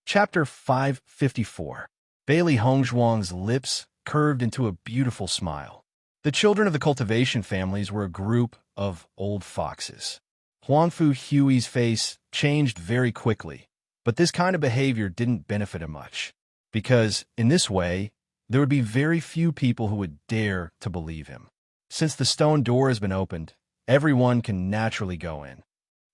Chapter 554. Bailey Hongzhuang's lips curved into a beautiful smile. The children of the cultivation families were a group of old foxes. Huangfu Hui's face changed very quickly, but this kind of behavior didn't benefit him much, because, in this way, there would be very few people who would dare to believe him. Since the stone door has been opened, everyone can naturally go in.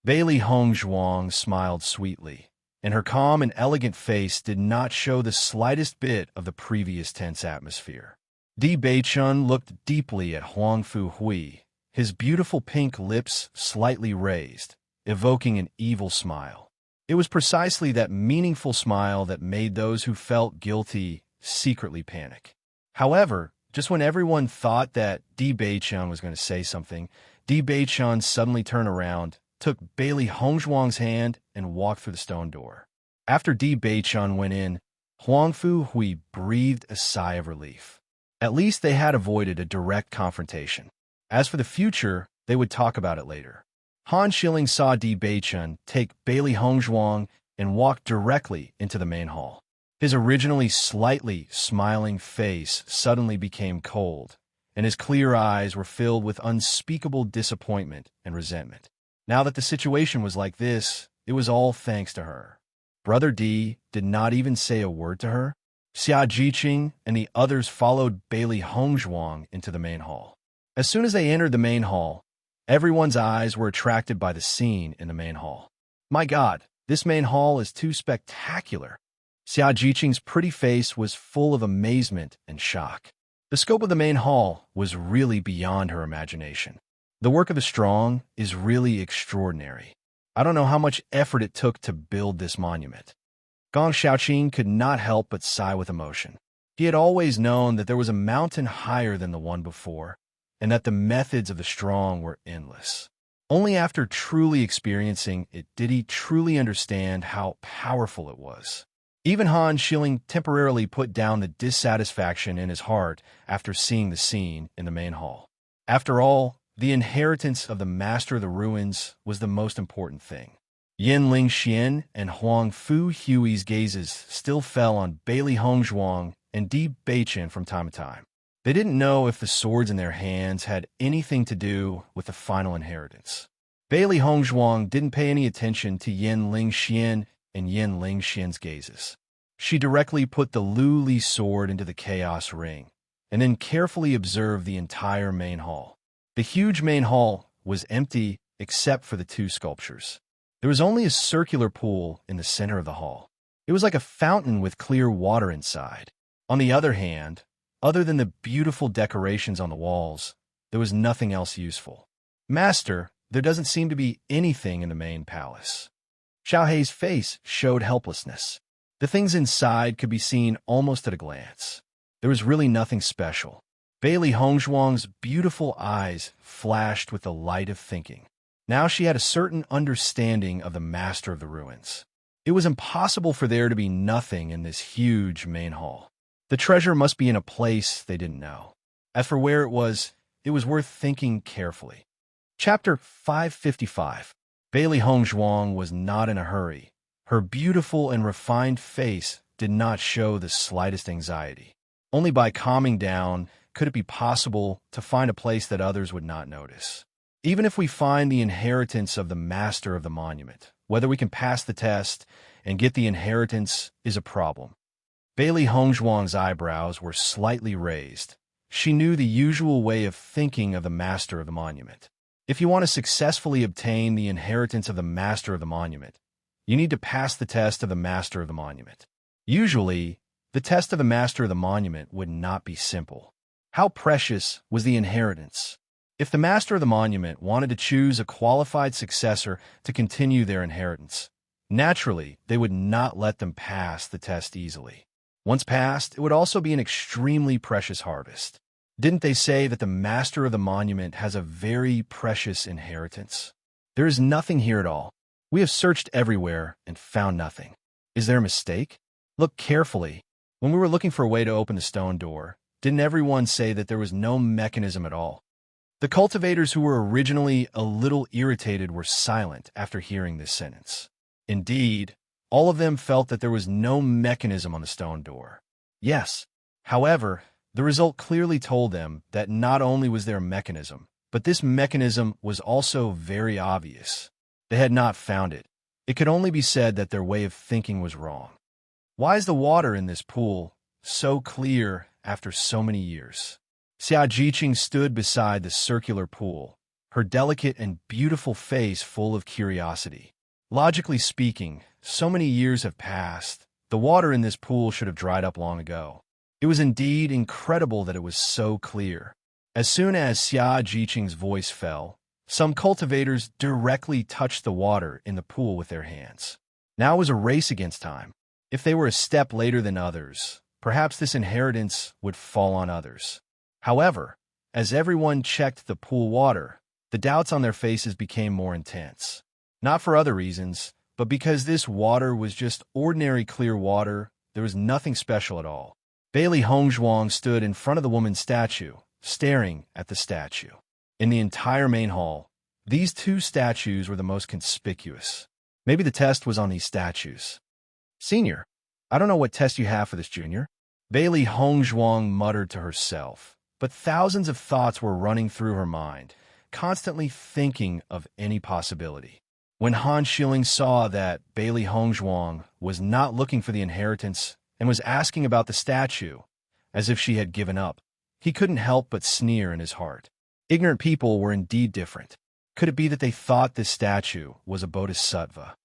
Bailey Hongzhuang smiled sweetly, and her calm and elegant face did not show the slightest bit of the previous tense atmosphere. Di Beichun looked deeply at Huangfu Hui, his beautiful pink lips slightly raised, evoking an evil smile. It was precisely that meaningful smile that made those who felt guilty secretly panic. However, just when everyone thought that Di Beichun was going to say something, Di Beichun suddenly turned around, took Bailey Hongzhuang's hand, and walked through the stone door. After Di Beichun went in, Huangfu Hui breathed a sigh of relief. At least they had avoided a direct confrontation. As for the future, they would talk about it later. Han Shilling saw Di Beichun take Bailey Hongzhuang and walk directly into the main hall. His originally slightly smiling face suddenly became cold, and his clear eyes were filled with unspeakable disappointment and resentment. Now that the situation was like this, it was all thanks to her. Brother Di did not even say a word to her. Xia Jiqing and the others followed Bailey Hongzhuang into the main hall. As soon as they entered the main hall, everyone's eyes were attracted by the scene in the main hall. My God, this main hall is too spectacular. Xia Jiqing's pretty face was full of amazement and shock. The scope of the main hall was really beyond her imagination. The work of the strong is really extraordinary. I don't know how much effort it took to build this monument. Gong Xiaoqing could not help but sigh with emotion. He had always known that there was a mountain higher than the one before, and that the methods of the strong were endless. Only after truly experiencing it did he truly understand how powerful it was. Even Han Shilling temporarily put down the dissatisfaction in his heart after seeing the scene in the main hall. After all, the inheritance of the Master of the Ruins was the most important thing. Yin Lingxian and Huangfu Hui's gazes still fell on Bailey Hongzhuang and Di Beichun from time to time. They didn't know if the swords in their hands had anything to do with the final inheritance. Bailey Hongzhuang didn't pay any attention to Yin Lingxian and Yin Lingxian's gazes. She directly put the Lu Li sword into the chaos ring, and then carefully observed the entire main hall. The huge main hall was empty except for the two sculptures. There was only a circular pool in the center of the hall. It was like a fountain with clear water inside. On the other hand, other than the beautiful decorations on the walls, there was nothing else useful. Master, there doesn't seem to be anything in the main palace. Xiaohei's face showed helplessness. The things inside could be seen almost at a glance. There was really nothing special. Bailey Hongzhuang's beautiful eyes flashed with the light of thinking. Now she had a certain understanding of the Master of the Ruins. It was impossible for there to be nothing in this huge main hall. The treasure must be in a place they didn't know. As for where it was worth thinking carefully. Chapter 555. Bailey Hongzhuang was not in a hurry. Her beautiful and refined face did not show the slightest anxiety. Only by calming down could it be possible to find a place that others would not notice. Even if we find the inheritance of the Master of the Monument, whether we can pass the test and get the inheritance is a problem. Bailey Hongzhuang's eyebrows were slightly raised. She knew the usual way of thinking of the Master of the Monument. If you want to successfully obtain the inheritance of the Master of the Monument, you need to pass the test of the Master of the Monument. Usually, the test of the Master of the Monument would not be simple. How precious was the inheritance? If the Master of the Monument wanted to choose a qualified successor to continue their inheritance, naturally, they would not let them pass the test easily. Once passed, it would also be an extremely precious harvest. Didn't they say that the Master of the Monument has a very precious inheritance? There is nothing here at all. We have searched everywhere and found nothing. Is there a mistake? Look carefully. When we were looking for a way to open the stone door, didn't everyone say that there was no mechanism at all? The cultivators who were originally a little irritated were silent after hearing this sentence. Indeed, All of them felt that there was no mechanism on the stone door. Yes. However, the result clearly told them that not only was there a mechanism, but this mechanism was also very obvious. They had not found it. It could only be said that their way of thinking was wrong. Why is the water in this pool so clear after so many years? Xia Jiqing stood beside the circular pool, her delicate and beautiful face full of curiosity. Logically speaking, so many years have passed. The water in this pool should have dried up long ago. It was indeed incredible that it was so clear. As soon as Xia Jiqing's voice fell, some cultivators directly touched the water in the pool with their hands. Now it was a race against time. If they were a step later than others, perhaps this inheritance would fall on others. However, as everyone checked the pool water, the doubts on their faces became more intense. Not for other reasons, but because this water was just ordinary clear water. There was nothing special at all. Bailey Hongzhuang stood in front of the woman's statue, staring at the statue. In the entire main hall, these two statues were the most conspicuous. Maybe the test was on these statues. Senior, I don't know what test you have for this, Junior. Bailey Hongzhuang muttered to herself, but thousands of thoughts were running through her mind, constantly thinking of any possibility. When Han Shilling saw that Bailey Hongzhuang was not looking for the inheritance and was asking about the statue, as if she had given up, he couldn't help but sneer in his heart. Ignorant people were indeed different. Could it be that they thought this statue was a bodhisattva?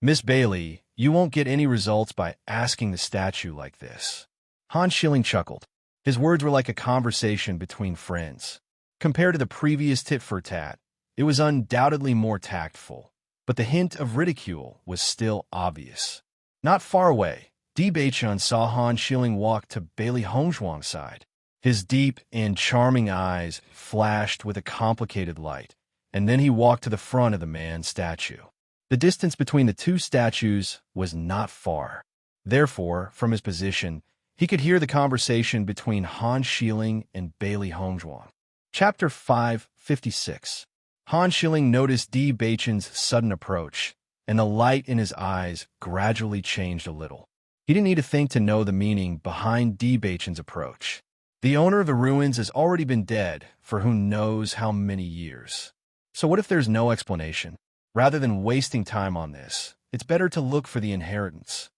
Miss Bailey, you won't get any results by asking the statue like this. Han Shilling chuckled. His words were like a conversation between friends. Compared to the previous tit-for-tat, it was undoubtedly more tactful, but the hint of ridicule was still obvious. Not far away, Di Beichun saw Han Shilling walk to Bailey Hongzhuang's side. His deep and charming eyes flashed with a complicated light, and then he walked to the front of the man's statue. The distance between the two statues was not far. Therefore, from his position, he could hear the conversation between Han Shilling and Bailey Hongzhuang. Chapter 556. Han Shilling noticed Di Beichun's sudden approach, and the light in his eyes gradually changed a little. He didn't need to think to know the meaning behind Di Beichun's approach. The owner of the ruins has already been dead for who knows how many years. So what if there's no explanation? Rather than wasting time on this, it's better to look for the inheritance.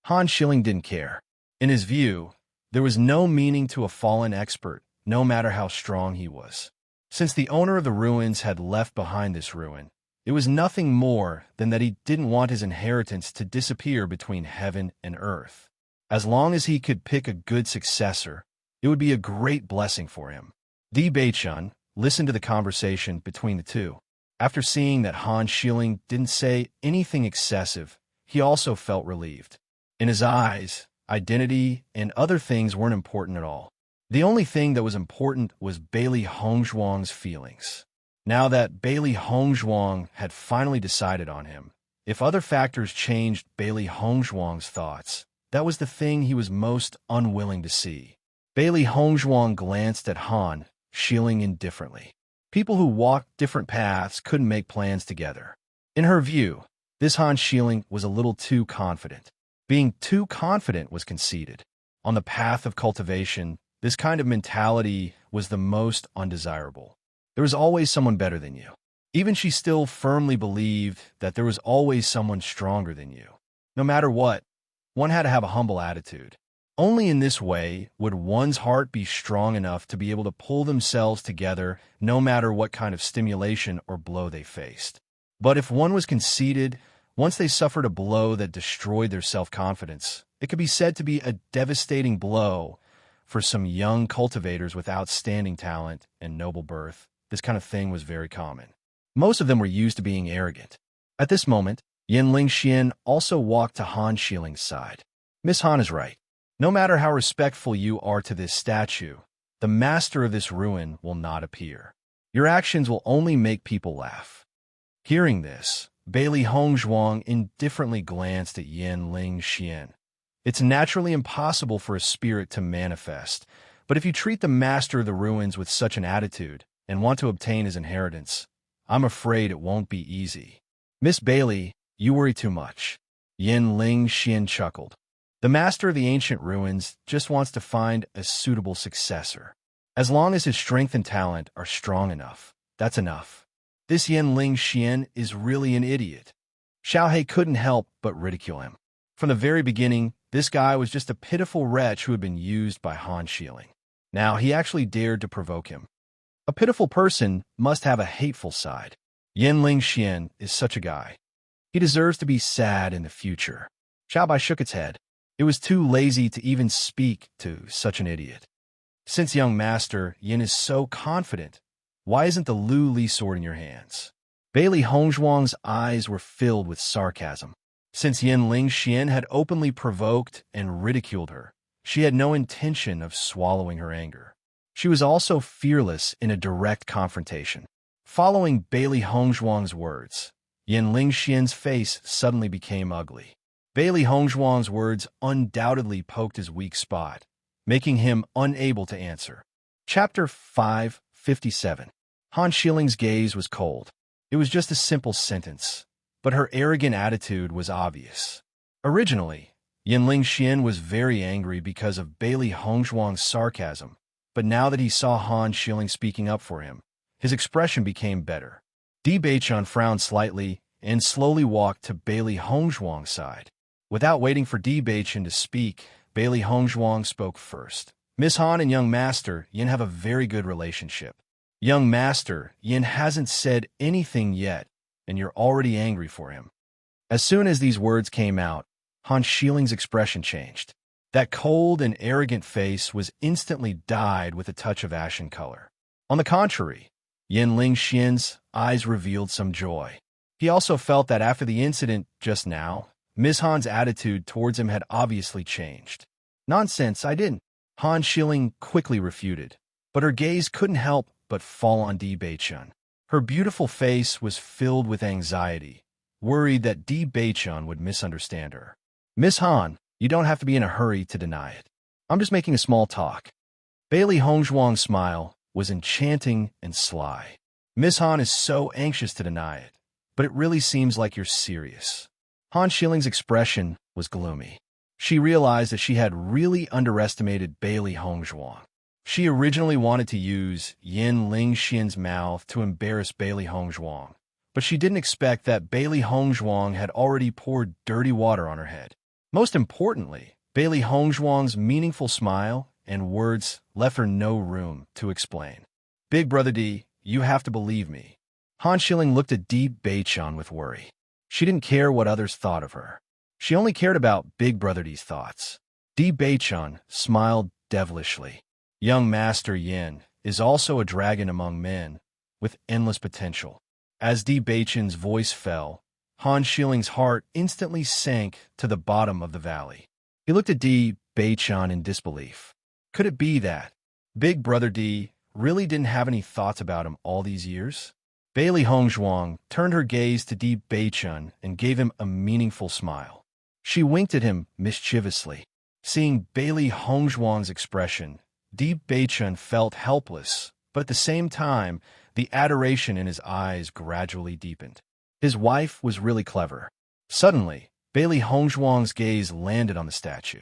Han Shilling didn't care. In his view, there was no meaning to a fallen expert, no matter how strong he was. Since the owner of the ruins had left behind this ruin, it was nothing more than that he didn't want his inheritance to disappear between heaven and earth. As long as he could pick a good successor, it would be a great blessing for him. Di Beichun listened to the conversation between the two. After seeing that Han Shilling didn't say anything excessive, he also felt relieved. In his eyes, identity and other things weren't important at all. The only thing that was important was Bailey Hongzhuang's feelings. Now that Bailey Hongzhuang had finally decided on him, if other factors changed Bailey Hongzhuang's thoughts, that was the thing he was most unwilling to see. Bailey Hongzhuang glanced at Han Shilling indifferently. People who walked different paths couldn't make plans together. In her view, this Han Shilling was a little too confident. Being too confident was conceited. On the path of cultivation, this kind of mentality was the most undesirable. There was always someone better than you. Even she still firmly believed that there was always someone stronger than you. No matter what, one had to have a humble attitude. Only in this way would one's heart be strong enough to be able to pull themselves together no matter what kind of stimulation or blow they faced. But if one was conceited, once they suffered a blow that destroyed their self-confidence, it could be said to be a devastating blow. For some young cultivators with outstanding talent and noble birth, this kind of thing was very common. Most of them were used to being arrogant. At this moment, Yin Lingxian also walked to Han Shilling's side. Miss Han is right. No matter how respectful you are to this statue, the master of this ruin will not appear. Your actions will only make people laugh. Hearing this, Bailey Hongzhuang indifferently glanced at Yin Lingxian. It's naturally impossible for a spirit to manifest, but if you treat the master of the ruins with such an attitude and want to obtain his inheritance, I'm afraid it won't be easy. Miss Bailey, you worry too much. Yin Ling Xian chuckled. The master of the ancient ruins just wants to find a suitable successor. As long as his strength and talent are strong enough, that's enough. This Yin Ling Xian is really an idiot. Xiao He couldn't help but ridicule him. From the very beginning, this guy was just a pitiful wretch who had been used by Han Shieling. Now he actually dared to provoke him. A pitiful person must have a hateful side. Yin Ling Xian is such a guy. He deserves to be sad in the future. Xiao Bai shook its head. It was too lazy to even speak to such an idiot. Since young master Yin is so confident, why isn't the Lu Li sword in your hands? Bailey Hongzhuang's eyes were filled with sarcasm. Since Yin Ling Xian had openly provoked and ridiculed her, she had no intention of swallowing her anger. She was also fearless in a direct confrontation. Following Bailey Hongzhuang's words, Yin Ling Xian's face suddenly became ugly. Bailey Hongzhuang's words undoubtedly poked his weak spot, making him unable to answer. Chapter 557. Han Shiling's gaze was cold. It was just a simple sentence, but her arrogant attitude was obvious. Originally, Yin Ling Xian was very angry because of Bailey Hongzhuang's sarcasm, but now that he saw Han Shilling speaking up for him, his expression became better. Di Beichun frowned slightly and slowly walked to Bailey Hongzhuang's side. Without waiting for Di Beichun to speak, Bailey Hongzhuang spoke first. Miss Han and young master Yin have a very good relationship. Young master Yin hasn't said anything yet, and you're already angry for him. As soon as these words came out, Han Shiling's expression changed. That cold and arrogant face was instantly dyed with a touch of ashen color. On the contrary, Yin Ling Xian's eyes revealed some joy. He also felt that after the incident just now, Ms. Han's attitude towards him had obviously changed. Nonsense, I didn't. Han Shilling quickly refuted, but her gaze couldn't help but fall on Di Beichun. Her beautiful face was filled with anxiety, worried that Di Beichun would misunderstand her. Miss Han, you don't have to be in a hurry to deny it. I'm just making a small talk. Bailey Hongzhuang's smile was enchanting and sly. Miss Han is so anxious to deny it, but it really seems like you're serious. Han Shilling's expression was gloomy. She realized that she had really underestimated Bailey Hongzhuang. She originally wanted to use Yin Ling Xian's mouth to embarrass Bailey Hongzhuang, but she didn't expect that Bailey Hongzhuang had already poured dirty water on her head. Most importantly, Bailey Hongzhuang's meaningful smile and words left her no room to explain. Big Brother Di, you have to believe me. Han Shilling looked at Di Beichun with worry. She didn't care what others thought of her. She only cared about Big Brother Di's thoughts. Di Beichun smiled devilishly. Young Master Yin is also a dragon among men, with endless potential. As Di Beichun's voice fell, Han Shilling's heart instantly sank to the bottom of the valley. He looked at Di Beichun in disbelief. Could it be that Big Brother Di really didn't have any thoughts about him all these years? Bailey Hongzhuang turned her gaze to Di Beichun and gave him a meaningful smile. She winked at him mischievously. Seeing Bailey Hongzhuang's expression, Di Beichun felt helpless, but at the same time, the adoration in his eyes gradually deepened. His wife was really clever. Suddenly, Bailey Hongzhuang's gaze landed on the statue.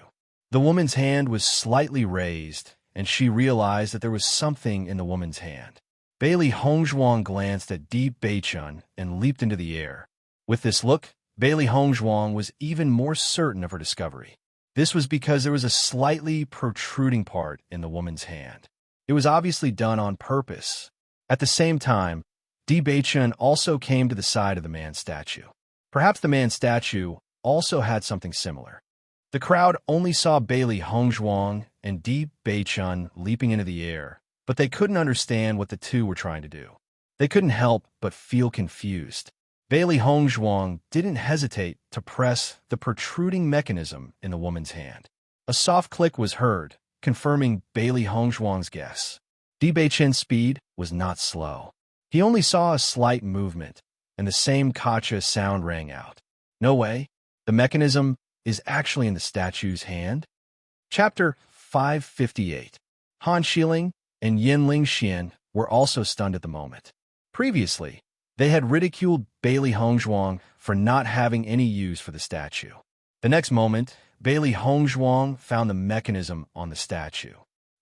The woman's hand was slightly raised, and she realized that there was something in the woman's hand. Bailey Hongzhuang glanced at Di Beichun and leaped into the air. With this look, Bailey Hongzhuang was even more certain of her discovery. This was because there was a slightly protruding part in the woman's hand. It was obviously done on purpose. At the same time, Di Beichun also came to the side of the man's statue. Perhaps the man's statue also had something similar. The crowd only saw Bailey Hongzhuang and Di Beichun leaping into the air, but they couldn't understand what the two were trying to do. They couldn't help but feel confused. Bailey Hongzhuang didn't hesitate to press the protruding mechanism in the woman's hand. A soft click was heard, confirming Bailey Hongzhuang's guess. Di Beichun's speed was not slow. He only saw a slight movement, and the same kacha sound rang out. No way, the mechanism is actually in the statue's hand? Chapter 558. Han Shilling and Yin Ling Xian were also stunned at the moment. Previously, they had ridiculed Bailey Hongzhuang for not having any use for the statue. The next moment, Bailey Hongzhuang found the mechanism on the statue.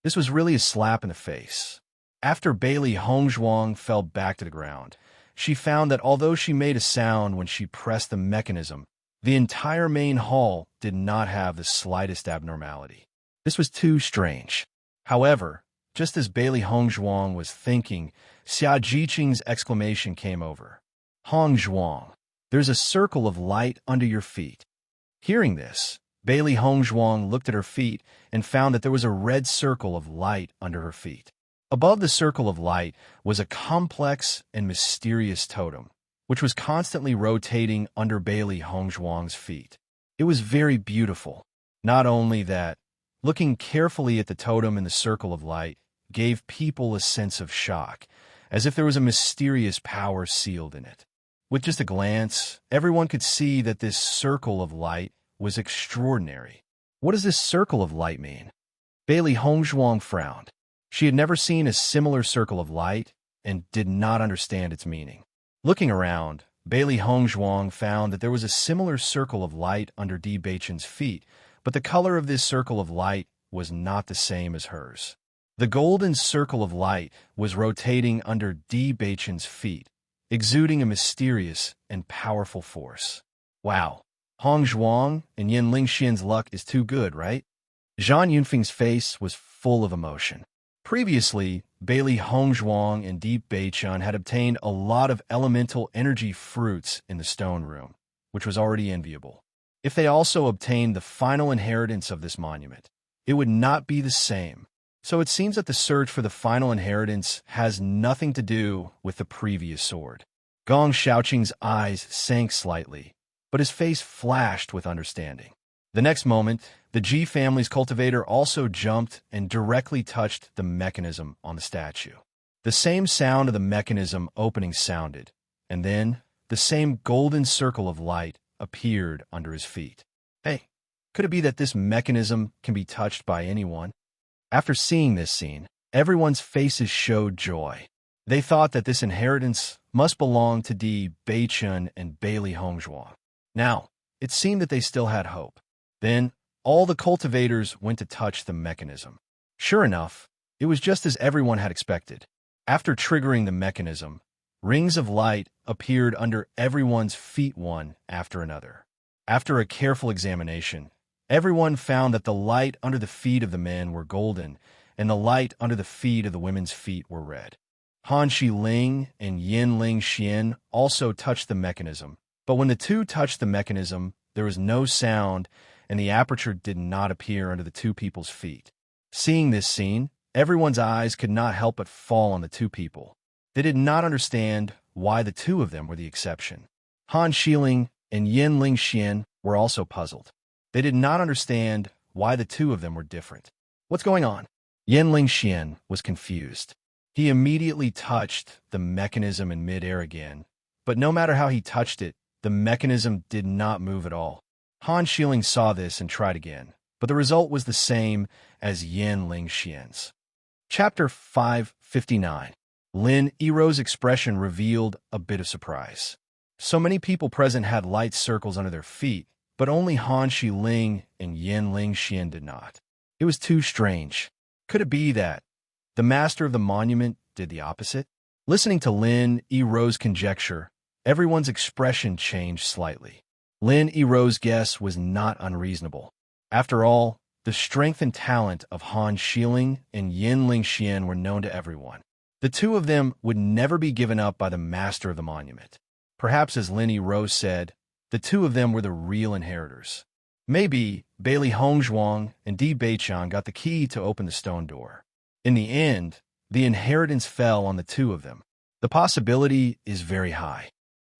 This was really a slap in the face. After Bailey Hongzhuang fell back to the ground, she found that although she made a sound when she pressed the mechanism, the entire main hall did not have the slightest abnormality. This was too strange. However, just as Bailey Hongzhuang was thinking, Xia Jiqing's exclamation came over. Hongzhuang, there's a circle of light under your feet. Hearing this, Bailey Hongzhuang looked at her feet and found that there was a red circle of light under her feet. Above the circle of light was a complex and mysterious totem, which was constantly rotating under Bailey Hongzhuang's feet. It was very beautiful. Not only that, looking carefully at the totem in the circle of light gave people a sense of shock, as if there was a mysterious power sealed in it. With just a glance, everyone could see that this circle of light was extraordinary. What does this circle of light mean? Bailey Hongzhuang frowned. She had never seen a similar circle of light and did not understand its meaning. Looking around, Bailey Hongzhuang found that there was a similar circle of light under Di Beichen's feet, but the color of this circle of light was not the same as hers. The golden circle of light was rotating under Di Beichen's feet, exuding a mysterious and powerful force. Wow, Hongzhuang and Yin Lingxian's luck is too good, right? Zhang Yunfeng's face was full of emotion. Previously, Bailey Hongzhuang and Di Beichen had obtained a lot of elemental energy fruits in the stone room, which was already enviable. If they also obtained the final inheritance of this monument, it would not be the same. So it seems that the search for the final inheritance has nothing to do with the previous sword. Gong Shaoqing's eyes sank slightly, but his face flashed with understanding. The next moment, the Ji family's cultivator also jumped and directly touched the mechanism on the statue. The same sound of the mechanism opening sounded, and then the same golden circle of light appeared under his feet. Hey, could it be that this mechanism can be touched by anyone? After seeing this scene, everyone's faces showed joy. They thought that this inheritance must belong to Di Beichen and Bailey Hongzhuang. Now, it seemed that they still had hope. Then, all the cultivators went to touch the mechanism. Sure enough, it was just as everyone had expected. After triggering the mechanism, rings of light appeared under everyone's feet one after another. After a careful examination, everyone found that the light under the feet of the men were golden, and the light under the feet of the women's feet were red. Han Xiling and Yin Lingxian also touched the mechanism, but when the two touched the mechanism, there was no sound, and the aperture did not appear under the two people's feet. Seeing this scene, everyone's eyes could not help but fall on the two people. They did not understand why the two of them were the exception. Han Xiling and Yin Lingxian were also puzzled. They did not understand why the two of them were different. What's going on? Yin Lingxian was confused. He immediately touched the mechanism in midair again, but no matter how he touched it, the mechanism did not move at all. Han Xiling saw this and tried again, but the result was the same as Yin Lingxian's. Chapter 559. Lin Yirou's expression revealed a bit of surprise. So many people present had light circles under their feet, but only Han Xiling and Yin Lingxian did not. It was too strange. Could it be that the master of the monument did the opposite? Listening to Lin Yirou's conjecture, everyone's expression changed slightly. Lin Yirou's guess was not unreasonable. After all, the strength and talent of Han Xiling and Yin Lingxian were known to everyone. The two of them would never be given up by the master of the monument. Perhaps, as Lin Yirou said, the two of them were the real inheritors. Maybe Bailey Hongzhuang and Di Beichen got the key to open the stone door. In the end, the inheritance fell on the two of them. The possibility is very high.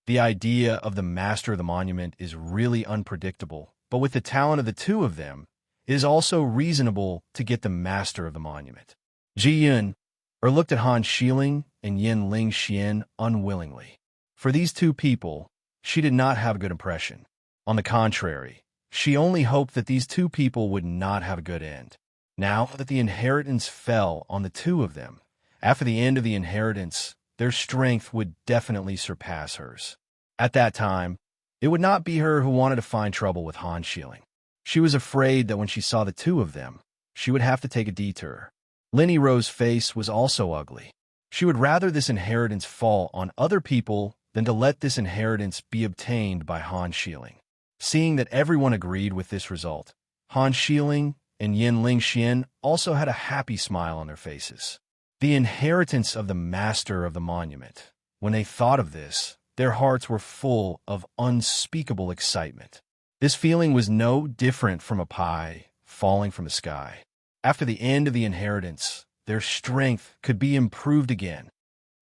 The idea of the master of the monument is really unpredictable, but with the talent of the two of them, it is also reasonable to get the master of the monument. Ji Yun looked at Han Xiling and Yin Lingxian unwillingly. For these two people, she did not have a good impression. On the contrary, she only hoped that these two people would not have a good end. Now that the inheritance fell on the two of them, after the end of the inheritance, their strength would definitely surpass hers. At that time, It would not be her who wanted to find trouble with Han Shieling. She was afraid that when she saw the two of them, she would have to take a detour. Linny Rose's face was also ugly. She would rather this inheritance fall on other people than to let this inheritance be obtained by Han Shieling. Seeing that everyone agreed with this result, Han Shieling and Yin Lingxian also had a happy smile on their faces. The inheritance of the master of the monument. When they thought of this, their hearts were full of unspeakable excitement. This feeling was no different from a pie falling from the sky. After the end of the inheritance, their strength could be improved again.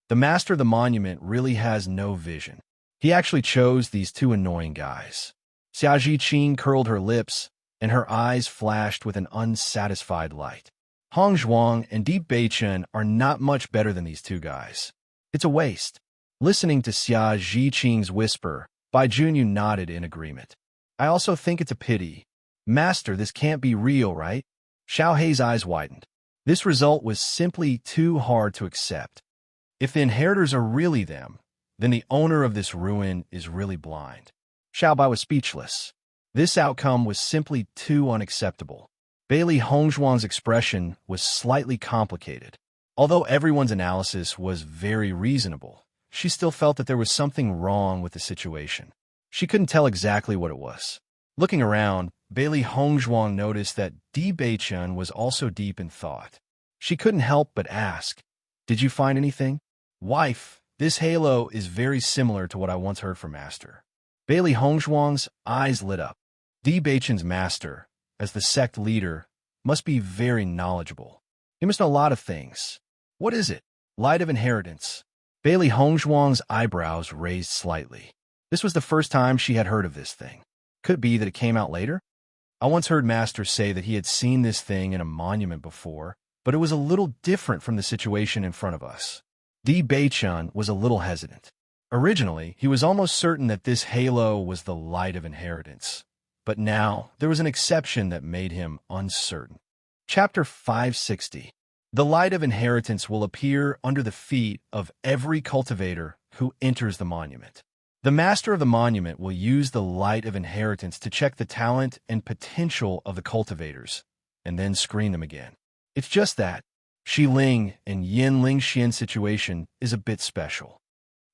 The master of the monument really has no vision. He actually chose these two annoying guys. Xia Zhiqing curled her lips, and her eyes flashed with an unsatisfied light. Hong Zhuang and Deep Beichen are not much better than these two guys. It's a waste. Listening to Xia Zhiqing's whisper, Bai Junyu nodded in agreement. I also think it's a pity. Master, this can't be real, right? Xiao Hei's eyes widened. This result was simply too hard to accept. If the inheritors are really them, then the owner of this ruin is really blind. Xiao Bai was speechless. This outcome was simply too unacceptable. Bailey Hongzhuang's expression was slightly complicated. Although everyone's analysis was very reasonable, she still felt that there was something wrong with the situation. She couldn't tell exactly what it was. Looking around, Bailey Hongzhuang noticed that Di Beichen was also deep in thought. She couldn't help but ask, "Did you find anything?" "Wife, this halo is very similar to what I once heard from Master." Bailey Hongzhuang's eyes lit up. Di Beichen's master, as the sect leader, must be very knowledgeable. He must know a lot of things. What is it? Light of inheritance. Bailey Hongzhuang's eyebrows raised slightly. This was the first time she had heard of this thing. Could it be that it came out later? I once heard Master say that he had seen this thing in a monument before, but it was a little different from the situation in front of us. Di Beichen was a little hesitant. Originally, he was almost certain that this halo was the light of inheritance. But now, there was an exception that made him uncertain. Chapter 560. The light of inheritance will appear under the feet of every cultivator who enters the monument. The master of the monument will use the light of inheritance to check the talent and potential of the cultivators, and then screen them again. It's just that Shi Ling and Yin Lingxian's situation is a bit special.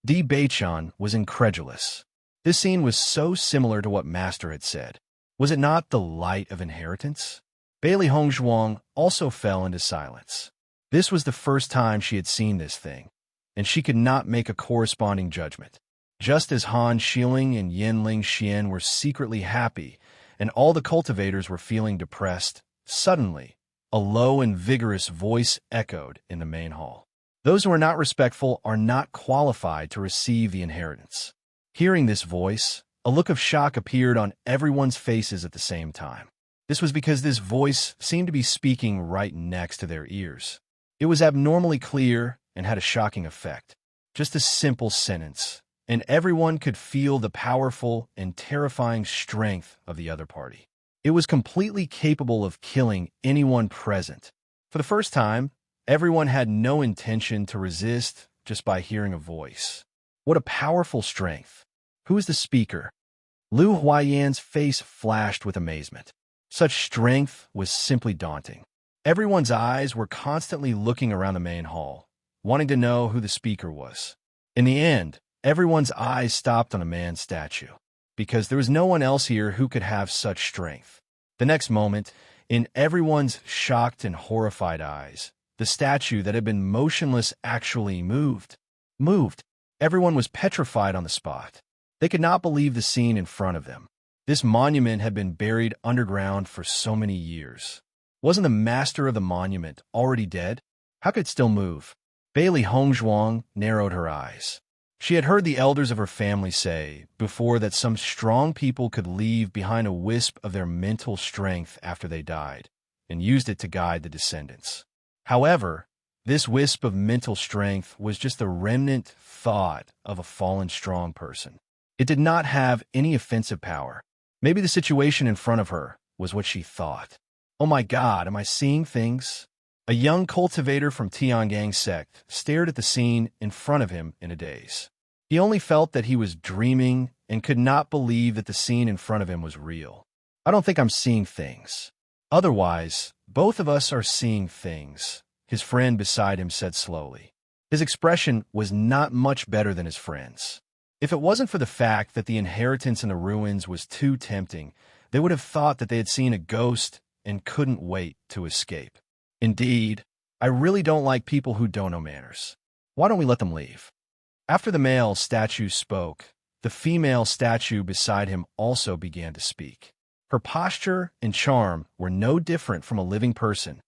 Di Beichen was incredulous. This scene was so similar to what Master had said. Was it not the light of inheritance? Bailey Hongzhuang also fell into silence. This was the first time she had seen this thing, and she could not make a corresponding judgment. Just as Han Shieling and Yin Lingxian were secretly happy, and all the cultivators were feeling depressed, suddenly, a low and vigorous voice echoed in the main hall. Those who are not respectful are not qualified to receive the inheritance. Hearing this voice, a look of shock appeared on everyone's faces at the same time. This was because this voice seemed to be speaking right next to their ears. It was abnormally clear and had a shocking effect. Just a simple sentence, and everyone could feel the powerful and terrifying strength of the other party. It was completely capable of killing anyone present. For the first time, everyone had no intention to resist just by hearing a voice. What a powerful strength. Who is the speaker? Lu Huayan's face flashed with amazement. Such strength was simply daunting. Everyone's eyes were constantly looking around the main hall, wanting to know who the speaker was. In the end, everyone's eyes stopped on a man's statue, because there was no one else here who could have such strength. The next moment, in everyone's shocked and horrified eyes, the statue that had been motionless actually moved. Everyone was petrified on the spot. They could not believe the scene in front of them. This monument had been buried underground for so many years. Wasn't the master of the monument already dead? How could it still move? Bailey Hongzhuang narrowed her eyes. She had heard the elders of her family say before that some strong people could leave behind a wisp of their mental strength after they died, and used it to guide the descendants. However, this wisp of mental strength was just the remnant thought of a fallen strong person. It did not have any offensive power. Maybe the situation in front of her was what she thought. Oh my God, am I seeing things? A young cultivator from Tiangang sect stared at the scene in front of him in a daze. He only felt that he was dreaming and could not believe that the scene in front of him was real. I don't think I'm seeing things. Otherwise, both of us are seeing things, his friend beside him said slowly. His expression was not much better than his friend's. If it wasn't for the fact that the inheritance in the ruins was too tempting, they would have thought that they had seen a ghost and couldn't wait to escape. Indeed, I really don't like people who don't know manners. Why don't we let them leave? After the male statue spoke, the female statue beside him also began to speak. Her posture and charm were no different from a living person.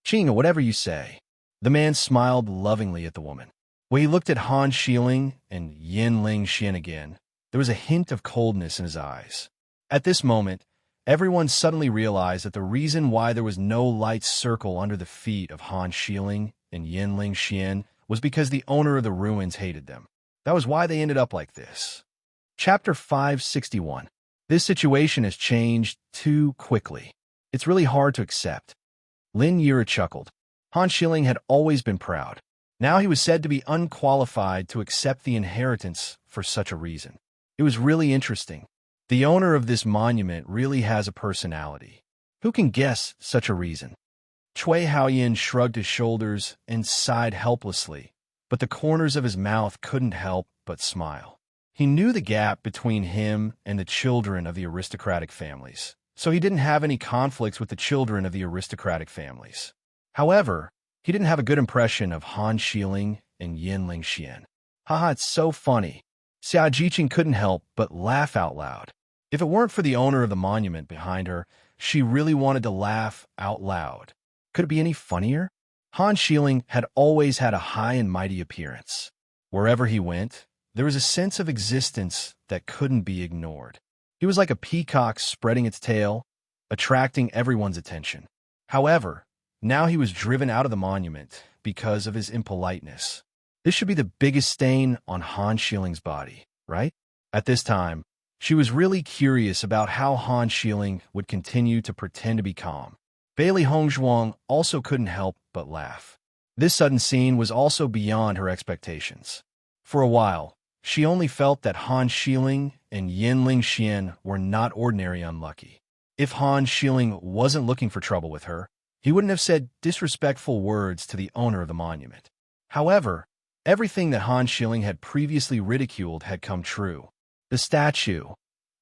Chinga, whatever you say. The man smiled lovingly at the woman. When he looked at Han Xiling and Yin Ling Xian again, there was a hint of coldness in his eyes. At this moment, everyone suddenly realized that the reason why there was no light circle under the feet of Han Xiling and Yin Ling Xian was because the owner of the ruins hated them. That was why they ended up like this. Chapter 561. This situation has changed too quickly. It's really hard to accept. Lin Yira chuckled. Han Xiling had always been proud. Now he was said to be unqualified to accept the inheritance for such a reason. It was really interesting. The owner of this monument really has a personality. Who can guess such a reason? Cui Haoyin shrugged his shoulders and sighed helplessly, but the corners of his mouth couldn't help but smile. He knew the gap between him and the children of the aristocratic families, so he didn't have any conflicts with the children of the aristocratic families. However, he didn't have a good impression of Han Xiling and Yin Ling Xian. Haha, it's so funny. Xia Jiqing couldn't help but laugh out loud. If it weren't for the owner of the monument behind her, she really wanted to laugh out loud. Could it be any funnier? Han Xiling had always had a high and mighty appearance. Wherever he went, there was a sense of existence that couldn't be ignored. He was like a peacock spreading its tail, attracting everyone's attention. However, now he was driven out of the monument because of his impoliteness. This should be the biggest stain on Han Xiling's body, right? At this time, she was really curious about how Han Xiling would continue to pretend to be calm. Bailey Hongzhuang also couldn't help but laugh. This sudden scene was also beyond her expectations. For a while, she only felt that Han Xiling and Yin Ling Xian were not ordinary unlucky. If Han Xiling wasn't looking for trouble with her, he wouldn't have said disrespectful words to the owner of the monument. However, everything that Han Xiling had previously ridiculed had come true. The statue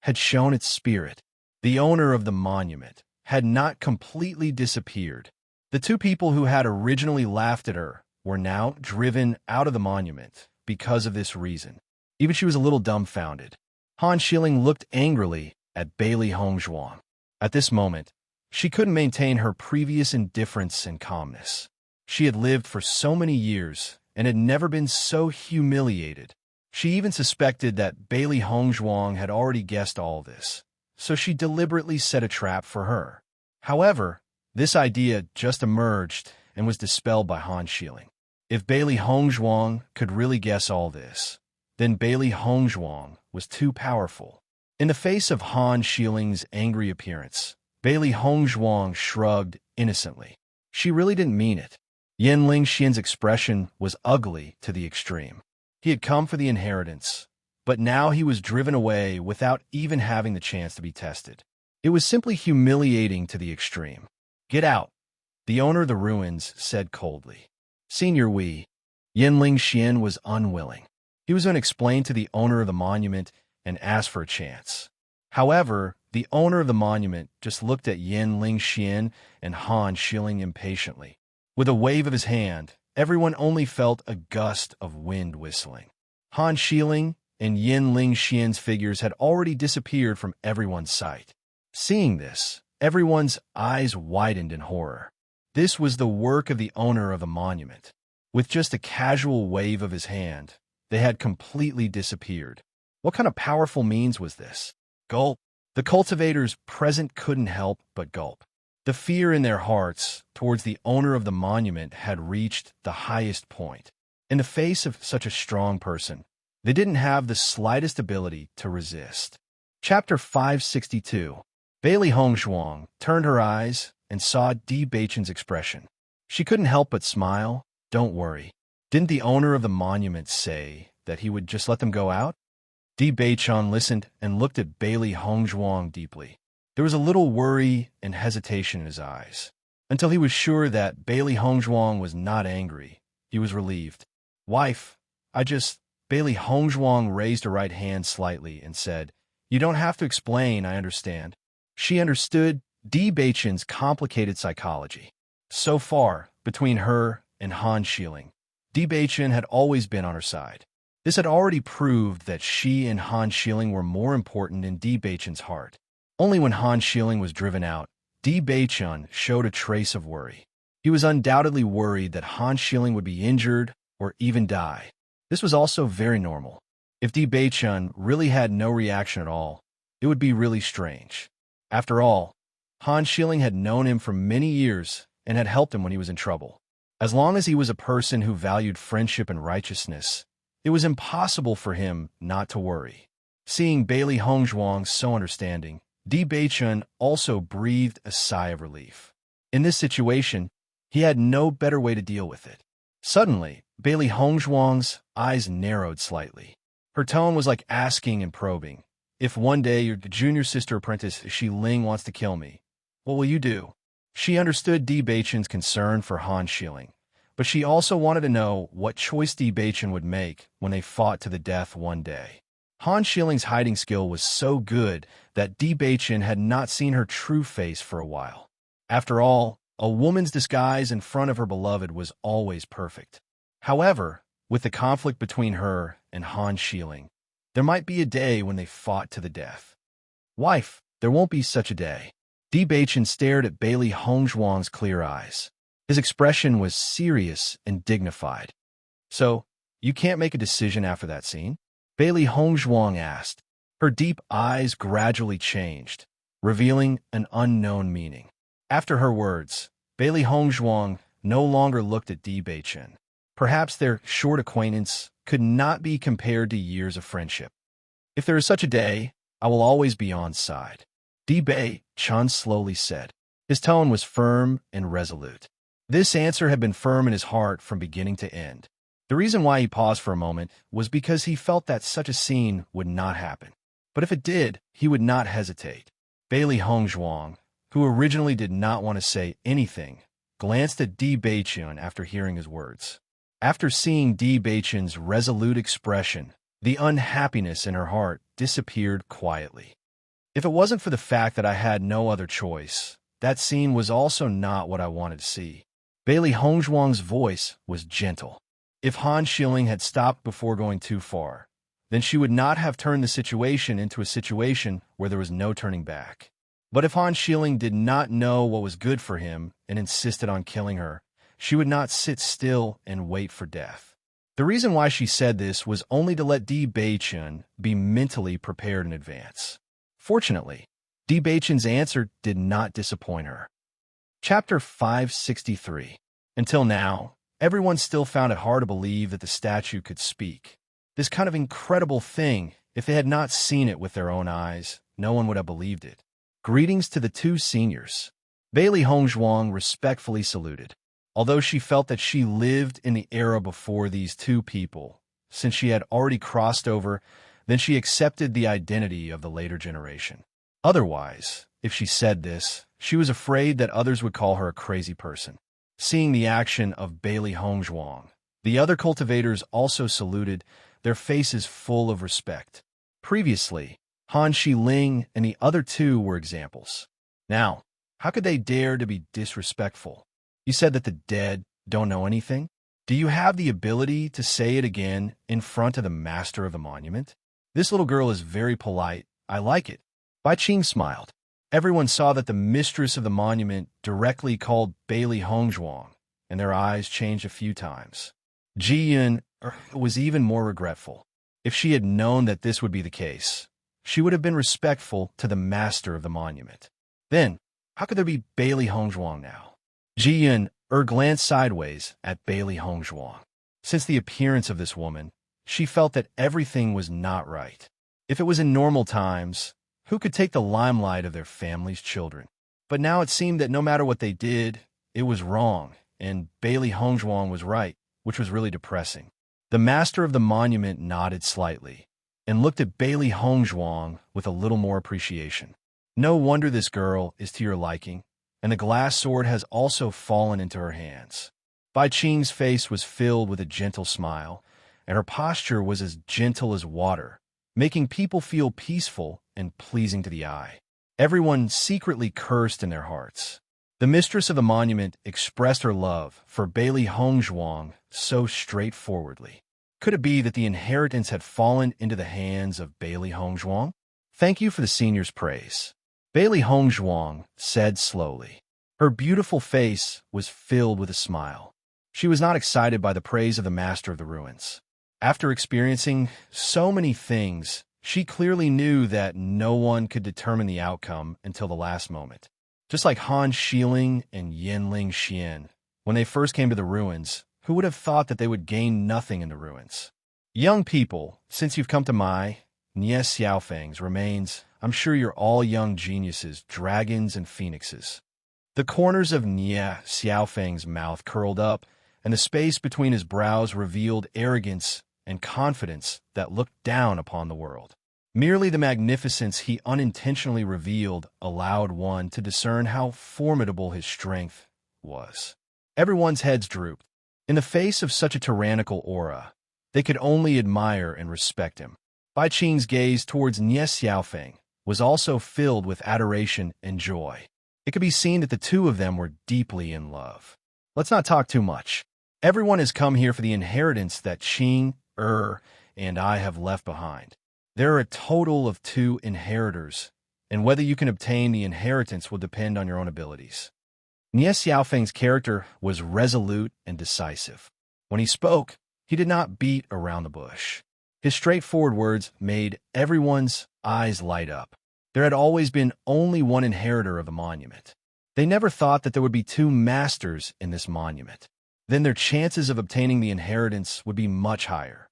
had shown its spirit. The owner of the monument had not completely disappeared. The two people who had originally laughed at her were now driven out of the monument because of this reason. Even she was a little dumbfounded. Han Xiling looked angrily at Bailey Hongzhuang. At this moment, she couldn't maintain her previous indifference and calmness. She had lived for so many years and had never been so humiliated. She even suspected that Bailey Hongzhuang had already guessed all this, so she deliberately set a trap for her. However, this idea just emerged and was dispelled by Han Xiling. If Bailey Hongzhuang could really guess all this, then Bailey Hongzhuang was too powerful. In the face of Han Xiling's angry appearance, Bailey Hongzhuang shrugged innocently. She really didn't mean it. Yin Ling Xian's expression was ugly to the extreme. He had come for the inheritance, but now he was driven away without even having the chance to be tested. It was simply humiliating to the extreme. Get out, the owner of the ruins said coldly. Senior Wei, Yin Ling Xian was unwilling. He was going to explain to the owner of the monument and ask for a chance. However, the owner of the monument just looked at Yin Ling Xian and Han Xiling impatiently. With a wave of his hand, everyone only felt a gust of wind whistling. Han Xiling and Yin Ling Xian's figures had already disappeared from everyone's sight. Seeing this, everyone's eyes widened in horror. This was the work of the owner of the monument. With just a casual wave of his hand, they had completely disappeared. What kind of powerful means was this? Gulp. The cultivators present couldn't help but gulp. The fear in their hearts towards the owner of the monument had reached the highest point. In the face of such a strong person, they didn't have the slightest ability to resist. Chapter 562. Bailey Hongzhuang turned her eyes and saw Di Beichen's expression. She couldn't help but smile. Don't worry. Didn't the owner of the monument say that he would just let them go out? Di Beichun listened and looked at Bailey Hongzhuang deeply. There was a little worry and hesitation in his eyes. Until he was sure that Bailey Hongzhuang was not angry, he was relieved. Wife, Bailey Hongzhuang raised her right hand slightly and said, You don't have to explain, I understand. She understood Di Beichun's complicated psychology. So far, between her and Han Shilling, Di Beichun had always been on her side. This had already proved that she and Han Shilling were more important in Di Beichun's heart. Only when Han Shilling was driven out, Di Beichun showed a trace of worry. He was undoubtedly worried that Han Shilling would be injured or even die. This was also very normal. If Di Beichun really had no reaction at all, it would be really strange. After all, Han Shilling had known him for many years and had helped him when he was in trouble. As long as he was a person who valued friendship and righteousness, it was impossible for him not to worry. Seeing Bailey Hongzhuang so understanding, Di Beichun also breathed a sigh of relief. In this situation, he had no better way to deal with it. Suddenly, Bailey Hongzhuang's eyes narrowed slightly. Her tone was like asking and probing. If one day your junior sister apprentice Shi Ling wants to kill me, what will you do? She understood Di Beichun's concern for Han Shilling, but she also wanted to know what choice Di Beichun would make when they fought to the death one day. Han Shilling's hiding skill was so good that Di Beichun had not seen her true face for a while. After all, a woman's disguise in front of her beloved was always perfect. However, with the conflict between her and Han Shilling, there might be a day when they fought to the death. Wife, there won't be such a day. Di Beichun stared at Bailey Hongzhuang's clear eyes. His expression was serious and dignified. So, you can't make a decision after that scene? Bailey Hongzhuang asked. Her deep eyes gradually changed, revealing an unknown meaning. After her words, Bailey Hongzhuang no longer looked at Di Beichun. Perhaps their short acquaintance could not be compared to years of friendship. If there is such a day, I will always be on side, Di Beichun slowly said. His tone was firm and resolute. This answer had been firm in his heart from beginning to end. The reason why he paused for a moment was because he felt that such a scene would not happen. But if it did, he would not hesitate. Bailey Hongzhuang, who originally did not want to say anything, glanced at Di Beichun after hearing his words. After seeing Di Beichun's resolute expression, the unhappiness in her heart disappeared quietly. If it wasn't for the fact that I had no other choice, that scene was also not what I wanted to see. Bailey Hongzhuang's voice was gentle. If Han Shilling had stopped before going too far, then she would not have turned the situation into a situation where there was no turning back. But if Han Shilling did not know what was good for him and insisted on killing her, she would not sit still and wait for death. The reason why she said this was only to let Di Beichun be mentally prepared in advance. Fortunately, Di Beichun's answer did not disappoint her. Chapter 563. Until now, everyone still found it hard to believe that the statue could speak. This kind of incredible thing, if they had not seen it with their own eyes, no one would have believed it. Greetings to the two seniors. Bailey Hongzhuang respectfully saluted. Although she felt that she lived in the era before these two people, since she had already crossed over, then she accepted the identity of the later generation. Otherwise, if she said this, she was afraid that others would call her a crazy person. Seeing the action of Bailey Hongzhuang, the other cultivators also saluted, their faces full of respect. Previously, Han Ling and the other two were examples. Now, how could they dare to be disrespectful? You said that the dead don't know anything? Do you have the ability to say it again in front of the master of the monument? This little girl is very polite. I like it. Bai Qing smiled. Everyone saw that the mistress of the monument directly called Bailey Hongzhuang, and their eyes changed a few times. Ji Yun was even more regretful. If she had known that this would be the case, she would have been respectful to the master of the monument. Then, how could there be Bailey Hongzhuang now? Ji Yun glanced sideways at Bailey Hongzhuang. Since the appearance of this woman, she felt that everything was not right. If it was in normal times, who could take the limelight of their family's children? But now it seemed that no matter what they did, it was wrong, and Bailey Hongzhuang was right, which was really depressing. The master of the monument nodded slightly, and looked at Bailey Hongzhuang with a little more appreciation. No wonder this girl is to your liking, and the glass sword has also fallen into her hands. Bai Qing's face was filled with a gentle smile, and her posture was as gentle as water, making people feel peaceful and pleasing to the eye. Everyone secretly cursed in their hearts. The mistress of the monument expressed her love for Bailey Hongzhuang so straightforwardly. Could it be that the inheritance had fallen into the hands of Bailey Hongzhuang? Thank you for the senior's praise, Bailey Hongzhuang said slowly. Her beautiful face was filled with a smile. She was not excited by the praise of the master of the ruins. After experiencing so many things, she clearly knew that no one could determine the outcome until the last moment. Just like Han Xiling and Yanling Xian, when they first came to the ruins, who would have thought that they would gain nothing in the ruins? Young people, since you've come to my Nie Xiaofeng's remains, I'm sure you're all young geniuses, dragons and phoenixes. The corners of Nie Xiaofeng's mouth curled up, and the space between his brows revealed arrogance and confidence that looked down upon the world. Merely the magnificence he unintentionally revealed allowed one to discern how formidable his strength was. Everyone's heads drooped. In the face of such a tyrannical aura, they could only admire and respect him. Bai Qing's gaze towards Nie Xiaofeng was also filled with adoration and joy. It could be seen that the two of them were deeply in love. Let's not talk too much. Everyone has come here for the inheritance that Qing, and I have left behind. There are a total of 2 inheritors, and whether you can obtain the inheritance will depend on your own abilities. Nie Xiaofeng's character was resolute and decisive. When he spoke, he did not beat around the bush. His straightforward words made everyone's eyes light up. There had always been only one inheritor of the monument. They never thought that there would be 2 masters in this monument. Then their chances of obtaining the inheritance would be much higher.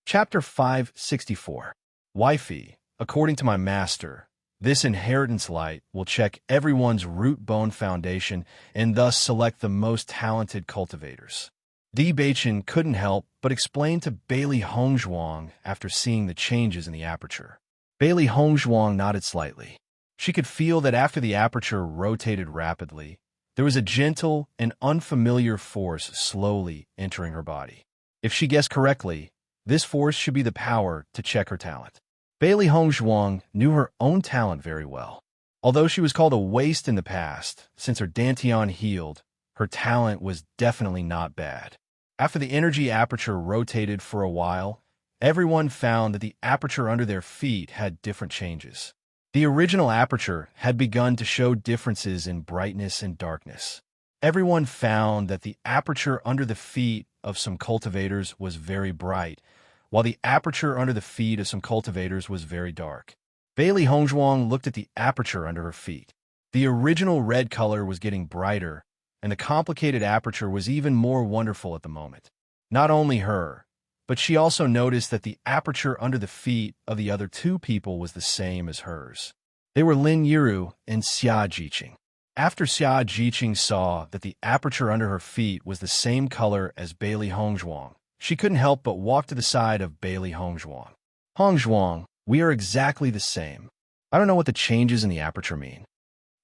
Chapter 564. Wifey, according to my master, this inheritance light will check everyone's root-bone foundation and thus select the most talented cultivators. Di Beichen couldn't help but explain to Bailey Hongzhuang after seeing the changes in the aperture. Bailey Hongzhuang nodded slightly. She could feel that after the aperture rotated rapidly, there was a gentle and unfamiliar force slowly entering her body. If she guessed correctly, this force should be the power to check her talent. Bailey Hongzhuang knew her own talent very well. Although she was called a waste in the past, since her dantian healed, her talent was definitely not bad. After the energy aperture rotated for a while, everyone found that the aperture under their feet had different changes. The original aperture had begun to show differences in brightness and darkness. Everyone found that the aperture under the feet of some cultivators was very bright, while the aperture under the feet of some cultivators was very dark. Bailey Hongzhuang looked at the aperture under her feet. The original red color was getting brighter, and the complicated aperture was even more wonderful at the moment. Not only her, but she also noticed that the aperture under the feet of the other 2 people was the same as hers. They were Lin Yiru and Xia Jiqing. After Xia Jiqing saw that the aperture under her feet was the same color as Bailey Hongzhuang, she couldn't help but walk to the side of Bailey Hongzhuang. Hongzhuang, we are exactly the same. I don't know what the changes in the aperture mean.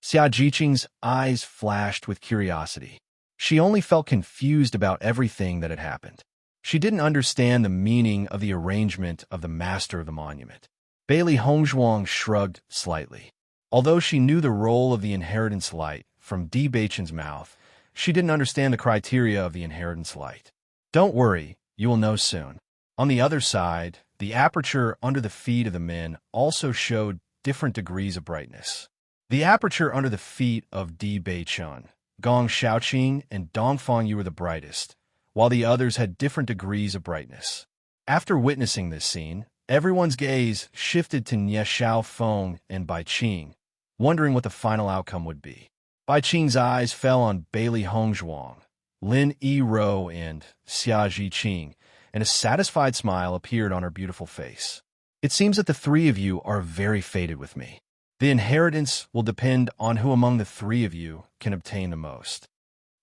Xia Jiqing's eyes flashed with curiosity. She only felt confused about everything that had happened. She didn't understand the meaning of the arrangement of the master of the monument. Bailey Hongzhuang shrugged slightly. Although she knew the role of the inheritance light from Di Beichen's mouth, she didn't understand the criteria of the inheritance light. Don't worry, you will know soon. On the other side, the aperture under the feet of the men also showed different degrees of brightness. The aperture under the feet of Di Beichen, Gong Shaoqing, and Dongfang Yu were the brightest, while the others had different degrees of brightness. After witnessing this scene, everyone's gaze shifted to Nie Xiaofeng and Bai Qing, wondering what the final outcome would be. Bai Qing's eyes fell on Bailey Hongzhuang, Lin Yi-ro, and Xia Jiqing, and a satisfied smile appeared on her beautiful face. It seems that the 3 of you are very fated with me. The inheritance will depend on who among the 3 of you can obtain the most.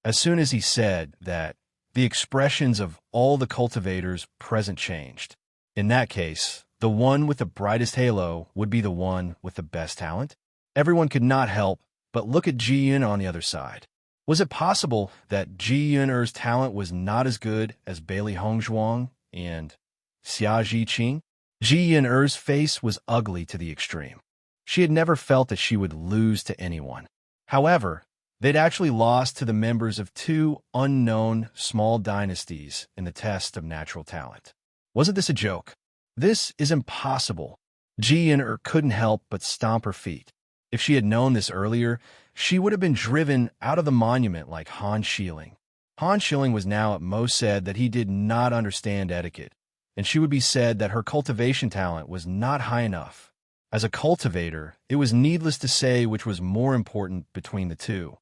As soon as he said that, the expressions of all the cultivators present changed. In that case, The one with the brightest halo would be the one with the best talent? Everyone could not help but look at Ji Yun on the other side. Was it possible that Ji Yun-er's talent was not as good as Bailey Hongzhuang and Xia Jiqing? Ji Yun-er's face was ugly to the extreme. She had never felt that she would lose to anyone. However, they'd actually lost to the members of two unknown small dynasties in the test of natural talent. Wasn't this a joke? This is impossible. Ji Yun-er couldn't help but stomp her feet. If she had known this earlier, she would have been driven out of the monument like Han Xiling. Han Xiling was now at most said that he did not understand etiquette, and she would be said that her cultivation talent was not high enough. As a cultivator, it was needless to say which was more important between the two.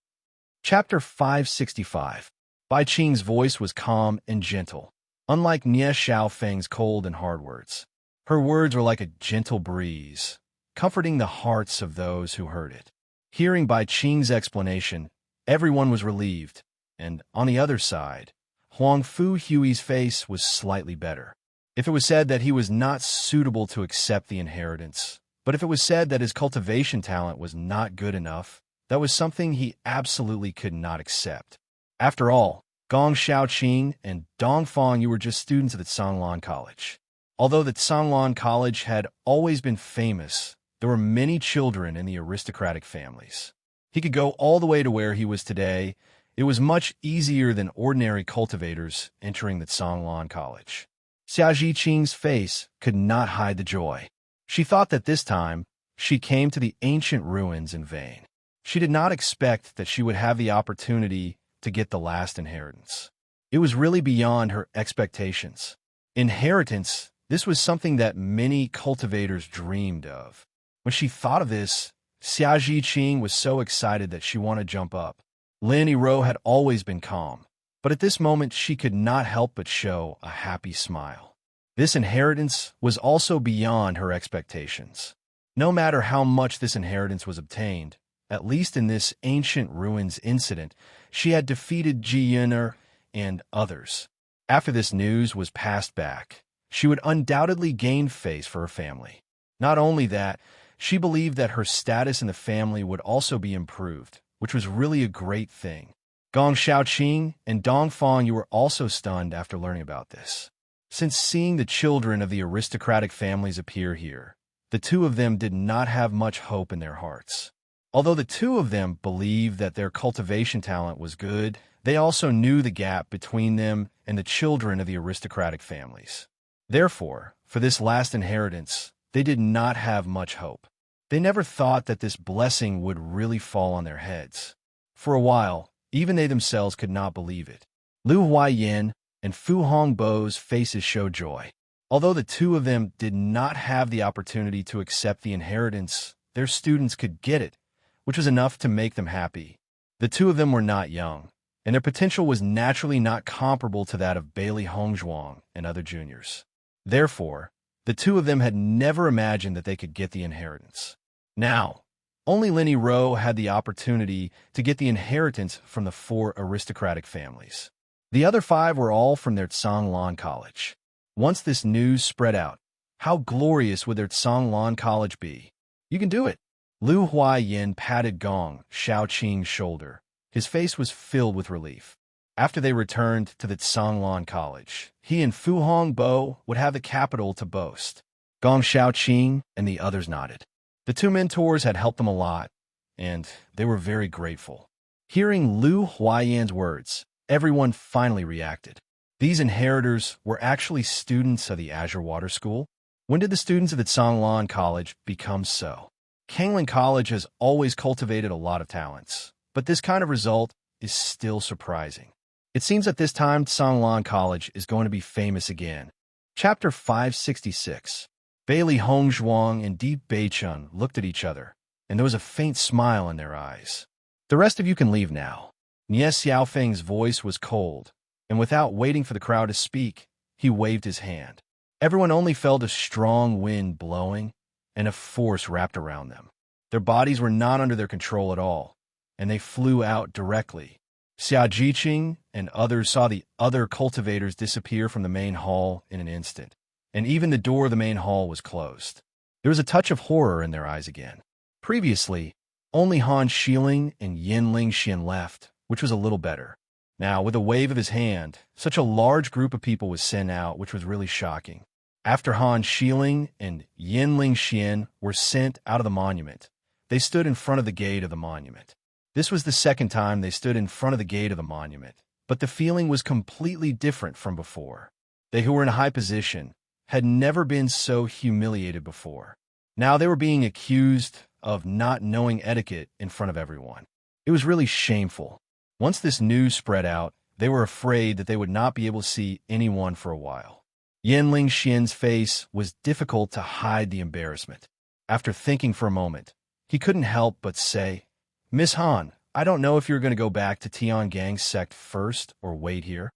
Chapter 565. Bai Qing's voice was calm and gentle, unlike Nie Xiaofeng's cold and hard words. Her words were like a gentle breeze, comforting the hearts of those who heard it. Hearing Bai Qing's explanation, everyone was relieved, and on the other side, Huang Fu Hui's face was slightly better. If it was said that he was not suitable to accept the inheritance, but if it was said that his cultivation talent was not good enough, that was something he absolutely could not accept. After all, Gong Xiaoqing and Dong Fong, you were just students at the Songlan College. Although the Songlan College had always been famous, there were many children in the aristocratic families. He could go all the way to where he was today. It was much easier than ordinary cultivators entering the Songlan College. Xia Jiqing's face could not hide the joy. She thought that this time, she came to the ancient ruins in vain. She did not expect that she would have the opportunity to get the last inheritance. It was really beyond her expectations. Inheritance, this was something that many cultivators dreamed of. When she thought of this, Xia Jiqing was so excited that she wanted to jump up. Lin Yirou had always been calm, but at this moment she could not help but show a happy smile. This inheritance was also beyond her expectations. No matter how much this inheritance was obtained, at least in this ancient ruins incident, she had defeated Ji Yun-er and others. After this news was passed back, she would undoubtedly gain face for her family. Not only that, she believed that her status in the family would also be improved, which was really a great thing. Gong Xiaoqing and Dong Fong, you were also stunned after learning about this. Since seeing the children of the aristocratic families appear here, the two of them did not have much hope in their hearts. Although the two of them believed that their cultivation talent was good, they also knew the gap between them and the children of the aristocratic families. Therefore, for this last inheritance, they did not have much hope. They never thought that this blessing would really fall on their heads. For a while, even they themselves could not believe it. Liu Huaiyan and Fu Hongbo's faces showed joy. Although the two of them did not have the opportunity to accept the inheritance, their students could get it, which was enough to make them happy. The two of them were not young, and their potential was naturally not comparable to that of Bailey Hongzhuang and other juniors. Therefore, the two of them had never imagined that they could get the inheritance. Now, only Lin Yirou had the opportunity to get the inheritance from the four aristocratic families. The other five were all from their Songlan College. Once this news spread out, how glorious would their Songlan College be? You can do it. Liu Huaiyan patted Gong Xiaoqing's shoulder. His face was filled with relief. After they returned to the Songlan College, he and Fu Hongbo would have the capital to boast. Gong Xiaoqing and the others nodded. The two mentors had helped them a lot, and they were very grateful. Hearing Liu Huaiyan's words, everyone finally reacted. These inheritors were actually students of the Azure Water School. When did the students of the Songlan College become so? Kangling College has always cultivated a lot of talents, but this kind of result is still surprising. It seems that this time Songlan College is going to be famous again. Chapter 566. Bailey Hongzhuang and Deep Beichun looked at each other, and there was a faint smile in their eyes. The rest of you can leave now. Nie Xiaofeng's voice was cold, and without waiting for the crowd to speak, he waved his hand. Everyone only felt a strong wind blowing, and a force wrapped around them. Their bodies were not under their control at all, and they flew out directly. Xia Jiqing and others saw the other cultivators disappear from the main hall in an instant. and even the door of the main hall was closed. There was a touch of horror in their eyes again. Previously, only Han Shieling and Yin Lingxian left, which was a little better. Now, with a wave of his hand, such a large group of people was sent out, which was really shocking. After Han Shieling and Yin Lingxian were sent out of the monument, they stood in front of the gate of the monument. This was the second time they stood in front of the gate of the monument, but the feeling was completely different from before. They who were in a high position had never been so humiliated before. Now they were being accused of not knowing etiquette in front of everyone. It was really shameful. Once this news spread out, they were afraid that they would not be able to see anyone for a while. Yin Lingxian's face was difficult to hide the embarrassment. After thinking for a moment, he couldn't help but say, "Miss Han, I don't know if you're going to go back to Tiangang's sect first or wait here."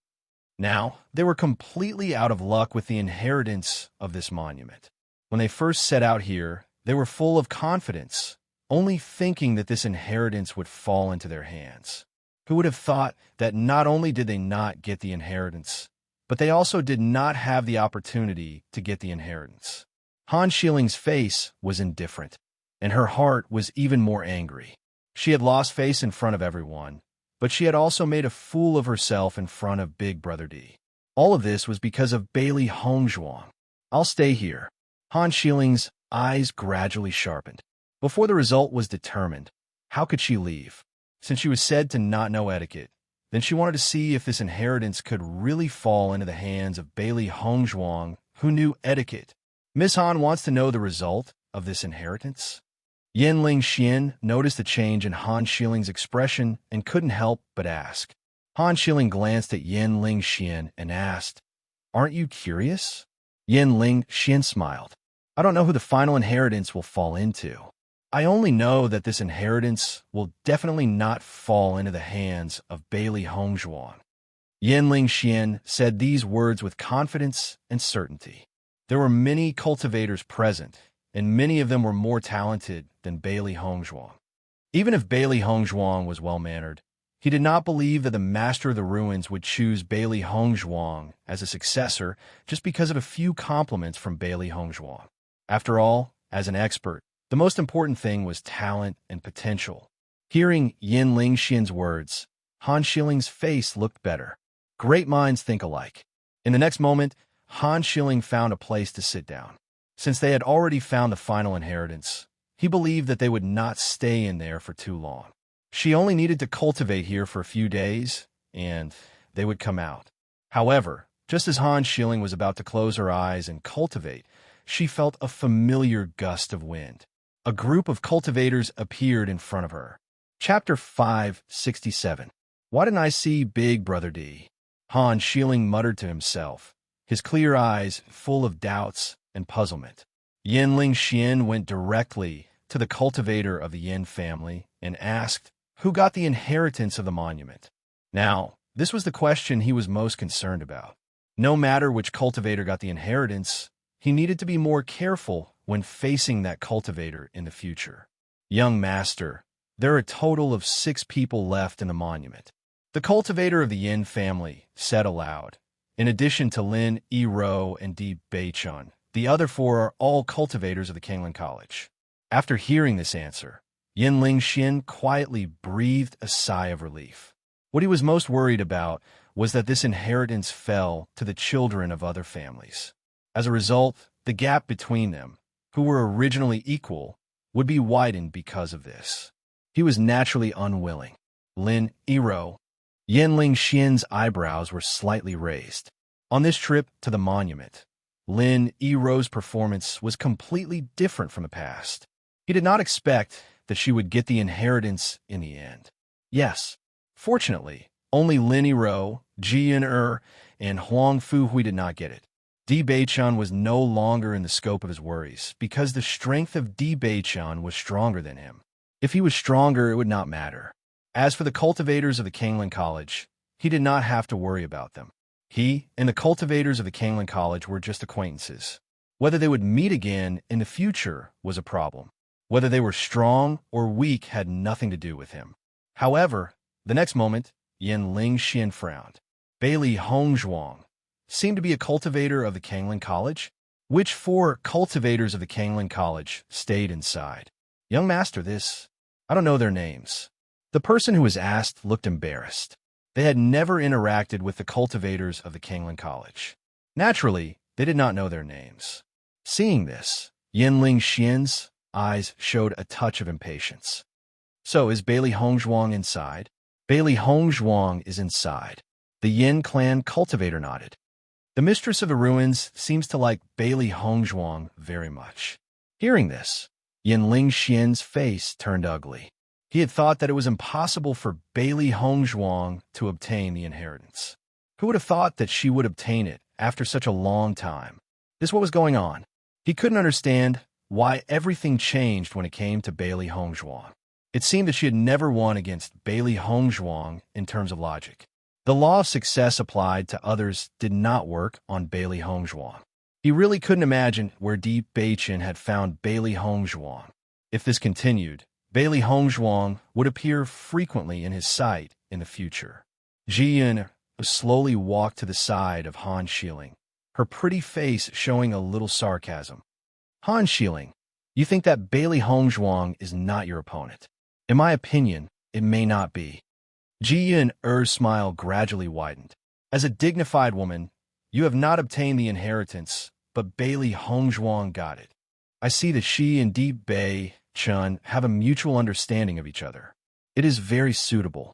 Now, they were completely out of luck with the inheritance of this monument. When they first set out here, they were full of confidence, only thinking that this inheritance would fall into their hands. Who would have thought that not only did they not get the inheritance, but they also did not have the opportunity to get the inheritance? Han Xieling's face was indifferent, and her heart was even more angry. She had lost face in front of everyone, but she had also made a fool of herself in front of Big Brother D. All of this was because of Bailey Hongzhuang. "I'll stay here." Han Xieling's eyes gradually sharpened. Before the result was determined, how could she leave? Since she was said to not know etiquette, then she wanted to see if this inheritance could really fall into the hands of Bailey Hongzhuang, who knew etiquette. Miss Han wants to know the result of this inheritance. Yin Lingxian noticed the change in Han Xieling's expression and couldn't help but ask. Han Xieling glanced at Yin Lingxian and asked, "Aren't you curious?" Yin Lingxian smiled. "I don't know who the final inheritance will fall into. I only know that this inheritance will definitely not fall into the hands of Bailey Hongzhuang." Yin Lingxian said these words with confidence and certainty. There were many cultivators present, and many of them were more talented than Bailey Hongzhuang. Even if Bailey Hongzhuang was well-mannered, he did not believe that the Master of the Ruins would choose Bailey Hongzhuang as a successor just because of a few compliments from Bailey Hongzhuang. After all, as an expert, the most important thing was talent and potential. Hearing Yin Lingxian's words, Han Xieling's face looked better. Great minds think alike. In the next moment, Han Xieling found a place to sit down. Since they had already found the final inheritance, he believed that they would not stay in there for too long. She only needed to cultivate here for a few days, and they would come out. However, just as Han Xieling was about to close her eyes and cultivate, she felt a familiar gust of wind. A group of cultivators appeared in front of her. Chapter 567. Why didn't I see Big Brother D? Han Xieling muttered to himself, his clear eyes full of doubts and puzzlement. Yin Lingxian went directly to the cultivator of the Yin family and asked, who got the inheritance of the monument? Now, this was the question he was most concerned about. No matter which cultivator got the inheritance, he needed to be more careful when facing that cultivator in the future. Young master, there are a total of 6 people left in the monument. The cultivator of the Yin family said aloud. In addition to Lin Yi-ro and Di Beichun, the other 4 are all cultivators of the Kanglan College. After hearing this answer, Yin Lingxian quietly breathed a sigh of relief. What he was most worried about was that this inheritance fell to the children of other families. As a result, the gap between them, who were originally equal, would be widened because of this. He was naturally unwilling. Lin Yi-ro. Yin Lingxian's eyebrows were slightly raised. On this trip to the monument, Lin Yi-ro's performance was completely different from the past. He did not expect that she would get the inheritance in the end. Yes, fortunately, only Lin Yi-ro, Ji Yin-er, and Huang Fuhui did not get it. Di Beichun was no longer in the scope of his worries, because the strength of Di Beichun was stronger than him. If he was stronger, it would not matter. As for the cultivators of the Kanglan College, he did not have to worry about them. He and the cultivators of the Kanglan College were just acquaintances. Whether they would meet again in the future was a problem. Whether they were strong or weak had nothing to do with him. However, the next moment, Yin Lingxian frowned. Bailey Hongzhuang seemed to be a cultivator of the Kanglan College. Which 4 cultivators of the Kanglan College stayed inside? Young master, I don't know their names. The person who was asked looked embarrassed. They had never interacted with the cultivators of the Kanglan College. Naturally, they did not know their names. Seeing this, Yinling Xian's eyes showed a touch of impatience. So, is Bailey Hongzhuang inside? Bailey Hongzhuang is inside. The Yin clan cultivator nodded. The mistress of the ruins seems to like Bailey Hongzhuang very much. Hearing this, Yinling Xian's face turned ugly. He had thought that it was impossible for Bailey Hongzhuang to obtain the inheritance. Who would have thought that she would obtain it after such a long time? This is what was going on. He couldn't understand why everything changed when it came to Bailey Hongzhuang. It seemed that she had never won against Bailey Hongzhuang in terms of logic. The law of success applied to others did not work on Bailey Hongzhuang. He really couldn't imagine where Di Beichen had found Bailey Hongzhuang. If this continued, Bailey Hongzhuang would appear frequently in his sight in the future. Ji Yun slowly walked to the side of Han Xiling, her pretty face showing a little sarcasm. Han Xiling, you think that Bailey Hongzhuang is not your opponent? In my opinion, it may not be. Ji Yun's smile gradually widened. As a dignified woman, you have not obtained the inheritance, but Bailey Hongzhuang got it. I see that she and Di Beichen have a mutual understanding of each other. It is very suitable.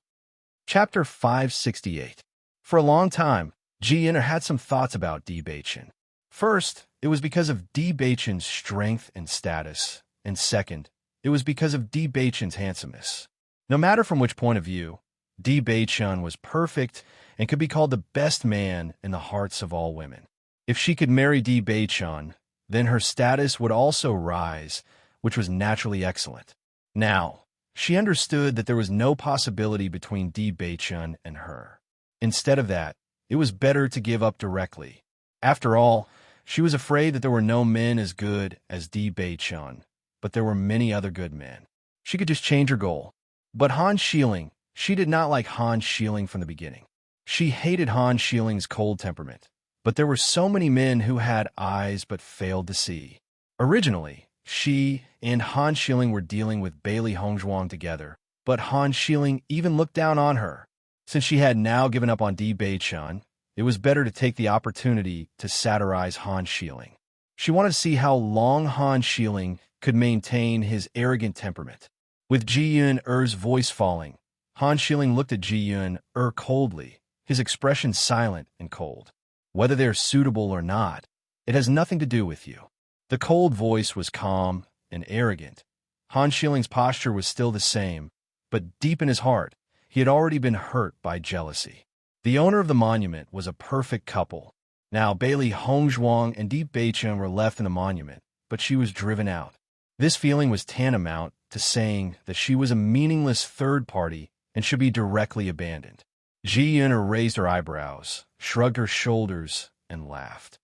Chapter 568. For a long time, Ji Yun had some thoughts about Di Beichen. First, it was because of Di Beichen's strength and status, and second, it was because of Di Beichen's handsomeness. No matter from which point of view, Di Beichen was perfect and could be called the best man in the hearts of all women. If she could marry Di Beichen, then her status would also rise, which was naturally excellent. Now, she understood that there was no possibility between Di Beichen and her. Instead of that, it was better to give up directly. After all, she was afraid that there were no men as good as Di Beichen, but there were many other good men. She could just change her goal. But Han Xiling, she did not like Han Xiling from the beginning. She hated Han Xiling's cold temperament, but there were so many men who had eyes but failed to see. Originally, she and Han Xiling were dealing with Bailey Hongzhuang together, but Han Xiling even looked down on her. Since she had now given up on Di Beichen, it was better to take the opportunity to satirize Han Xiling. She wanted to see how long Han Xiling could maintain his arrogant temperament. With Ji Yun's voice falling, Han Xiling looked at Ji Yun coldly, his expression silent and cold. Whether they're suitable or not, it has nothing to do with you. The cold voice was calm and arrogant. Han Xiling's posture was still the same, but deep in his heart, he had already been hurt by jealousy. The owner of the monument was a perfect couple. Now Bailey Hongzhuang and Di Beichen were left in the monument, but she was driven out. This feeling was tantamount to saying that she was a meaningless third party and should be directly abandoned. Ji Yun raised her eyebrows, shrugged her shoulders, and laughed.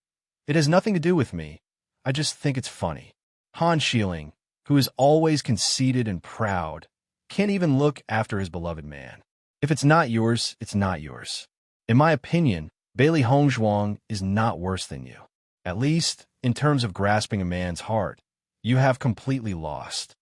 It has nothing to do with me. I just think it's funny. Han Xiling, who is always conceited and proud, can't even look after his beloved man. If it's not yours, it's not yours. In my opinion, Bailey Hongzhuang is not worse than you. At least, in terms of grasping a man's heart, you have completely lost.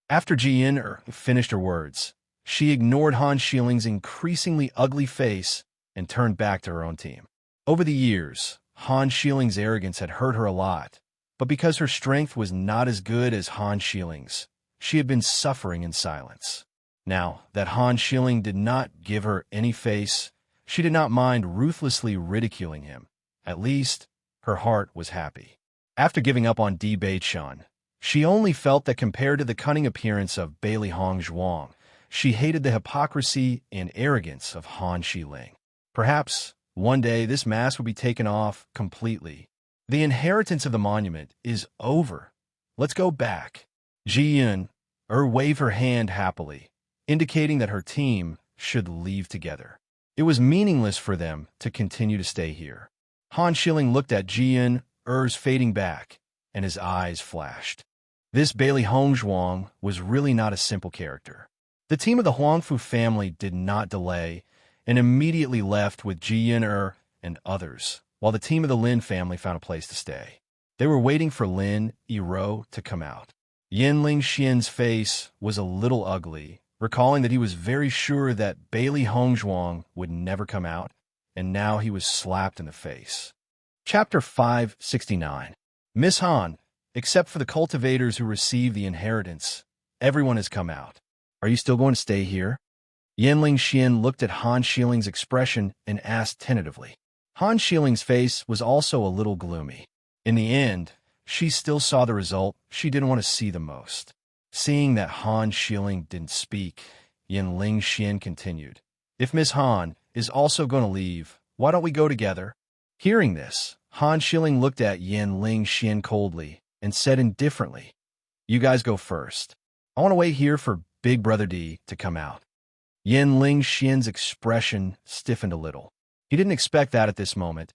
After Ji Yun finished her words, she ignored Han Xiling's increasingly ugly face and turned back to her own team. Over the years, Han Xiling's arrogance had hurt her a lot, but because her strength was not as good as Han Xiling's, she had been suffering in silence. Now that Han Xiling did not give her any face, she did not mind ruthlessly ridiculing him. At least, her heart was happy. After giving up on Di Beichen, she only felt that compared to the cunning appearance of Bailey Hongzhuang, she hated the hypocrisy and arrogance of Han Xiling. Perhaps, one day this mask would be taken off completely. The inheritance of the monument is over. Let's go back. Ji Yun waved her hand happily, indicating that her team should leave together. It was meaningless for them to continue to stay here. Han Xiling looked at Ji Yun's fading back, and his eyes flashed. This Bailey Hongzhuang was really not a simple character. The team of the Huangfu family did not delay and immediately left with Ji Yun and others, while the team of the Lin family found a place to stay. They were waiting for Lin Yiro to come out. Yin Lingxian's face was a little ugly, recalling that he was very sure that Bailey Hongzhuang would never come out, and now he was slapped in the face. Chapter 569. Miss Han, except for the cultivators who received the inheritance, everyone has come out. Are you still going to stay here? Yin Lingxian looked at Han Shiling's expression and asked tentatively. Han Shiling's face was also a little gloomy. In the end, she still saw the result she didn't want to see the most. Seeing that Han Xiling didn't speak, Yin Lingxian continued. If Miss Han is also going to leave, why don't we go together? Hearing this, Han Xiling looked at Yin Lingxian coldly and said indifferently, You guys go first. I want to wait here for Big Brother D to come out. Yin Lingxian's expression stiffened a little. He didn't expect that at this moment.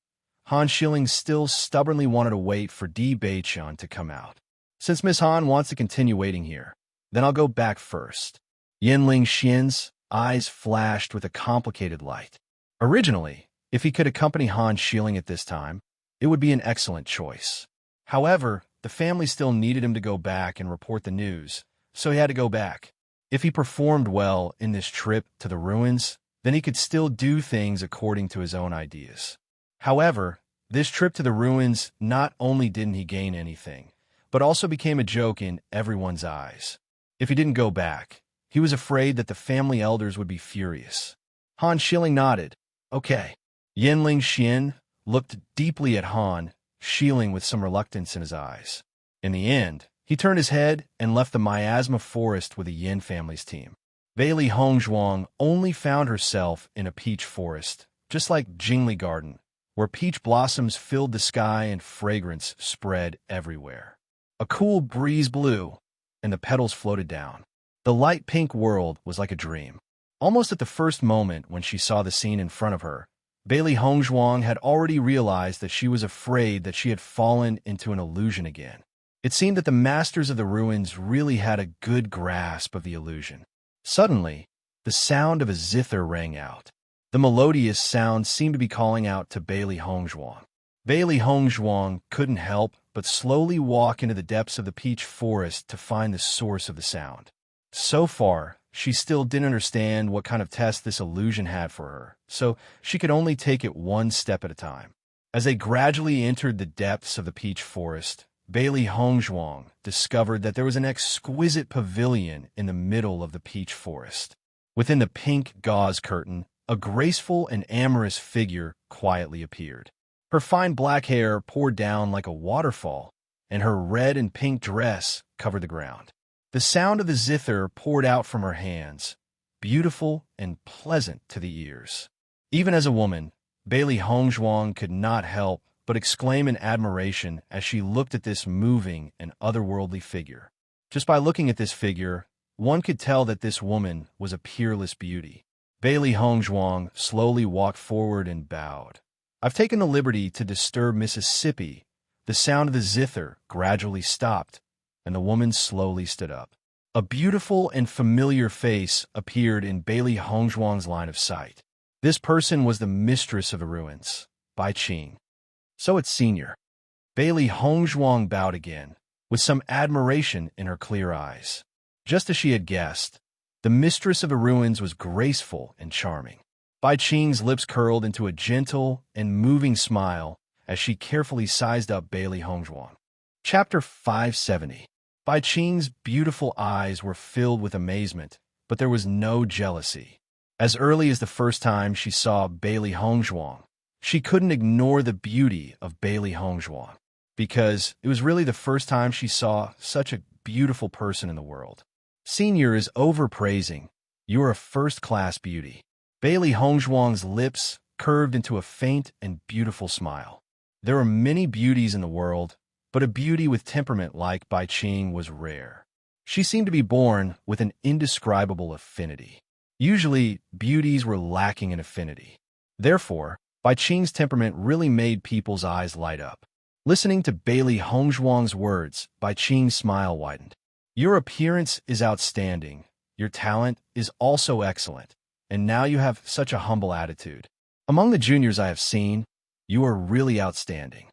Han Xiling still stubbornly wanted to wait for Di Beiqian to come out. Since Miss Han wants to continue waiting here, then I'll go back first. Yin Lingxian's eyes flashed with a complicated light. Originally, if he could accompany Han Xiling at this time, it would be an excellent choice. However, the family still needed him to go back and report the news, so he had to go back. If he performed well in this trip to the ruins, then he could still do things according to his own ideas. However, this trip to the ruins not only didn't he gain anything, but also became a joke in everyone's eyes. If he didn't go back, he was afraid that the family elders would be furious. Han Xiling nodded. Okay. Yin Lingxian looked deeply at Han Xiling with some reluctance in his eyes. In the end, he turned his head and left the miasma forest with the Yin family's team. Bailey Hongzhuang only found herself in a peach forest, just like Jingli Garden, where peach blossoms filled the sky and fragrance spread everywhere. A cool breeze blew, and the petals floated down. The light pink world was like a dream. Almost at the first moment when she saw the scene in front of her, Bailey Hongzhuang had already realized that she was afraid that she had fallen into an illusion again. It seemed that the masters of the ruins really had a good grasp of the illusion. Suddenly, the sound of a zither rang out. The melodious sound seemed to be calling out to Bailey Hongzhuang. Bailey Hongzhuang couldn't help but slowly walk into the depths of the peach forest to find the source of the sound. So far, she still didn't understand what kind of test this illusion had for her, so she could only take it one step at a time. As they gradually entered the depths of the peach forest, Bailey Hongzhuang discovered that there was an exquisite pavilion in the middle of the peach forest. Within the pink gauze curtain, a graceful and amorous figure quietly appeared. Her fine black hair poured down like a waterfall, and her red and pink dress covered the ground. The sound of the zither poured out from her hands, beautiful and pleasant to the ears. Even as a woman, Bailey Hongzhuang could not help but exclaim in admiration as she looked at this moving and otherworldly figure. Just by looking at this figure, one could tell that this woman was a peerless beauty. Bailey Hongzhuang slowly walked forward and bowed. I've taken the liberty to disturb Mississippi. The sound of the zither gradually stopped, and the woman slowly stood up. A beautiful and familiar face appeared in Bailey Hongzhuang's line of sight. This person was the mistress of the ruins, Bai Qing. So it's senior. Bailey Hongzhuang bowed again, with some admiration in her clear eyes. Just as she had guessed, the mistress of the ruins was graceful and charming. Bai Qing's lips curled into a gentle and moving smile as she carefully sized up Bailey Hongzhuang. Chapter 570. Bai Qing's beautiful eyes were filled with amazement, but there was no jealousy. As early as the first time she saw Bailey Hongzhuang, she couldn't ignore the beauty of Bailey Hongzhuang, because it was really the first time she saw such a beautiful person in the world. Senior is overpraising. You're a first-class beauty. Bailey Hongzhuang's lips curved into a faint and beautiful smile. There are many beauties in the world, but a beauty with temperament like Bai Qing was rare. She seemed to be born with an indescribable affinity. Usually, beauties were lacking in affinity. Therefore, Bai Qing's temperament really made people's eyes light up. Listening to Bailey Hongzhuang's words, Bai Qing's smile widened. Your appearance is outstanding. Your talent is also excellent. And now you have such a humble attitude. Among the juniors I have seen, you are really outstanding.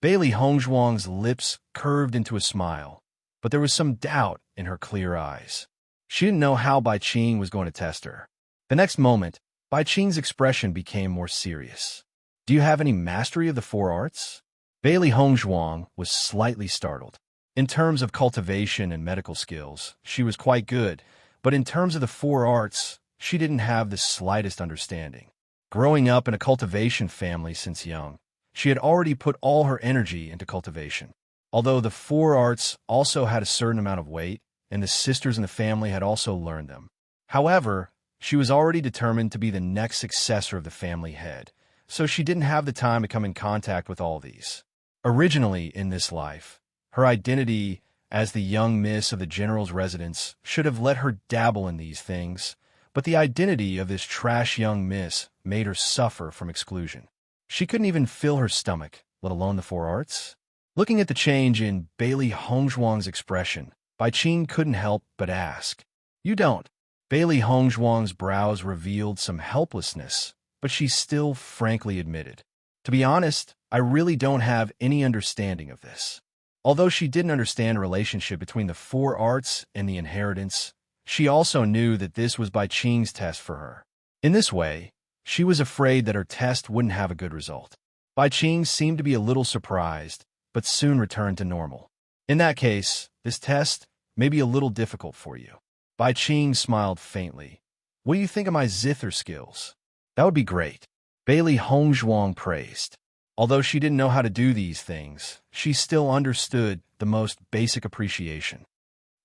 Bailey Hongzhuang's lips curved into a smile, but there was some doubt in her clear eyes. She didn't know how Bai Qing was going to test her. The next moment, Bai Qing's expression became more serious. Do you have any mastery of the four arts? Bailey Hongzhuang was slightly startled. In terms of cultivation and medical skills, she was quite good, but in terms of the four arts, she didn't have the slightest understanding. Growing up in a cultivation family since young, she had already put all her energy into cultivation. Although the four arts also had a certain amount of weight, and the sisters in the family had also learned them. However, she was already determined to be the next successor of the family head, so she didn't have the time to come in contact with all these. Originally in this life, her identity as the young miss of the general's residence should have let her dabble in these things, but the identity of this trash young miss made her suffer from exclusion. She couldn't even fill her stomach, let alone the four arts. Looking at the change in Bailey Hongzhuang's expression, Bai Qing couldn't help but ask, "You don't?" Bailey Hongzhuang's brows revealed some helplessness, but she still frankly admitted, "To be honest, I really don't have any understanding of this." Although she didn't understand a relationship between the four arts and the inheritance, she also knew that this was Bai Qing's test for her. In this way, she was afraid that her test wouldn't have a good result. Bai Qing seemed to be a little surprised, but soon returned to normal. "In that case, this test may be a little difficult for you." Bai Qing smiled faintly. "What do you think of my zither skills?" "That would be great," Bailey Hongzhuang praised. Although she didn't know how to do these things, she still understood the most basic appreciation.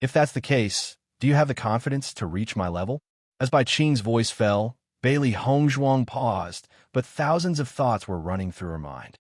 "If that's the case, do you have the confidence to reach my level?" As Bai Qing's voice fell, Bailey Hongzhuang paused, but thousands of thoughts were running through her mind.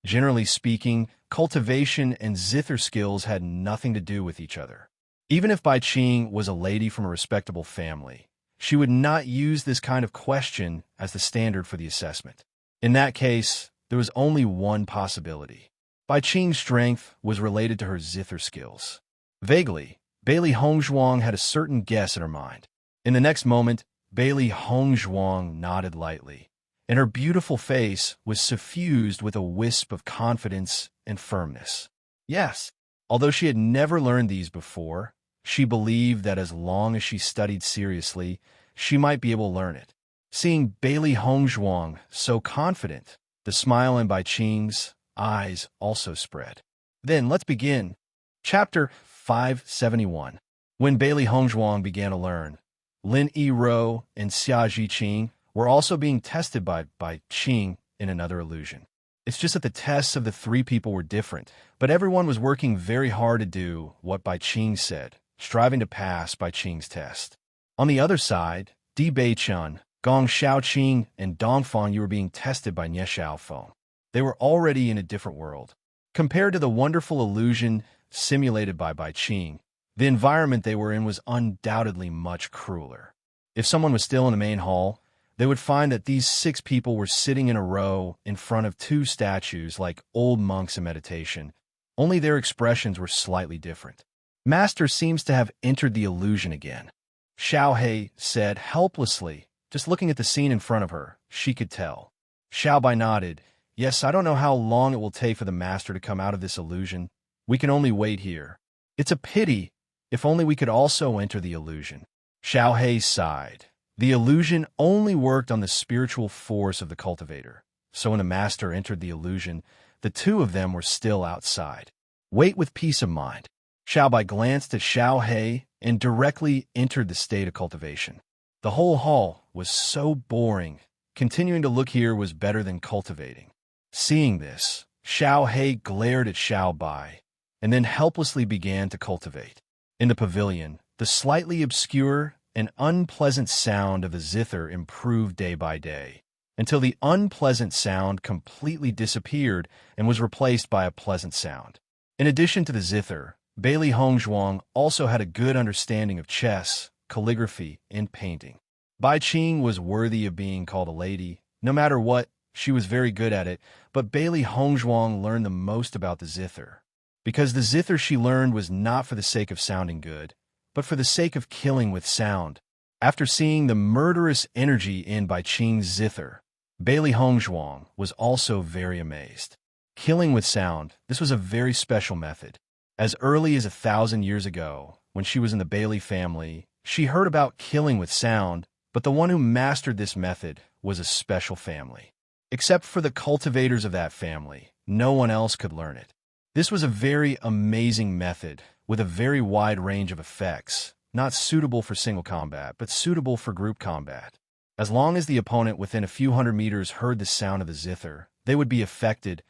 Generally speaking, cultivation and zither skills had nothing to do with each other. Even if Bai Qing was a lady from a respectable family, she would not use this kind of question as the standard for the assessment. In that case, there was only one possibility. Bai Qing's strength was related to her zither skills. Vaguely, Bailey Hongzhuang had a certain guess in her mind. In the next moment, Bailey Hongzhuang nodded lightly, and her beautiful face was suffused with a wisp of confidence and firmness. Yes, although she had never learned these before, she believed that as long as she studied seriously, she might be able to learn it. Seeing Bailey Hongzhuang so confident, the smile in Bai Qing's eyes also spread. "Then let's begin." Chapter 571. When Bailey Hongzhuang began to learn, Lin Yi-ro and Xia Zhiqing were also being tested by Bai Qing in another illusion. It's just that the tests of the three people were different, but everyone was working very hard to do what Bai Qing said, striving to pass Bai Qing's test. On the other side, Di Beichun, Gong Shaoqing, and Dongfang Yu were being tested by Nie Xiaofeng. They were already in a different world. Compared to the wonderful illusion simulated by Bai Qing, the environment they were in was undoubtedly much crueler. If someone was still in the main hall, they would find that these 6 people were sitting in a row in front of 2 statues like old monks in meditation, only their expressions were slightly different. "Master seems to have entered the illusion again," Xiao He said helplessly. Just looking at the scene in front of her, she could tell. Xiao Bai nodded. "Yes, I don't know how long it will take for the master to come out of this illusion. We can only wait here. It's a pity. If only we could also enter the illusion." Xiao He sighed. The illusion only worked on the spiritual force of the cultivator, so when the master entered the illusion, the 2 of them were still outside. "Wait with peace of mind." Xiao Bai glanced at Xiao He and directly entered the state of cultivation. The whole hall was so boring. Continuing to look here was better than cultivating. Seeing this, Xiao He glared at Xiao Bai, and then helplessly began to cultivate. In the pavilion, the slightly obscure and unpleasant sound of the zither improved day by day, until the unpleasant sound completely disappeared and was replaced by a pleasant sound. In addition to the zither, Bailey Hongzhuang also had a good understanding of chess, calligraphy, and painting. Bai Qing was worthy of being called a lady. No matter what, she was very good at it, but Bailey Hongzhuang learned the most about the zither. Because the zither she learned was not for the sake of sounding good, but for the sake of killing with sound. After seeing the murderous energy in Bai Qing's zither, Bailey Hongzhuang was also very amazed. Killing with sound. This was a very special method. As early as 1,000 years ago, when she was in the Bailey family, she heard about killing with sound, but the one who mastered this method was a special family. Except for the cultivators of that family, no one else could learn it. This was a very amazing method, with a very wide range of effects, not suitable for single combat, but suitable for group combat. As long as the opponent within a few hundred meters heard the sound of the zither, they would be affected.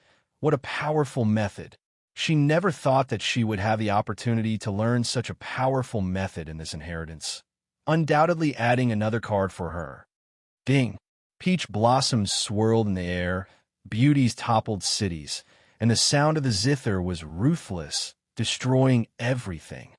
What a powerful method! She never thought that she would have the opportunity to learn such a powerful method in this inheritance, undoubtedly adding another card for her. Ding! Peach blossoms swirled in the air, beauties toppled cities, and the sound of the zither was ruthless, destroying everything.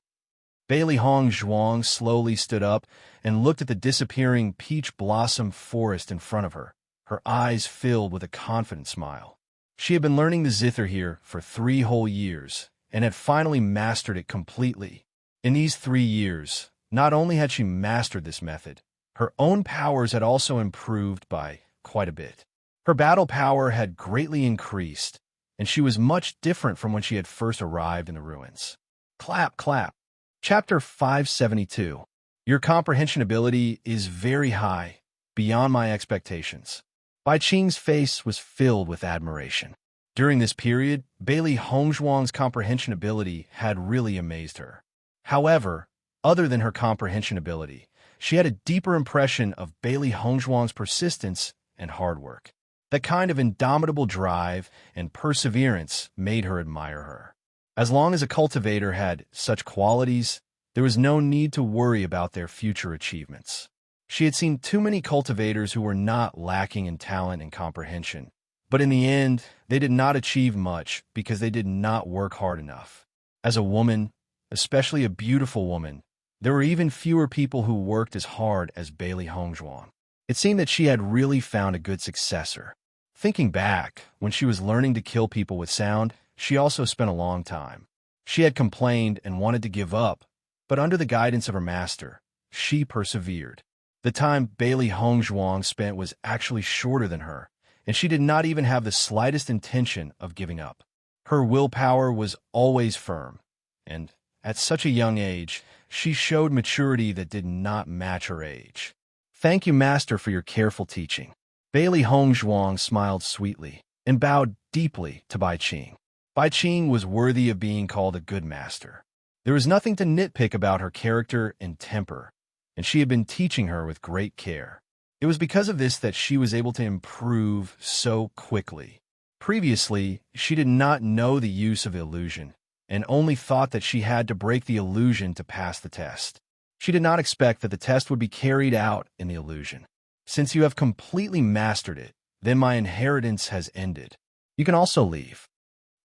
Bailey Hong Zhuang slowly stood up and looked at the disappearing peach blossom forest in front of her, her eyes filled with a confident smile. She had been learning the zither here for 3 whole years and had finally mastered it completely. In these 3 years, not only had she mastered this method, her own powers had also improved by quite a bit. Her battle power had greatly increased, and she was much different from when she had first arrived in the ruins. Clap, clap. Chapter 572. Your comprehension ability is very high, beyond my expectations. Bai Qing's face was filled with admiration. During this period, Bailey Hongzhuang's comprehension ability had really amazed her. However, other than her comprehension ability, she had a deeper impression of Bailey Hongzhuang's persistence and hard work. That kind of indomitable drive and perseverance made her admire her. As long as a cultivator had such qualities, there was no need to worry about their future achievements. She had seen too many cultivators who were not lacking in talent and comprehension, but in the end, they did not achieve much because they did not work hard enough. As a woman, especially a beautiful woman, there were even fewer people who worked as hard as Bailey Hongzhuang. It seemed that she had really found a good successor. Thinking back, when she was learning to kill people with sound, she also spent a long time. She had complained and wanted to give up, but under the guidance of her master, she persevered. The time Bailey Hongzhuang spent was actually shorter than her, and she did not even have the slightest intention of giving up. Her willpower was always firm, and at such a young age, she showed maturity that did not match her age. Thank you, Master, for your careful teaching. Bailey Hongzhuang smiled sweetly and bowed deeply to Bai Qing. Bai Qing was worthy of being called a good master. There was nothing to nitpick about her character and temper, and she had been teaching her with great care. It was because of this that she was able to improve so quickly. Previously, she did not know the use of illusion, and only thought that she had to break the illusion to pass the test. She did not expect that the test would be carried out in the illusion. Since you have completely mastered it, then my inheritance has ended. You can also leave.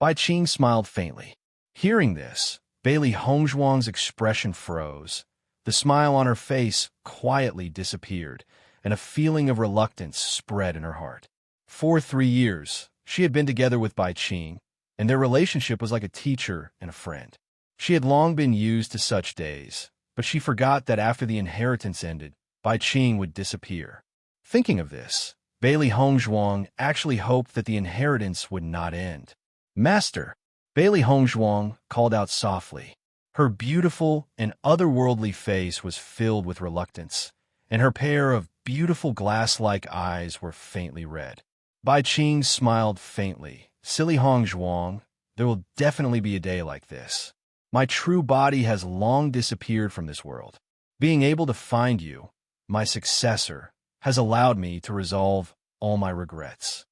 Bai Qing smiled faintly. Hearing this, Bailey Hongzhuang's expression froze. The smile on her face quietly disappeared, and a feeling of reluctance spread in her heart. For 3 years, she had been together with Bai Qing, and their relationship was like a teacher and a friend. She had long been used to such days, but she forgot that after the inheritance ended, Bai Qing would disappear. Thinking of this, Bailey Hongzhuang actually hoped that the inheritance would not end. Master, Bailey Hongzhuang called out softly. Her beautiful and otherworldly face was filled with reluctance, and her pair of beautiful glass-like eyes were faintly red. Bai Qing smiled faintly. Silly Hongzhuang, there will definitely be a day like this. My true body has long disappeared from this world. Being able to find you, my successor, has allowed me to resolve all my regrets.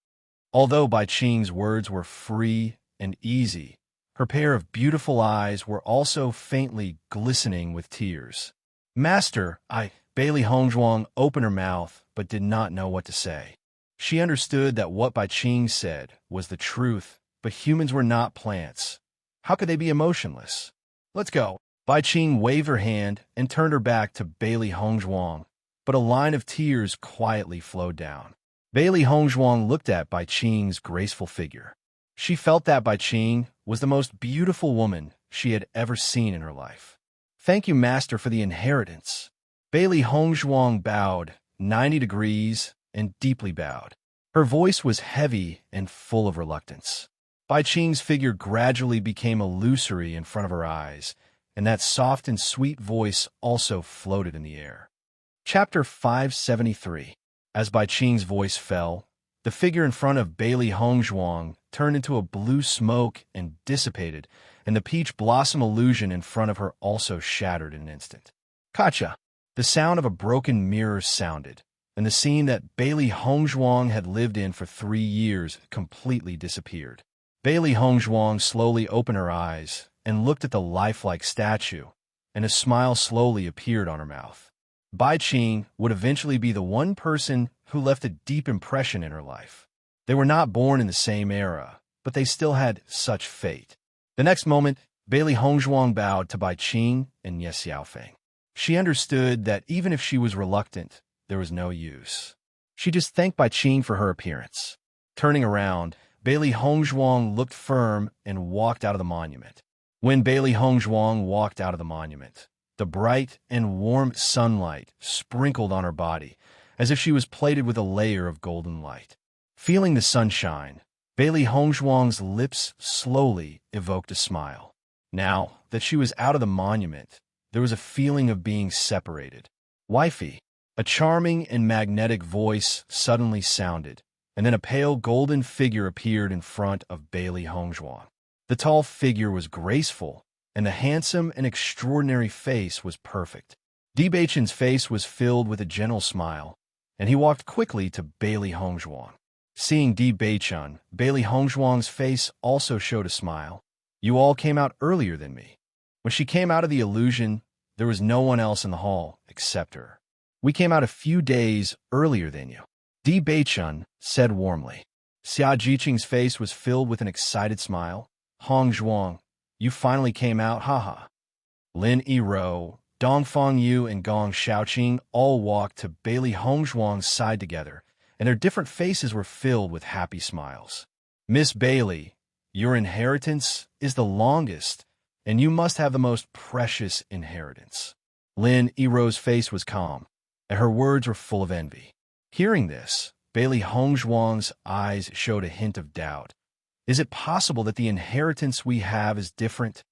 Although Bai Qing's words were free and easy, her pair of beautiful eyes were also faintly glistening with tears. Master, Bailey Hongzhuang opened her mouth but did not know what to say. She understood that what Bai Qing said was the truth, but humans were not plants. How could they be emotionless? Let's go. Bai Qing waved her hand and turned her back to Bailey Hongzhuang, but a line of tears quietly flowed down. Bailey Hongzhuang looked at Bai Qing's graceful figure. She felt that Bai Qing was the most beautiful woman she had ever seen in her life. Thank you, Master, for the inheritance. Bailey Hongzhuang bowed 90 degrees and deeply bowed. Her voice was heavy and full of reluctance. Bai Qing's figure gradually became illusory in front of her eyes, and that soft and sweet voice also floated in the air. Chapter 573. As Bai Qing's voice fell, the figure in front of Bailey Hongzhuang turned into a blue smoke and dissipated, and the peach blossom illusion in front of her also shattered in an instant. Kacha! The sound of a broken mirror sounded, and the scene that Bailey Hongzhuang had lived in for 3 years completely disappeared. Bailey Hongzhuang slowly opened her eyes and looked at the lifelike statue, and a smile slowly appeared on her mouth. Bai Qing would eventually be the one person who left a deep impression in her life. They were not born in the same era, but they still had such fate. The next moment, Bailey Hongzhuang bowed to Bai Qing and Ye Xiaofeng. She understood that even if she was reluctant, there was no use. She just thanked Bai Qing for her appearance. Turning around, Bailey Hongzhuang looked firm and walked out of the monument. When Bailey Hongzhuang walked out of the monument, the bright and warm sunlight sprinkled on her body, as if she was plated with a layer of golden light. Feeling the sunshine, Bailey Hongzhuang's lips slowly evoked a smile. Now that she was out of the monument, there was a feeling of being separated. "Wifey," a charming and magnetic voice suddenly sounded, and then a pale golden figure appeared in front of Bailey Hongzhuang. The tall figure was graceful, and the handsome and extraordinary face was perfect. Di Beichen's face was filled with a gentle smile, and he walked quickly to Bailey Hongzhuang. Seeing Di Beichen, Bailey Hongzhuang's face also showed a smile. "You all came out earlier than me." When she came out of the illusion, there was no one else in the hall except her. "We came out a few days earlier than you," Di Beichen said warmly. Xia Jiqing's face was filled with an excited smile. "Hongzhuang, you finally came out, haha." Lin Yirou, Dongfang Yu, and Gong Shaoqing all walked to Bailey Hongzhuang's side together, and their different faces were filled with happy smiles. "Miss Bailey, your inheritance is the longest, and you must have the most precious inheritance." Lin Yirou's face was calm, and her words were full of envy. Hearing this, Bailey Hongzhuang's eyes showed a hint of doubt. Is it possible that the inheritance we have is different?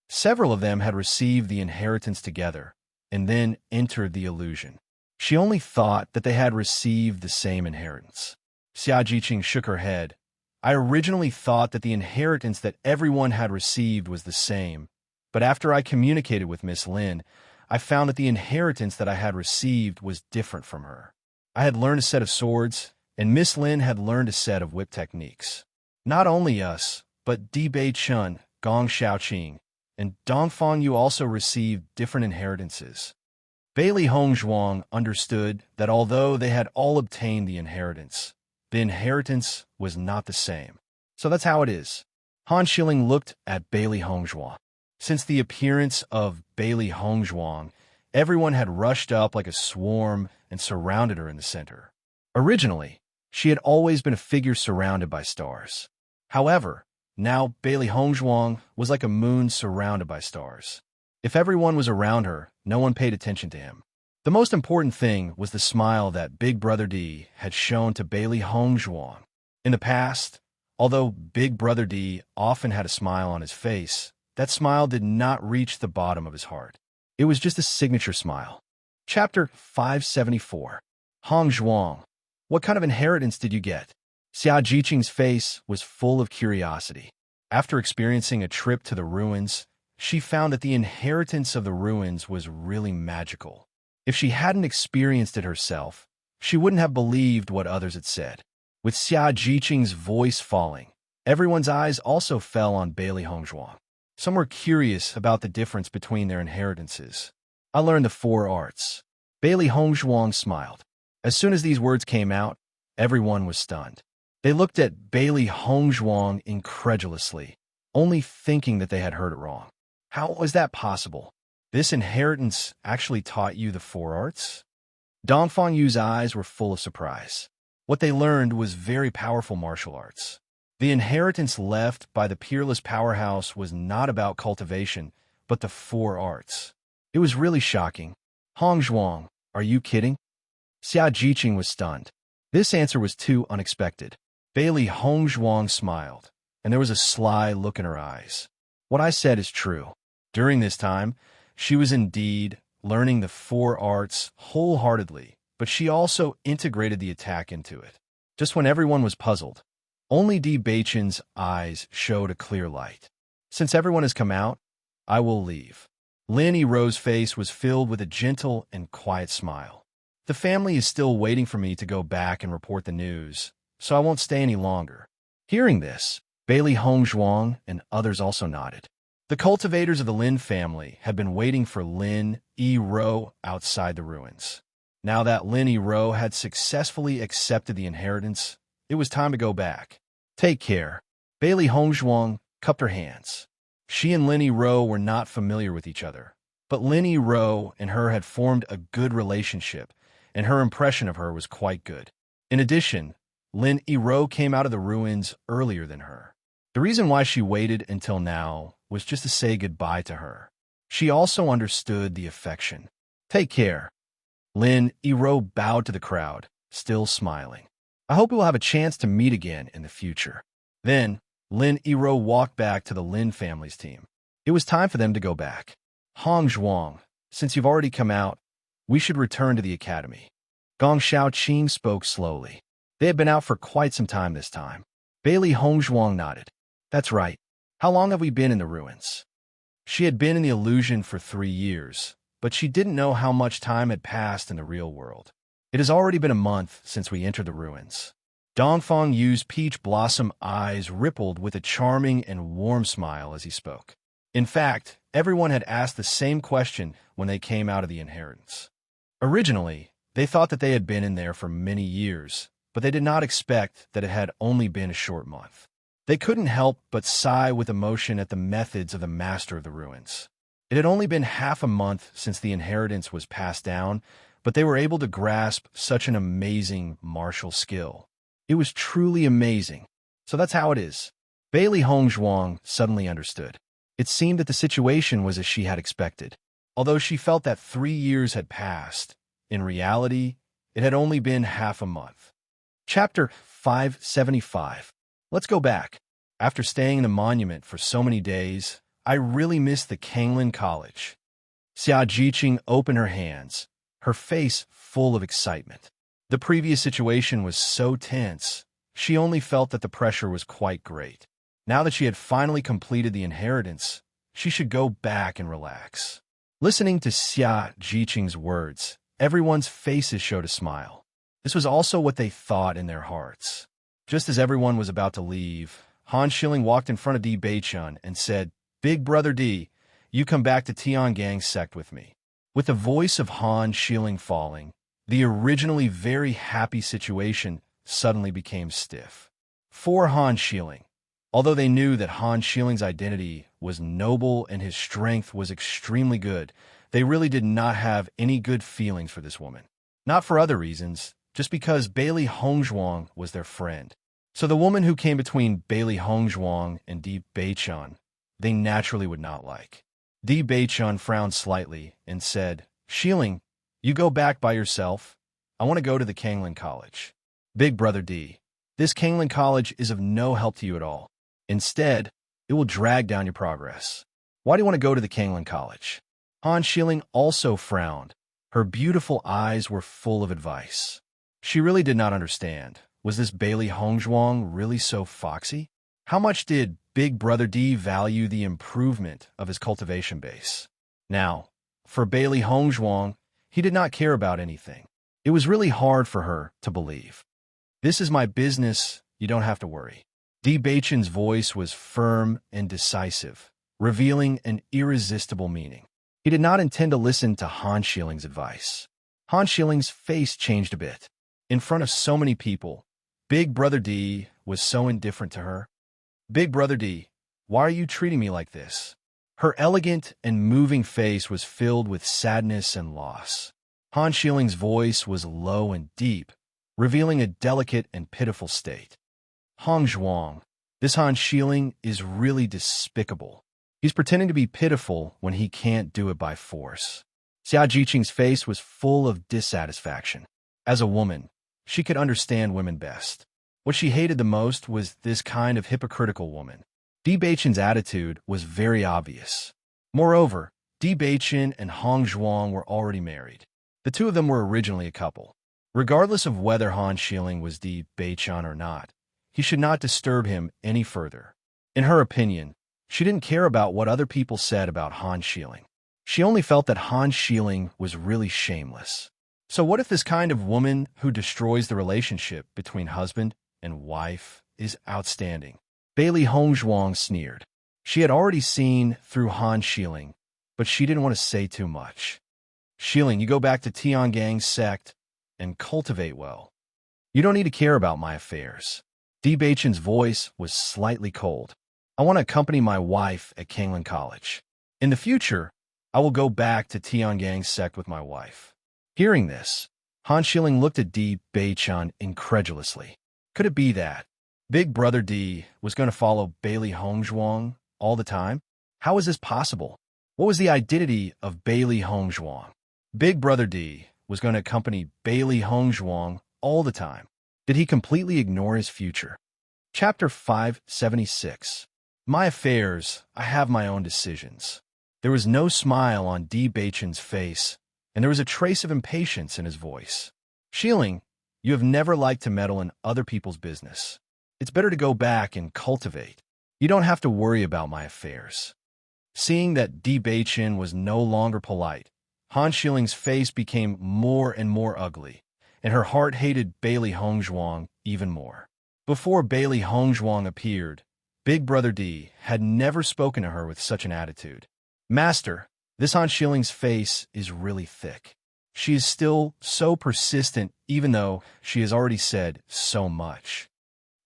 Several of them had received the inheritance together, and then entered the illusion. She only thought that they had received the same inheritance. Xia Jiqing shook her head. "I originally thought that the inheritance that everyone had received was the same, but after I communicated with Miss Lin, I found that the inheritance that I had received was different from her. I had learned a set of swords, and Miss Lin had learned a set of whip techniques. Not only us, but Di Beichen, Gong Shaoqing, and Dongfang Yu also received different inheritances." Bailey Hongzhuang understood that although they had all obtained the inheritance was not the same. "So that's how it is." Han Schilling looked at Bailey Hongzhuang. Since the appearance of Bailey Hongzhuang, everyone had rushed up like a swarm and surrounded her in the center. Originally, she had always been a figure surrounded by stars. However, now Bailey Hongzhuang was like a moon surrounded by stars. If everyone was around her, no one paid attention to him. The most important thing was the smile that Big Brother D had shown to Bailey Hongzhuang. In the past, although Big Brother D often had a smile on his face, that smile did not reach the bottom of his heart. It was just a signature smile. Chapter 574. Hongzhuang, what kind of inheritance did you get? Xia Jiqing's face was full of curiosity. After experiencing a trip to the ruins, she found that the inheritance of the ruins was really magical. If she hadn't experienced it herself, she wouldn't have believed what others had said. With Xia Jiqing's voice falling, everyone's eyes also fell on Bailey Hongzhuang. Some were curious about the difference between their inheritances. "I learned the 4 arts." Bailey Hongzhuang smiled. As soon as these words came out, everyone was stunned. They looked at Bailey Hongzhuang incredulously, only thinking that they had heard it wrong. How was that possible? This inheritance actually taught you the 4 arts? Dongfang Yu's eyes were full of surprise. What they learned was very powerful martial arts. The inheritance left by the peerless powerhouse was not about cultivation, but the 4 arts. It was really shocking. "Hongzhuang, are you kidding?" Xia Jiqing was stunned. This answer was too unexpected. Bailey Hongzhuang smiled. and there was a sly look in her eyes. What I said is true. During this time, she was indeed learning the four arts wholeheartedly, but she also integrated the attack into it. Just when everyone was puzzled, only D. Bachan's eyes showed a clear light. Since everyone has come out, I will leave. Lin Yirou's face was filled with a gentle and quiet smile. The family is still waiting for me to go back and report the news, so I won't stay any longer. Hearing this, Bailey Hongzhuang and others also nodded. The cultivators of the Lin family had been waiting for Lin Yirou outside the ruins. Now that Lin Yirou had successfully accepted the inheritance, it was time to go back. Take care. Bailey Hongzhuang cupped her hands. She and Lin Yirou were not familiar with each other, but Lin Yirou and her had formed a good relationship, and her impression of her was quite good. In addition, Lin Yirou came out of the ruins earlier than her. The reason why she waited until now was just to say goodbye to her. She also understood the affection. Take care. Lin Yirou bowed to the crowd, still smiling. I hope we will have a chance to meet again in the future. Then, Lin Yirou walked back to the Lin family's team. It was time for them to go back. Hongzhuang, since you've already come out, we should return to the academy. Gong Shaoqing spoke slowly. They had been out for quite some time this time. Bailey Hongzhuang nodded. That's right. How long have we been in the ruins? She had been in the illusion for 3 years, but she didn't know how much time had passed in the real world. It has already been a month since we entered the ruins. Dongfang Yu's peach blossom eyes rippled with a charming and warm smile as he spoke. In fact, everyone had asked the same question when they came out of the inheritance. Originally, they thought that they had been in there for many years, but they did not expect that it had only been a short month. They couldn't help but sigh with emotion at the methods of the master of the ruins. It had only been half a month since the inheritance was passed down, but they were able to grasp such an amazing martial skill. It was truly amazing. So that's how it is. Bailey Hongzhuang suddenly understood. It seemed that the situation was as she had expected. Although she felt that 3 years had passed, in reality, it had only been half a month. Chapter 575. Let's go back. After staying in the monument for so many days, I really missed the Kanglin College. Xia Jiqing opened her hands, her face full of excitement. The previous situation was so tense, she only felt that the pressure was quite great. Now that she had finally completed the inheritance, she should go back and relax. Listening to Xia Jiqing's words, everyone's faces showed a smile. This was also what they thought in their hearts. Just as everyone was about to leave, Han Shilling walked in front of Di Beichun and said, "Big brother Di, you come back to Tiangang's sect with me." With the voice of Han Shilling falling, the originally very happy situation suddenly became stiff. For Han Shilling, although they knew that Han Shilling's identity was noble and his strength was extremely good, they really did not have any good feelings for this woman. Not for other reasons, just because Bailey Hongzhuang was their friend. So the woman who came between Bailey Hongzhuang and Di Beichun, they naturally would not like. Di Beichun frowned slightly and said, "Shilling, you go back by yourself. I want to go to the Kanglin College." "Big brother Di, this Kanglin College is of no help to you at all. Instead, it will drag down your progress. Why do you want to go to the Kanglin College?" Han Shilling also frowned. Her beautiful eyes were full of advice. She really did not understand. Was this Bailey Hongzhuang really so foxy? How much did Big Brother D value the improvement of his cultivation base? Now, for Bailey Hongzhuang, he did not care about anything. It was really hard for her to believe. "This is my business, you don't have to worry." Di Beichun's voice was firm and decisive, revealing an irresistible meaning. He did not intend to listen to Han Shilling's advice. Han Shilling's face changed a bit. In front of so many people, Big Brother D was so indifferent to her. "Big Brother D, why are you treating me like this?" Her elegant and moving face was filled with sadness and loss. Han Shilling's voice was low and deep, revealing a delicate and pitiful state. "Hongzhuang, this Han Shilling is really despicable. He's pretending to be pitiful when he can't do it by force." Xia Jiqing's face was full of dissatisfaction. As a woman, she could understand women best. What she hated the most was this kind of hypocritical woman. Di Beichen's attitude was very obvious. Moreover, Di Beichen and Han Zhuang were already married. The two of them were originally a couple. Regardless of whether Han Xiling was Di Beichen or not, he should not disturb him any further. In her opinion, she didn't care about what other people said about Han Xiling. She only felt that Han Xiling was really shameless. So what if this kind of woman who destroys the relationship between husband and wife is outstanding? Bailey Hongzhuang sneered. She had already seen through Han Xiling, but she didn't want to say too much. Xiling, you go back to Tiangang's sect and cultivate well. You don't need to care about my affairs. Di Beichen's voice was slightly cold. I want to accompany my wife at Kanglan College. In the future, I will go back to Tiangang's sect with my wife. Hearing this, Han Xiling looked at Di Beichen incredulously. Could it be that Big Brother Di was going to follow Bailey Hongzhuang all the time? How was this possible? What was the identity of Bailey Hongzhuang? Big Brother Di was going to accompany Bailey Hongzhuang all the time. Did he completely ignore his future? Chapter 576. My affairs, I have my own decisions. There was no smile on Di Beichen's face, and there was a trace of impatience in his voice. Xiling, you have never liked to meddle in other people's business. It's better to go back and cultivate. You don't have to worry about my affairs. Seeing that Di Beichen was no longer polite, Han Xiling's face became more and more ugly, and her heart hated Bailey Hongzhuang even more. Before Bailey Hongzhuang appeared, Big Brother Di had never spoken to her with such an attitude. Master, this Han Xiling's face is really thick. She is still so persistent even though she has already said so much.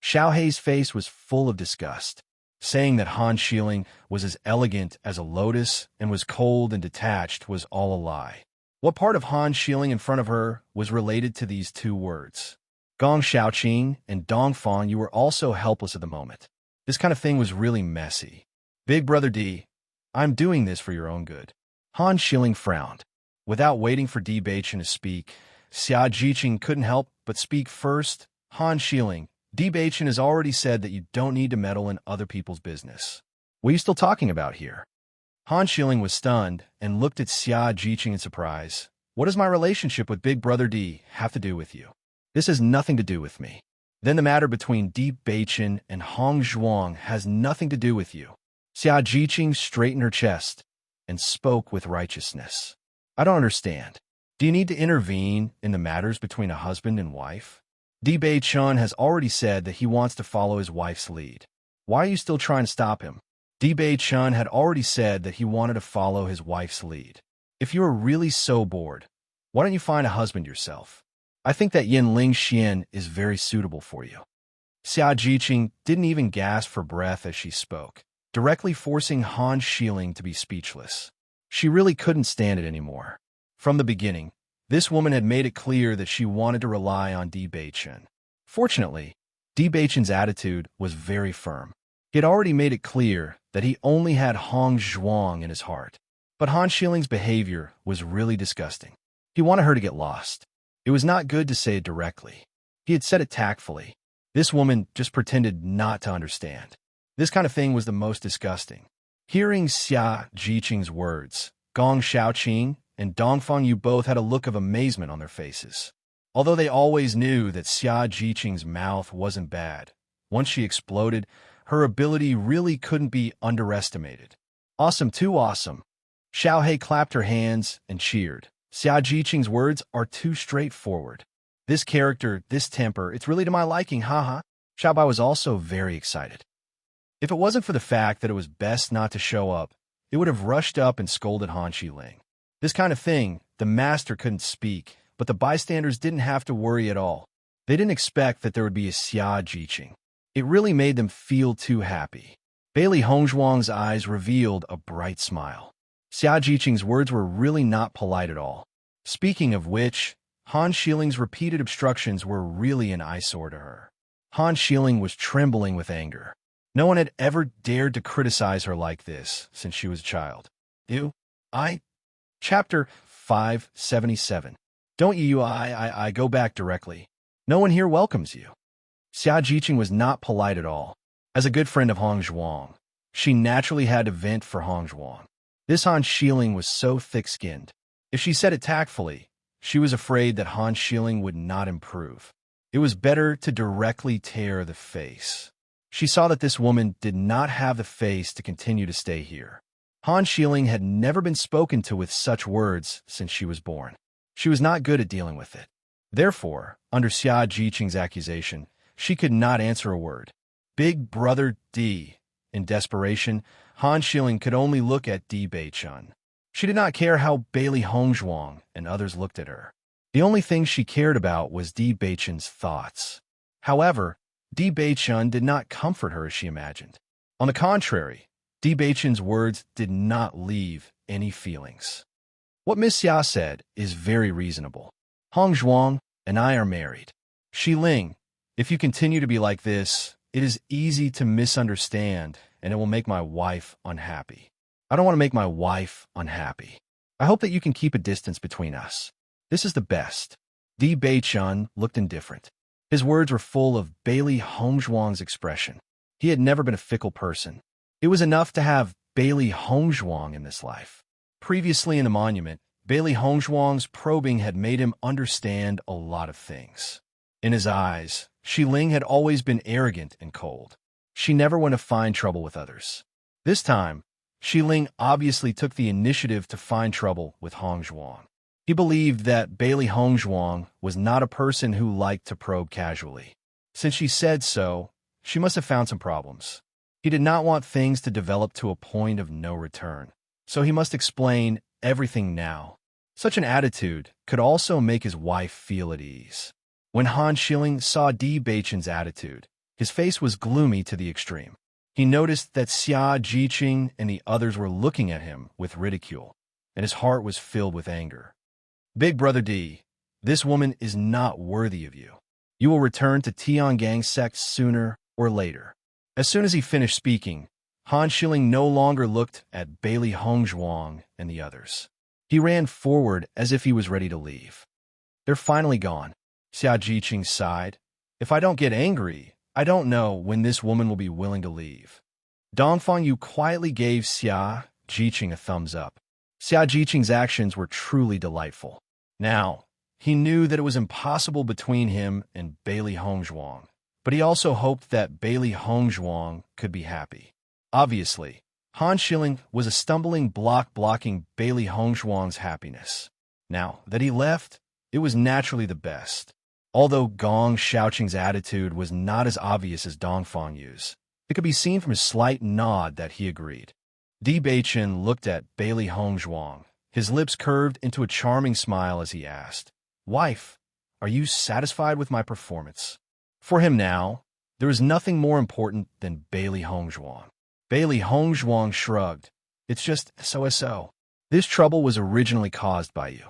Xiaohei's face was full of disgust. Saying that Han Xiling was as elegant as a lotus and was cold and detached was all a lie. What part of Han Xiling in front of her was related to these two words? Gong Xiaoqing and Dongfang, you were also helpless at the moment. This kind of thing was really messy. Big Brother Di, I'm doing this for your own good. Han Xiling frowned. Without waiting for Di Beichen to speak, Xia Jiqing couldn't help but speak first. Han Xiling, Di Beichen has already said that you don't need to meddle in other people's business. What are you still talking about here? Han Xiling was stunned and looked at Xia Jiqing in surprise. What does my relationship with Big Brother Di have to do with you? This has nothing to do with me. Then the matter between Di Beichen and Hong Zhuang has nothing to do with you. Xia Jiqing straightened her chest and spoke with righteousness. I don't understand. Do you need to intervene in the matters between a husband and wife? Di Beichen has already said that he wants to follow his wife's lead. Why are you still trying to stop him? Di Beichen had already said that he wanted to follow his wife's lead. If you are really so bored, why don't you find a husband yourself? I think that Yin Ling Xian is very suitable for you. Xia Jiqing didn't even gasp for breath as she spoke, directly forcing Han Xiling to be speechless. She really couldn't stand it anymore. From the beginning, this woman had made it clear that she wanted to rely on Di Beichen. Fortunately, Di Beichen's attitude was very firm. He had already made it clear that he only had Hong Zhuang in his heart. But Han Xiling's behavior was really disgusting. He wanted her to get lost. It was not good to say it directly. He had said it tactfully. This woman just pretended not to understand. This kind of thing was the most disgusting. Hearing Xia Jiqing's words, Gong Xiaoqing and Dongfang Yu both had a look of amazement on their faces. Although they always knew that Xia Jiqing's mouth wasn't bad, once she exploded, her ability really couldn't be underestimated. Awesome, too awesome. Xiaohei clapped her hands and cheered. Xia Jiqing's words are too straightforward. This character, this temper, it's really to my liking, haha. Xiaobai was also very excited. If it wasn't for the fact that it was best not to show up, it would have rushed up and scolded Han Xiling. This kind of thing, the master couldn't speak, but the bystanders didn't have to worry at all. They didn't expect that there would be a Xia Jiqing. It really made them feel too happy. Bailey Hongzhuang's eyes revealed a bright smile. Xia Jiqing's words were really not polite at all. Speaking of which, Han Xiling's repeated obstructions were really an eyesore to her. Han Xiling was trembling with anger. No one had ever dared to criticize her like this since she was a child. Chapter 577. Don't you, I go back directly. No one here welcomes you. Xia Jiqing was not polite at all. As a good friend of Hong Zhuang, she naturally had to vent for Hong Zhuang. This Han Xiling was so thick-skinned. If she said it tactfully, she was afraid that Han Xiling would not improve. It was better to directly tear the face. She saw that this woman did not have the face to continue to stay here. Han Xiling had never been spoken to with such words since she was born. She was not good at dealing with it. Therefore, under Xia Jiqing's accusation, she could not answer a word. Big Brother D. In desperation, Han Xiling could only look at Di Beichun. She did not care how Bailey Hongzhuang and others looked at her. The only thing she cared about was Di Beichun's thoughts. However, Di Beichun did not comfort her as she imagined. On the contrary, Di Beichun's words did not leave any feelings. What Miss Xia said is very reasonable. Hong Zhuang and I are married. Shi Ling, if you continue to be like this, it is easy to misunderstand, and it will make my wife unhappy. I don't want to make my wife unhappy. I hope that you can keep a distance between us. This is the best. Di Beichun looked indifferent. His words were full of Bailey Hongzhuang's expression. He had never been a fickle person. It was enough to have Bailey Hongzhuang in this life. Previously in the monument, Bailey Hongzhuang's probing had made him understand a lot of things. In his eyes, Shi Ling had always been arrogant and cold. She never went to find trouble with others. This time, Shi Ling obviously took the initiative to find trouble with Hong Zhuang. He believed that Bailey Hongzhuang was not a person who liked to probe casually. Since she said so, she must have found some problems. He did not want things to develop to a point of no return, so he must explain everything now. Such an attitude could also make his wife feel at ease. When Han Xiling saw Di Beichun's attitude, his face was gloomy to the extreme. He noticed that Xia Jiqing and the others were looking at him with ridicule, and his heart was filled with anger. Big Brother D, this woman is not worthy of you. You will return to Tiangang sect sooner or later. As soon as he finished speaking, Han Xiling no longer looked at Bailey Hongzhuang and the others. He ran forward as if he was ready to leave. They're finally gone. Xia Jiqing sighed. If I don't get angry, I don't know when this woman will be willing to leave. Dongfang Yu quietly gave Xia Jiqing a thumbs up. Xia Jiqing's actions were truly delightful. Now, he knew that it was impossible between him and Bailey Hongzhuang, but he also hoped that Bailey Hongzhuang could be happy. Obviously, Han Xiling was a stumbling block blocking Bailey Hongzhuang's happiness. Now that he left, it was naturally the best. Although Gong Shaoqing's attitude was not as obvious as Dongfang Yu's, it could be seen from his slight nod that he agreed. Di Beichun looked at Bailey Hongzhuang. His lips curved into a charming smile as he asked, "Wife, are you satisfied with my performance?" For him now, there was nothing more important than Bailey Hongzhuang. Bailey Hongzhuang shrugged. It's just so. This trouble was originally caused by you.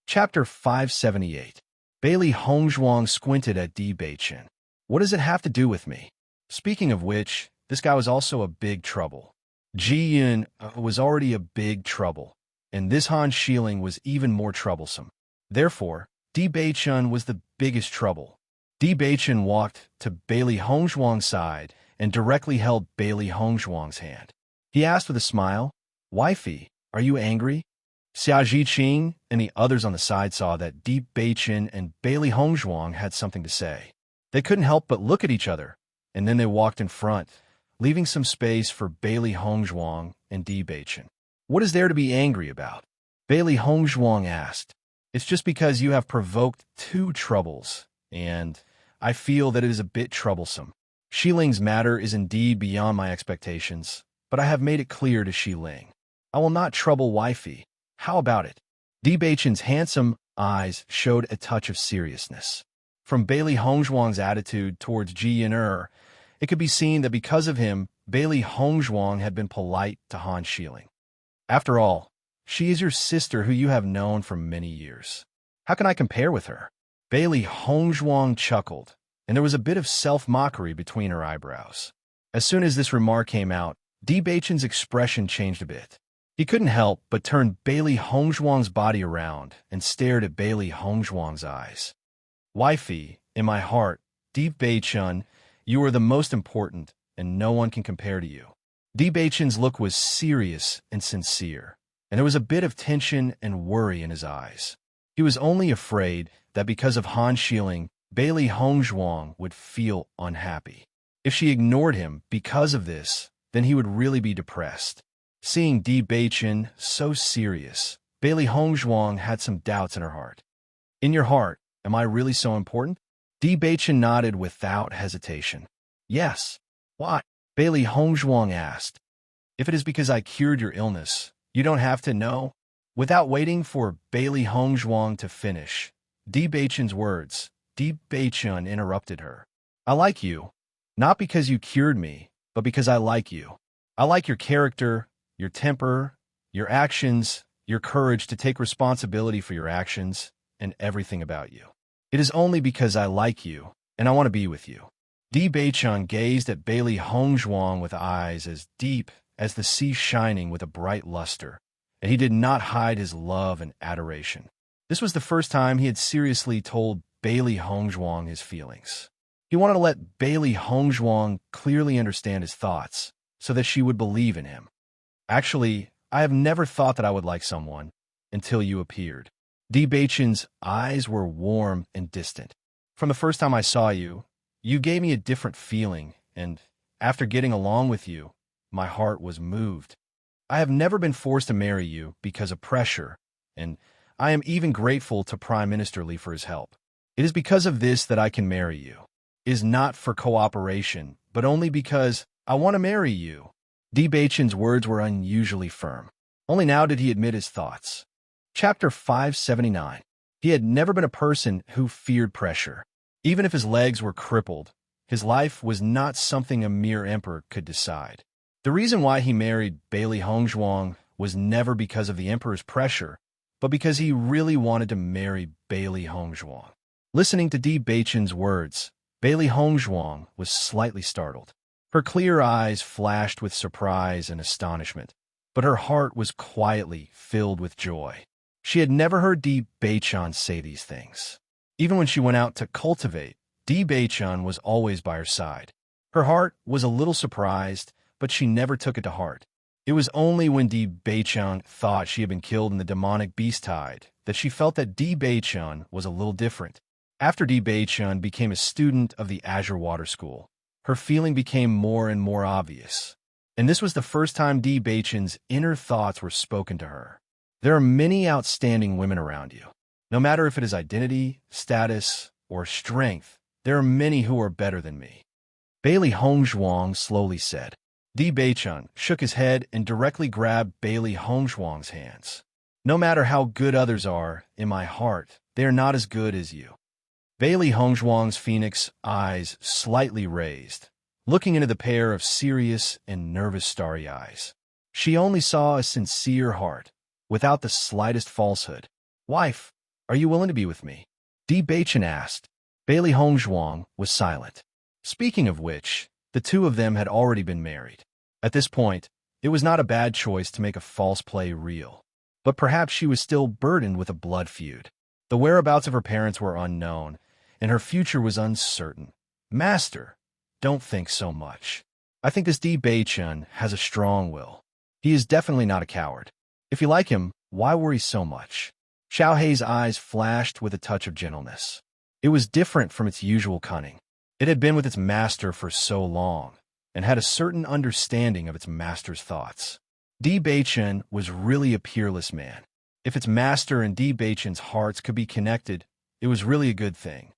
Chapter 578. Bailey Hongzhuang squinted at Di Beichun. What does it have to do with me? Speaking of which, this guy was also a big trouble. Ji Yun was already a big trouble, and this Han Xiling was even more troublesome. Therefore, Di Beichun was the biggest trouble. Di Beichun walked to Bailey Hongzhuang's side and directly held Bailey Hongzhuang's hand. He asked with a smile, "Wifey, are you angry?" Xia Jiqing and the others on the side saw that Di Beichun and Bailey Hongzhuang had something to say. They couldn't help but look at each other, and then they walked in front, leaving some space for Bailey Hongzhuang and Di Beichun. "What is there to be angry about?" Bailey Hongzhuang asked. "It's just because you have provoked 2 troubles, and I feel that it is a bit troublesome. Shi Ling's matter is indeed beyond my expectations, but I have made it clear to Shi Ling. I will not trouble wifey. How about it?" Di Beichun's handsome eyes showed a touch of seriousness. From Bailey Hongzhuang's attitude towards Ji Yun, it could be seen that because of him, Bailey Hongzhuang had been polite to Han Xiling. After all, she is your sister who you have known for many years. How can I compare with her? Bailey Hongzhuang chuckled, and there was a bit of self-mockery between her eyebrows. As soon as this remark came out, Di Beichun's expression changed a bit. He couldn't help but turn Bailey Hongzhuang's body around and stared at Bailey Hongzhuang's eyes. "Wifey, in my heart, Di Bei-chun, you are the most important, and no one can compare to you. Di Bei-chun's look was serious and sincere, and there was a bit of tension and worry in his eyes. He was only afraid that because of Han Shieling, Bailey Hongzhuang would feel unhappy. If she ignored him because of this, then he would really be depressed. Seeing Di Bei-chun so serious, Bailey Hongzhuang had some doubts in her heart. In your heart, am I really so important? Di Bei-chun nodded without hesitation. Yes. Why? Bailey Hongzhuang asked. If it is because I cured your illness, you don't have to know. Without waiting for Bailey Hongzhuang to finish Di Bei-chun's words, Di Bei-chun interrupted her. I like you, not because you cured me, but because I like you. I like your character, your temper, your actions, your courage to take responsibility for your actions, and everything about you. It is only because I like you, and I want to be with you. Di Bei-chun gazed at Bailey Hongzhuang with eyes as deep as the sea shining with a bright luster, and he did not hide his love and adoration. This was the first time he had seriously told Bailey Hongzhuang his feelings. He wanted to let Bailey Hongzhuang clearly understand his thoughts, so that she would believe in him. Actually, I have never thought that I would like someone until you appeared. Di Bei-chun's eyes were warm and distant. From the first time I saw you, you gave me a different feeling, and after getting along with you, my heart was moved. I have never been forced to marry you because of pressure, and I am even grateful to Prime Minister Li for his help. It is because of this that I can marry you. It is not for cooperation, but only because I want to marry you. Di Bei-chun's words were unusually firm. Only now did he admit his thoughts. Chapter 579. He had never been a person who feared pressure. Even if his legs were crippled, his life was not something a mere emperor could decide. The reason why he married Bailey Hongzhuang was never because of the emperor's pressure, but because he really wanted to marry Bailey Hongzhuang. Listening to Di Bei-chun's words, Bailey Hongzhuang was slightly startled. Her clear eyes flashed with surprise and astonishment, but her heart was quietly filled with joy. She had never heard Di Bei-chun say these things. Even when she went out to cultivate, Di Bei-chun was always by her side. Her heart was a little surprised, but she never took it to heart. It was only when Di Bei-chun thought she had been killed in the demonic beast tide that she felt that Di Bei-chun was a little different. After Di Bei-chun became a student of the Azure Water School, her feeling became more and more obvious. And this was the first time Di Bei-chun's inner thoughts were spoken to her. There are many outstanding women around you. No matter if it is identity, status, or strength, there are many who are better than me. Bailey Hongzhuang slowly said. Di Bei-chun shook his head and directly grabbed Bailey Hongzhuang's hands. No matter how good others are, in my heart, they are not as good as you. Bailey Hongzhuang's phoenix eyes slightly raised, looking into the pair of serious and nervous starry eyes. She only saw a sincere heart, without the slightest falsehood. Wife, are you willing to be with me? Di Bei-chun asked. Bailey Hongzhuang was silent. Speaking of which, the two of them had already been married. At this point, it was not a bad choice to make a false play real. But perhaps she was still burdened with a blood feud. The whereabouts of her parents were unknown, and her future was uncertain. Master, don't think so much. I think this Di Bei-chun has a strong will. He is definitely not a coward. If you like him, why worry so much? Xiao Hei's eyes flashed with a touch of gentleness. It was different from its usual cunning. It had been with its master for so long, and had a certain understanding of its master's thoughts. Di Bei-chun was really a peerless man. If its master and Di Bei-chun's hearts could be connected, it was really a good thing.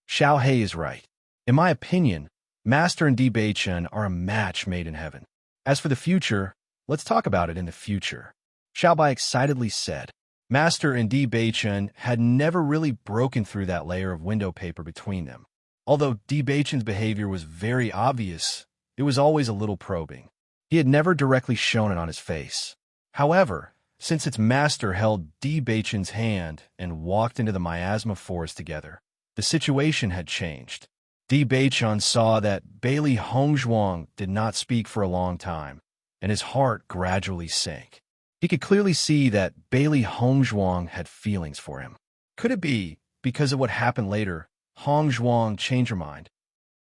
Xiao Hei is right. In my opinion, Master and Di Bei-chun are a match made in heaven. As for the future, let's talk about it in the future. Xiao Bai excitedly said. Master and Di Bei-chun had never really broken through that layer of window paper between them. Although Di Bei-chun's behavior was very obvious, it was always a little probing. He had never directly shown it on his face. However, since its master held Di Bei-chun's hand and walked into the miasma forest together, the situation had changed. Di Bei-chun saw that Bailey Hongzhuang did not speak for a long time, and his heart gradually sank. He could clearly see that Bailey Hongzhuang had feelings for him. Could it be, because of what happened later, Hongzhuang changed her mind?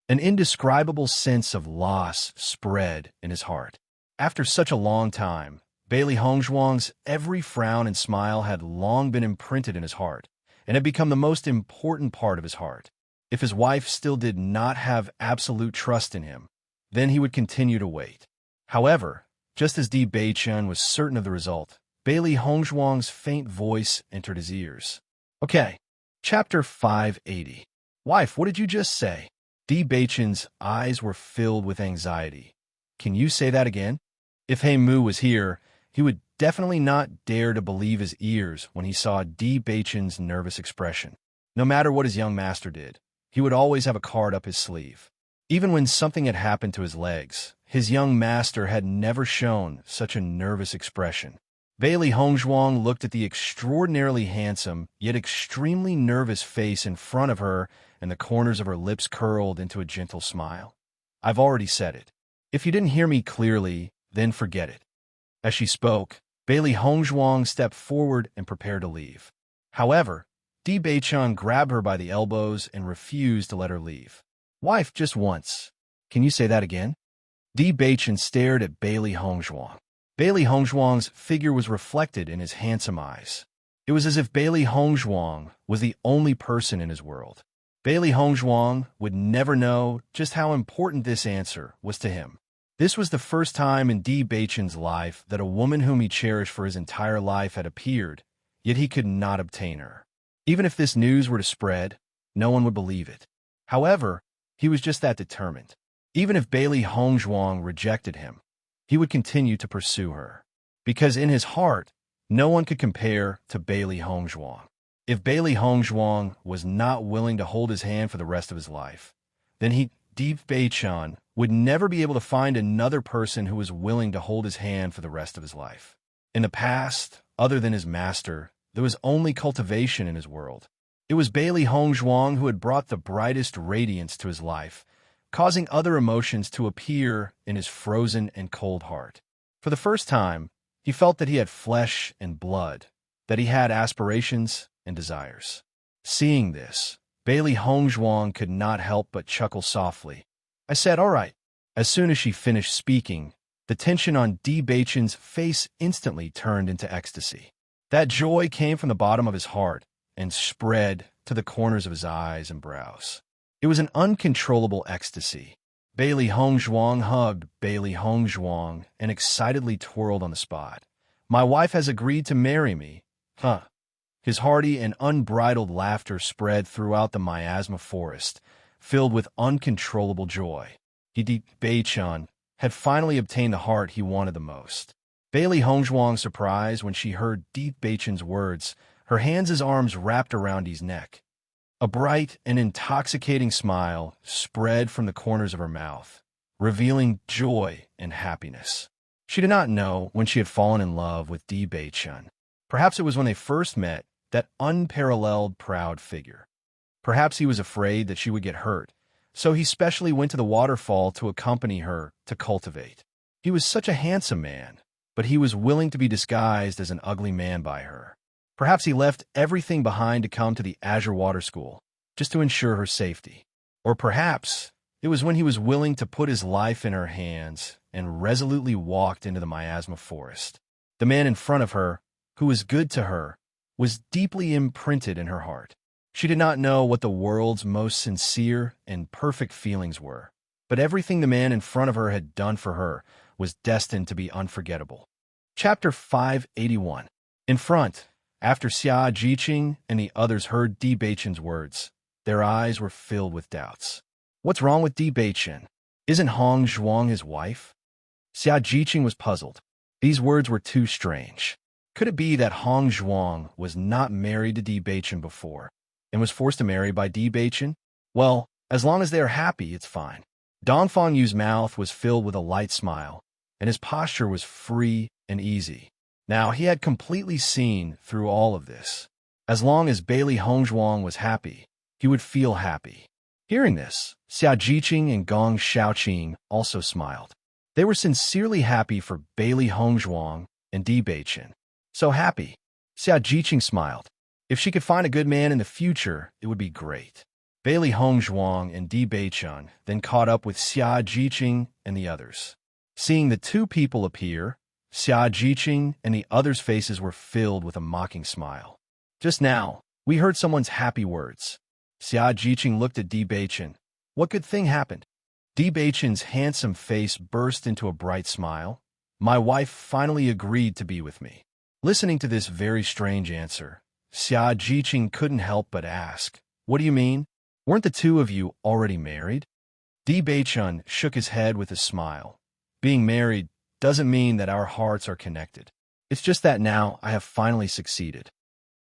An indescribable sense of loss spread in his heart. After such a long time, Bailey Hongzhuang's every frown and smile had long been imprinted in his heart, and had become the most important part of his heart. If his wife still did not have absolute trust in him, then he would continue to wait. However, just as Di Beichen was certain of the result, Bailey Hongzhuang's faint voice entered his ears. Okay. Chapter 580. Wife, what did you just say? Di Beichen's eyes were filled with anxiety. Can you say that again? If He Mu was here, he would definitely not dare to believe his ears when he saw Di Beichen's nervous expression. No matter what his young master did, he would always have a card up his sleeve. Even when something had happened to his legs, his young master had never shown such a nervous expression. Bailey Hongzhuang looked at the extraordinarily handsome, yet extremely nervous face in front of her, and the corners of her lips curled into a gentle smile. I've already said it. If you didn't hear me clearly, then forget it. As she spoke, Bailey Hongzhuang stepped forward and prepared to leave. However, Di Beichen grabbed her by the elbows and refused to let her leave. Wife, just once. Can you say that again? Di Beichen stared at Bailey Hongzhuang. Bailey Hongzhuang's figure was reflected in his handsome eyes. It was as if Bailey Hongzhuang was the only person in his world. Bailey Hongzhuang would never know just how important this answer was to him. This was the first time in Di Beichen's life that a woman whom he cherished for his entire life had appeared, yet he could not obtain her. Even if this news were to spread, no one would believe it. However, he was just that determined. Even if Bailey Hongzhuang rejected him, he would continue to pursue her. Because in his heart, no one could compare to Bailey Hongzhuang. If Bailey Hongzhuang was not willing to hold his hand for the rest of his life, then Di Beichen, would never be able to find another person who was willing to hold his hand for the rest of his life. In the past, other than his master, there was only cultivation in his world. It was Bailey Hongzhuang who had brought the brightest radiance to his life, causing other emotions to appear in his frozen and cold heart. For the first time, he felt that he had flesh and blood, that he had aspirations and desires. Seeing this, Bailey Hongzhuang could not help but chuckle softly. I said, all right. As soon as she finished speaking, the tension on Di Beichen's face instantly turned into ecstasy. That joy came from the bottom of his heart and spread to the corners of his eyes and brows. It was an uncontrollable ecstasy. Bailey Hongzhuang hugged Bailey Hongzhuang and excitedly twirled on the spot. My wife has agreed to marry me. Huh. His hearty and unbridled laughter spread throughout the miasma forest, filled with uncontrollable joy. Di Beichen had finally obtained the heart he wanted the most. Bailey Hongzhuang's surprise when she heard Di Beichen's words, her hands and arms wrapped around his neck. A bright and intoxicating smile spread from the corners of her mouth, revealing joy and happiness. She did not know when she had fallen in love with Di Beichen. Perhaps it was when they first met, that unparalleled proud figure. Perhaps he was afraid that she would get hurt, so he specially went to the waterfall to accompany her to cultivate. He was such a handsome man, but he was willing to be disguised as an ugly man by her. Perhaps he left everything behind to come to the Azure Water School, just to ensure her safety. Or perhaps it was when he was willing to put his life in her hands and resolutely walked into the miasma forest. The man in front of her, who was good to her, was deeply imprinted in her heart. She did not know what the world's most sincere and perfect feelings were, but everything the man in front of her had done for her was destined to be unforgettable. Chapter 581. In front, after Xia Jiqing and the others heard Di Beichen's words, their eyes were filled with doubts. What's wrong with Di Beichen? Isn't Hongzhuang his wife? Xia Jiqing was puzzled. These words were too strange. Could it be that Hongzhuang was not married to Di Beichen before, and was forced to marry by Di Beichen? Well, as long as they are happy, it's fine. Dongfang Yu's mouth was filled with a light smile, and his posture was free and easy. Now, he had completely seen through all of this. As long as Bailey Hongzhuang was happy, he would feel happy. Hearing this, Xia Jiqing and Gong Shaoqing also smiled. They were sincerely happy for Bailey Hongzhuang and Di Beichen. So happy. Xia Jiqing smiled. If she could find a good man in the future, it would be great. Bailey Hongzhuang and Di Beichun then caught up with Xia Jiqing and the others. Seeing the two people appear, Xia Jiqing and the others' faces were filled with a mocking smile. Just now, we heard someone's happy words. Xia Jiqing looked at Di Beichun. What good thing happened? Di Beichun's handsome face burst into a bright smile. My wife finally agreed to be with me. Listening to this very strange answer, Xia Jiqing couldn't help but ask, What do you mean? Weren't the two of you already married? Di Beichun shook his head with a smile. Being married doesn't mean that our hearts are connected. It's just that now I have finally succeeded.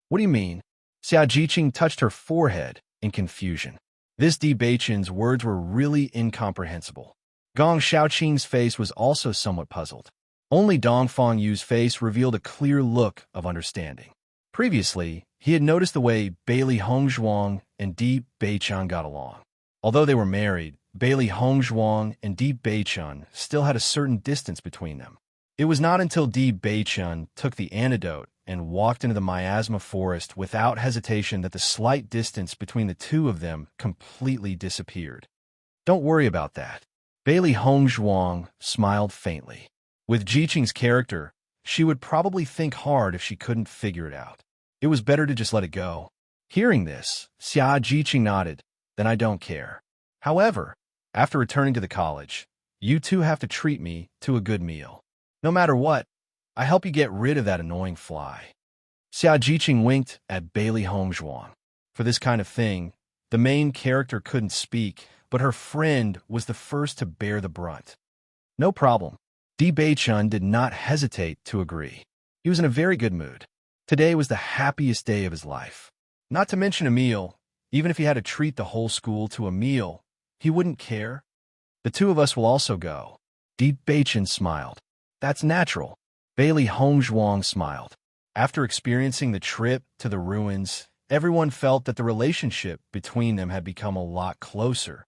What do you mean? Xia Jiqing touched her forehead in confusion. This Di Beichun's words were really incomprehensible. Gong Shaoqing's face was also somewhat puzzled. Only Dong Fengyu's face revealed a clear look of understanding. Previously, he had noticed the way Bailey Hongzhuang and Di Beichun got along. Although they were married, Bailey Hongzhuang and Di Beichun still had a certain distance between them. It was not until Di Beichun took the antidote and walked into the miasma forest without hesitation that the slight distance between the two of them completely disappeared. Don't worry about that. Bailey Hongzhuang smiled faintly. With Jiqing's character, she would probably think hard if she couldn't figure it out. It was better to just let it go. Hearing this, Xia Jiqing nodded. Then I don't care. However, after returning to the college, you two have to treat me to a good meal. No matter what, I help you get rid of that annoying fly. Xia Jiqing winked at Bailey Hongzhuang. For this kind of thing, the main character couldn't speak, but her friend was the first to bear the brunt. No problem. Di Beichun did not hesitate to agree. He was in a very good mood. Today was the happiest day of his life. Not to mention a meal. Even if he had to treat the whole school to a meal, he wouldn't care. The two of us will also go. Di Beichun smiled. That's natural. Bailey Hongzhuang smiled. After experiencing the trip to the ruins, everyone felt that the relationship between them had become a lot closer.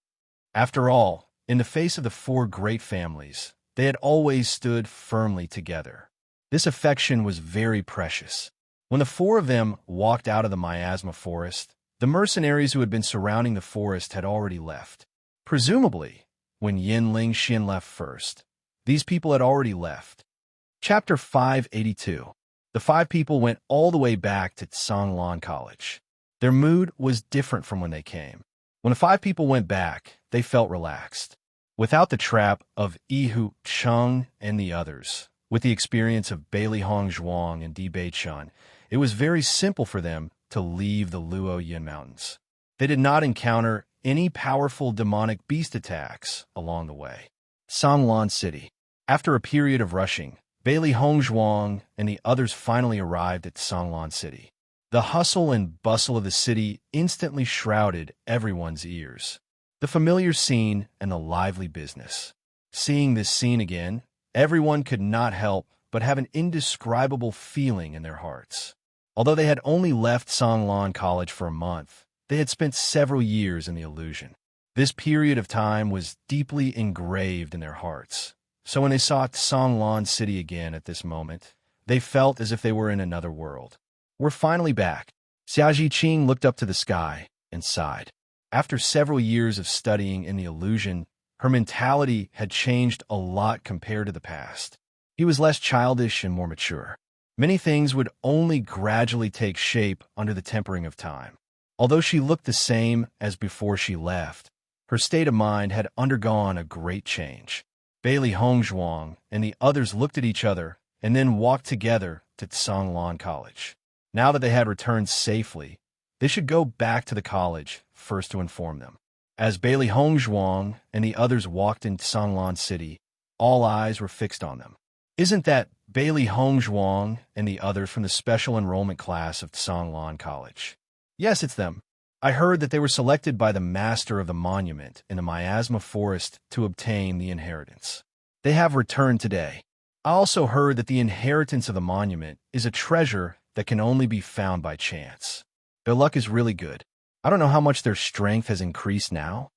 After all, in the face of the four great families, they had always stood firmly together. This affection was very precious. When the four of them walked out of the miasma forest, the mercenaries who had been surrounding the forest had already left. Presumably, when Yin Ling Xin left first, these people had already left. Chapter 582. The five people went all the way back to Songlan College. Their mood was different from when they came. When the five people went back, they felt relaxed. Without the trap of Yihu Cheng and the others, with the experience of Bailey Hongzhuang and Di Beichun, it was very simple for them to leave the Luoyin Mountains. They did not encounter any powerful demonic beast attacks along the way. Songlan City. After a period of rushing, Bailey Hongzhuang and the others finally arrived at Songlan City. The hustle and bustle of the city instantly shrouded everyone's ears. The familiar scene and the lively business. Seeing this scene again, everyone could not help but have an indescribable feeling in their hearts. Although they had only left Songlan College for a month, they had spent several years in the illusion. This period of time was deeply engraved in their hearts. So when they saw Songlan City again at this moment, they felt as if they were in another world. We're finally back. Xia Jiqing looked up to the sky and sighed. After several years of studying in the illusion, her mentality had changed a lot compared to the past. He was less childish and more mature. Many things would only gradually take shape under the tempering of time. Although she looked the same as before she left, her state of mind had undergone a great change. Bailey Hongzhuang and the others looked at each other and then walked together to Songlan College. Now that they had returned safely, they should go back to the college first to inform them. As Bailey Hongzhuang and the others walked into Songlan City, all eyes were fixed on them. Isn't that Bailey Hongzhuang and the others from the special enrollment class of Songlan College? Yes, it's them. I heard that they were selected by the master of the monument in the miasma forest to obtain the inheritance. They have returned today. I also heard that the inheritance of the monument is a treasure that can only be found by chance. Their luck is really good. I don't know how much their strength has increased now.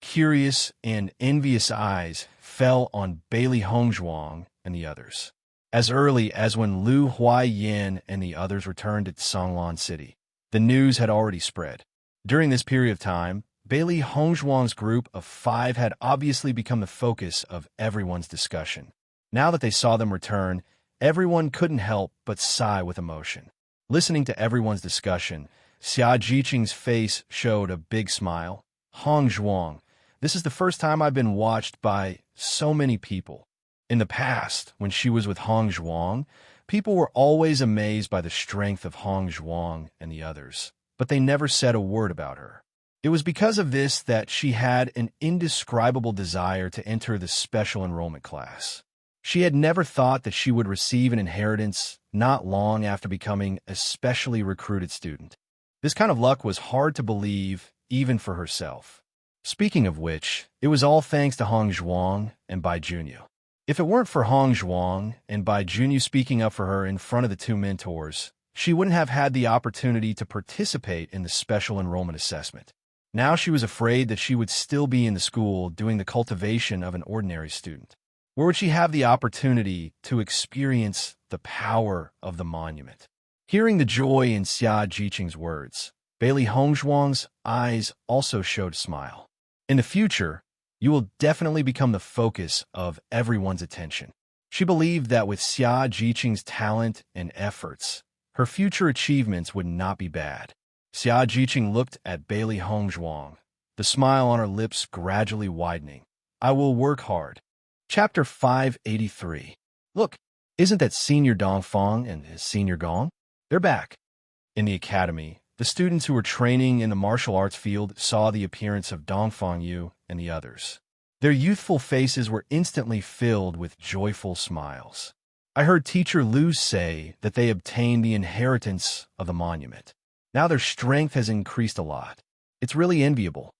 Curious and envious eyes fell on Bailey Hongzhuang and the others. As early as when Lu Huaiyin and the others returned to Songlan City, the news had already spread. During this period of time, Bailey Hongzhuang's group of 5 had obviously become the focus of everyone's discussion. Now that they saw them return, everyone couldn't help but sigh with emotion. Listening to everyone's discussion, Xia Jiqing's face showed a big smile. Hongzhuang, this is the first time I've been watched by so many people. In the past, when she was with Hongzhuang, people were always amazed by the strength of Hongzhuang and the others, but they never said a word about her. It was because of this that she had an indescribable desire to enter the special enrollment class. She had never thought that she would receive an inheritance not long after becoming a specially recruited student. This kind of luck was hard to believe, even for herself. Speaking of which, it was all thanks to Hongzhuang and Bai Junyu. If it weren't for Hongzhuang and Bai Junyu speaking up for her in front of the 2 mentors, she wouldn't have had the opportunity to participate in the special enrollment assessment. Now she was afraid that she would still be in the school doing the cultivation of an ordinary student. Where would she have the opportunity to experience the power of the monument? Hearing the joy in Xia Jiqing's words, Bailey Hongzhuang's eyes also showed a smile. In the future, you will definitely become the focus of everyone's attention. She believed that with Xia Jiqing's talent and efforts, her future achievements would not be bad. Xia Jiqing looked at Bailey Hongzhuang, the smile on her lips gradually widening. I will work hard. Chapter 583. Look, isn't that Senior Dongfang and his Senior Gong? They're back. In the academy, the students who were training in the martial arts field saw the appearance of Dongfang Yu and the others. Their youthful faces were instantly filled with joyful smiles. I heard Teacher Lu say that they obtained the inheritance of the monument. Now their strength has increased a lot. It's really enviable.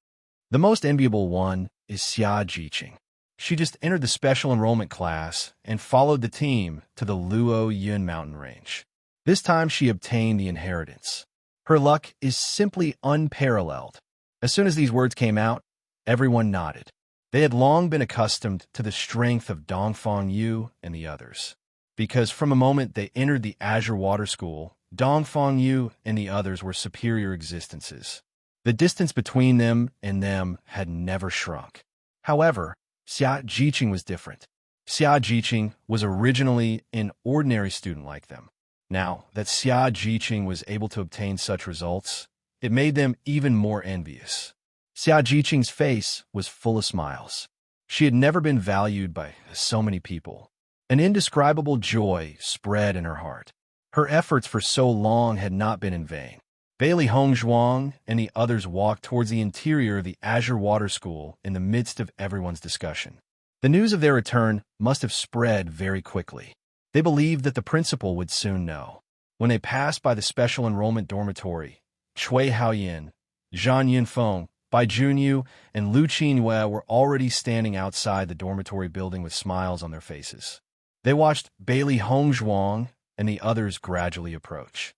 The most enviable one is Xia Jiqing. She just entered the special enrollment class and followed the team to the Luo Yun mountain range. This time she obtained the inheritance. Her luck is simply unparalleled. As soon as these words came out, everyone nodded. They had long been accustomed to the strength of Dongfang Yu and the others. Because from the moment they entered the Azure Water School, Dongfang Yu and the others were superior existences. The distance between them and them had never shrunk. However, Xia Jiqing was different. Xia Jiqing was originally an ordinary student like them. Now that Xia Jiqing was able to obtain such results, it made them even more envious. Xia Jiqing's face was full of smiles. She had never been valued by so many people. An indescribable joy spread in her heart. Her efforts for so long had not been in vain. Bailey Hongzhuang and the others walked towards the interior of the Azure Water School in the midst of everyone's discussion. The news of their return must have spread very quickly. They believed that the principal would soon know. When they passed by the special enrollment dormitory, Cui Haoyin, Zhang Yunfeng, Bai Junyu, and Lu Qingyue were already standing outside the dormitory building with smiles on their faces. They watched Bailey Hongzhuang and the others gradually approach.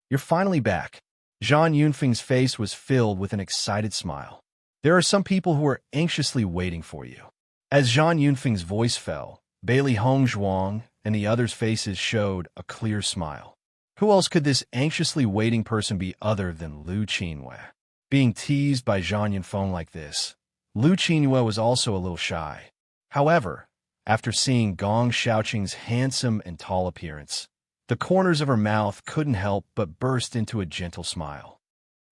You're finally back. Zhang Yunfeng's face was filled with an excited smile. There are some people who are anxiously waiting for you. As Zhang Yunfeng's voice fell, Bailey Hongzhuang and the others' faces showed a clear smile. Who else could this anxiously waiting person be other than Lu Qingyue? Being teased by Zhang Yunfeng like this, Lu Qingyue was also a little shy. However, after seeing Gong Xiaoqing's handsome and tall appearance, the corners of her mouth couldn't help but burst into a gentle smile.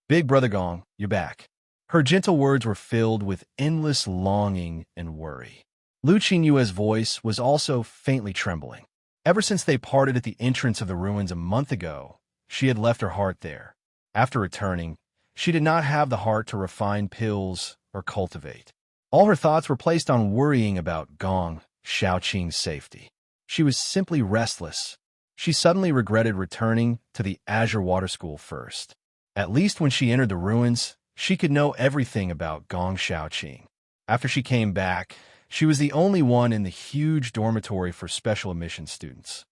Big Brother Gong, you're back. Her gentle words were filled with endless longing and worry. Lu Qingyue's voice was also faintly trembling. Ever since they parted at the entrance of the ruins a month ago, she had left her heart there. After returning, she did not have the heart to refine pills or cultivate. All her thoughts were placed on worrying about Gong Xiaoqing's safety. She was simply restless. She suddenly regretted returning to the Azure Water School first. At least when she entered the ruins, she could know everything about Gong Xiaoqing. After she came back, she was the only one in the huge dormitory for special admission students.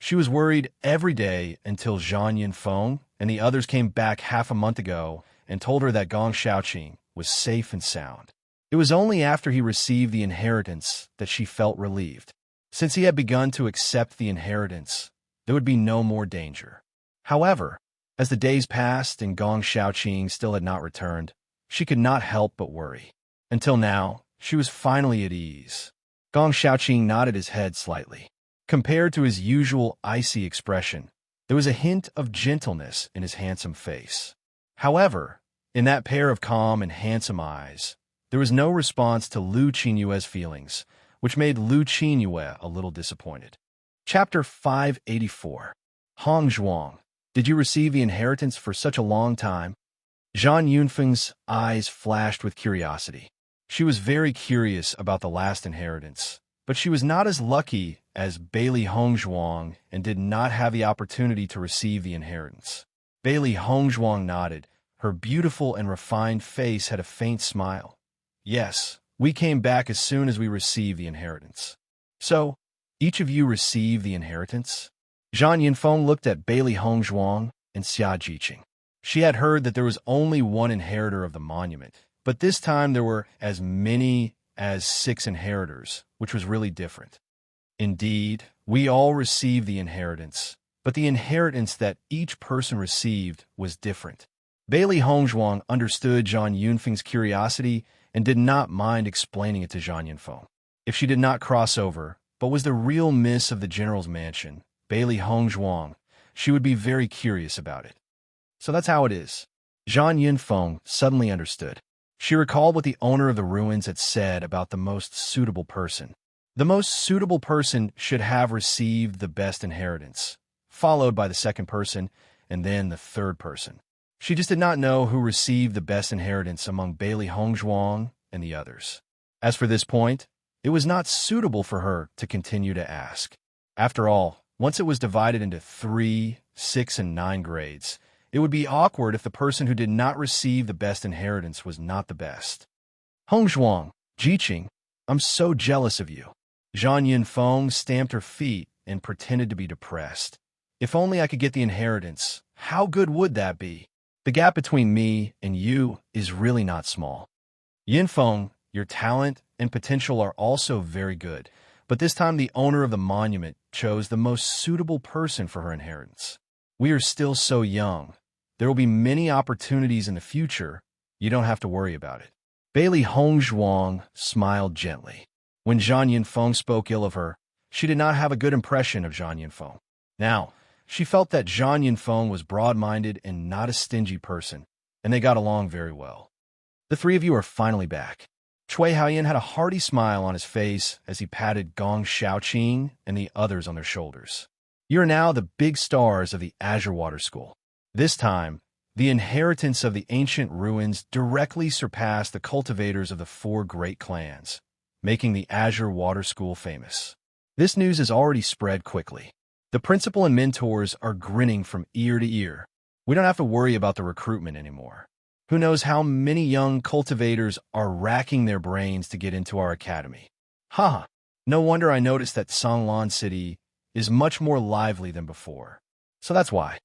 She was worried every day until Zhang Yunfeng and the others came back half a month ago and told her that Gong Xiaoqing was safe and sound. It was only after he received the inheritance that she felt relieved. Since he had begun to accept the inheritance, there would be no more danger. However, as the days passed and Gong Xiaoqing still had not returned, She could not help but worry. Until now, she was finally at ease. Gong Xiaoqing nodded his head slightly. Compared to his usual icy expression, there was a hint of gentleness in his handsome face. However, in that pair of calm and handsome eyes, there was no response to Lu Qinyue's feelings, which made Lu Qinyue a little disappointed. Chapter 584. Hong Zhuang, did you receive the inheritance for such a long time? Zhang Yunfeng's eyes flashed with curiosity. She was very curious about the last inheritance, but she was not as lucky as Bailey Hongzhuang and did not have the opportunity to receive the inheritance. Bailey Hongzhuang nodded. Her beautiful and refined face had a faint smile. Yes, we came back as soon as we received the inheritance. So, each of you received the inheritance? Zhang Yunfeng looked at Bailey Hongzhuang and Xia Jiqing. She had heard that there was only one inheritor of the monument, but this time there were as many as 6 inheritors, which was really different. Indeed, we all received the inheritance, but the inheritance that each person received was different. Bailey Hongzhuang understood Zhang Yunfeng's curiosity and did not mind explaining it to Zhang Yunfeng. If she did not cross over, but was the real miss of the general's mansion, Bailey Hongzhuang, she would be very curious about it. So that's how it is. Zhang Yunfeng suddenly understood. She recalled what the owner of the ruins had said about the most suitable person. The most suitable person should have received the best inheritance, followed by the second person, and then the third person. She just did not know who received the best inheritance among Bailey Hongzhuang and the others. As for this point, it was not suitable for her to continue to ask. After all, once it was divided into 3, 6, and 9 grades, it would be awkward if the person who did not receive the best inheritance was not the best. Hongzhuang, Jiqing, I'm so jealous of you. Zhang Yunfeng stamped her feet and pretended to be depressed. If only I could get the inheritance, how good would that be? The gap between me and you is really not small. Yunfeng, your talent and potential are also very good, but this time the owner of the monument chose the most suitable person for her inheritance. We are still so young. There will be many opportunities in the future. You don't have to worry about it. Bailey Hongzhuang smiled gently. When Zhang Yunfeng spoke ill of her, she did not have a good impression of Zhang Yunfeng. Now, she felt that Zhang Yunfeng was broad-minded and not a stingy person, and they got along very well. The 3 of you are finally back. Cui Haoyan had a hearty smile on his face as he patted Gong Xiaoqing and the others on their shoulders. You are now the big stars of the Azure Water School. This time, the inheritance of the ancient ruins directly surpassed the cultivators of the 4 great clans, making the Azure Water School famous. This news has already spread quickly. The principal and mentors are grinning from ear to ear. We don't have to worry about the recruitment anymore. Who knows how many young cultivators are racking their brains to get into our academy. Haha, no wonder I noticed that Songlan City is much more lively than before. So that's why.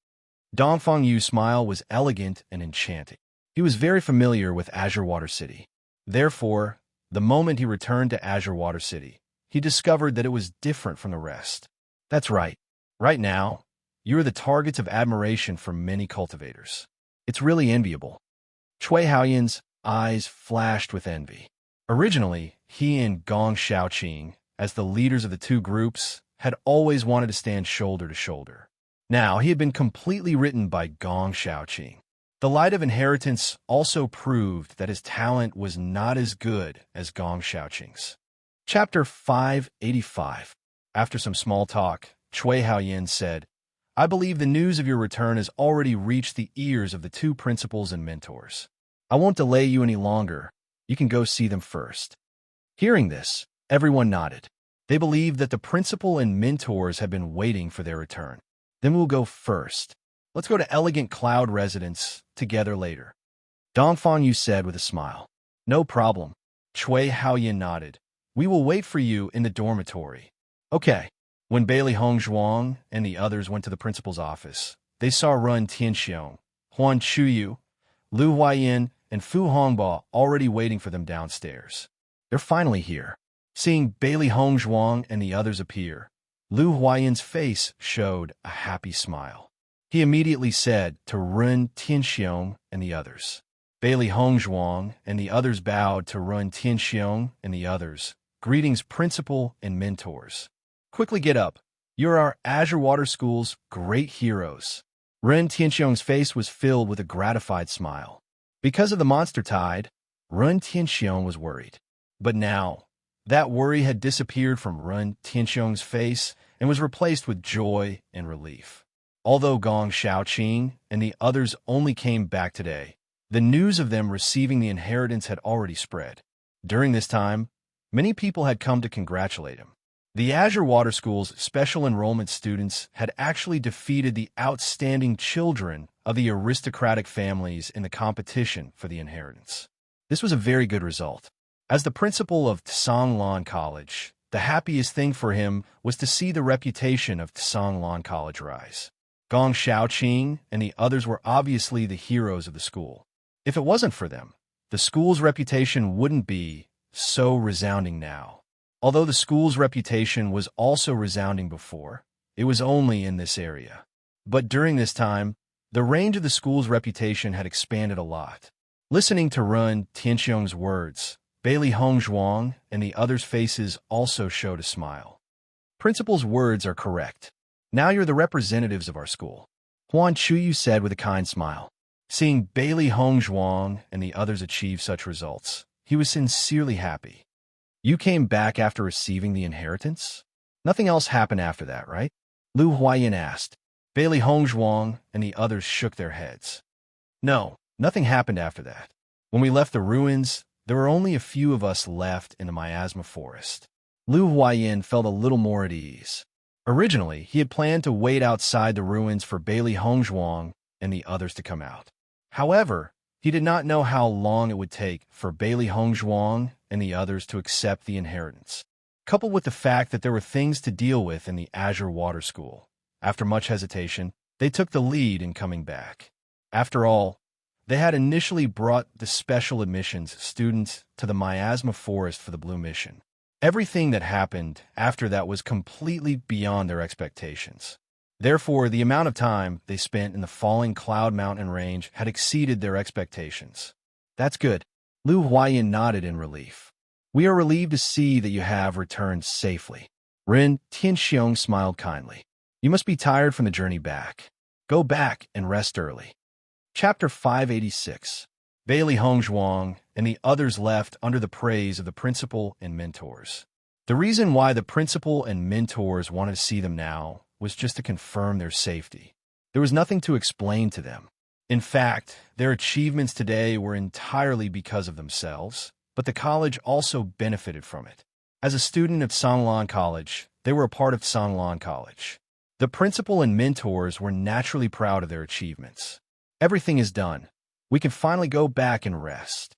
Dongfang Yu's smile was elegant and enchanting. He was very familiar with Azure Water City. Therefore, the moment he returned to Azure Water City, he discovered that it was different from the rest. That's right. Right now, you are the targets of admiration for many cultivators. It's really enviable. Cui Haoyan's eyes flashed with envy. Originally, he and Gong Xiaoqing, as the leaders of the 2 groups, had always wanted to stand shoulder to shoulder. Now, he had been completely written by Gong Xiaoqing. The light of inheritance also proved that his talent was not as good as Gong Xiaoqing's. Chapter 585. After some small talk, Cui Haoyan said, I believe the news of your return has already reached the ears of the 2 principals and mentors. I won't delay you any longer. You can go see them first. Hearing this, everyone nodded. They believed that the principal and mentors had been waiting for their return. Then we'll go first. Let's go to Elegant Cloud Residence together later. Dongfang Yu said with a smile. No problem. Cui Haoyan nodded. We will wait for you in the dormitory. Okay. When Bailey Hongzhuang and the others went to the principal's office, they saw Run Tianxiong, Huan Chuyu, Lu Huayan, and Fu Hongba already waiting for them downstairs. They're finally here. Seeing Bailey Hongzhuang and the others appear, Lu Huayan's face showed a happy smile. He immediately said to Run Tianxiong and the others, Bailey Hongzhuang and the others bowed to Run Tianxiong and the others. Greetings, principal and mentors. Quickly get up. You're our Azure Water School's great heroes. Ren Tianxiong's face was filled with a gratified smile. Because of the monster tide, Run Tianxiong was worried. But now, that worry had disappeared from Run Tianxiong's face and was replaced with joy and relief. Although Gong Xiaoqing and the others only came back today, the news of them receiving the inheritance had already spread. During this time, many people had come to congratulate him. The Azure Water School's special enrollment students had actually defeated the outstanding children of the aristocratic families in the competition for the inheritance. This was a very good result. As the principal of Tsanglan College, the happiest thing for him was to see the reputation of Tsanglan College rise. Gong Xiaoqing and the others were obviously the heroes of the school. If it wasn't for them, the school's reputation wouldn't be so resounding now. Although the school's reputation was also resounding before, it was only in this area. But during this time, the range of the school's reputation had expanded a lot. Listening to Run Tianxiong's words, Bailey Hongzhuang and the others' faces also showed a smile. Principal's words are correct. Now you're the representatives of our school, Huan Chuyu said with a kind smile. Seeing Bailey Hongzhuang and the others achieve such results, he was sincerely happy. You came back after receiving the inheritance? Nothing else happened after that, right? Lu Huayan asked. Bailey Hongzhuang and the others shook their heads. No, nothing happened after that. When we left the ruins, there were only a few of us left in the miasma forest. Lu Huayan felt a little more at ease. Originally, he had planned to wait outside the ruins for Bailey Hongzhuang and the others to come out. However, he did not know how long it would take for Bailey Hongzhuang and the others to accept the inheritance. Coupled with the fact that there were things to deal with in the Azure Water School, after much hesitation, they took the lead in coming back. After all, they had initially brought the special admissions students to the miasma forest for the Blue Mission. Everything that happened after that was completely beyond their expectations. Therefore, the amount of time they spent in the falling Cloud Mountain range had exceeded their expectations. That's good. Lu Huayan nodded in relief. We are relieved to see that you have returned safely. Ren Tianxiong smiled kindly. You must be tired from the journey back. Go back and rest early. Chapter 586. Bailey Hongzhuang and the others left under the praise of the principal and mentors. The reason why the principal and mentors wanted to see them now was just to confirm their safety. There was nothing to explain to them. In fact, their achievements today were entirely because of themselves, but the college also benefited from it. As a student of Tsanglan College, they were a part of Tsanglan College. The principal and mentors were naturally proud of their achievements. Everything is done. We can finally go back and rest.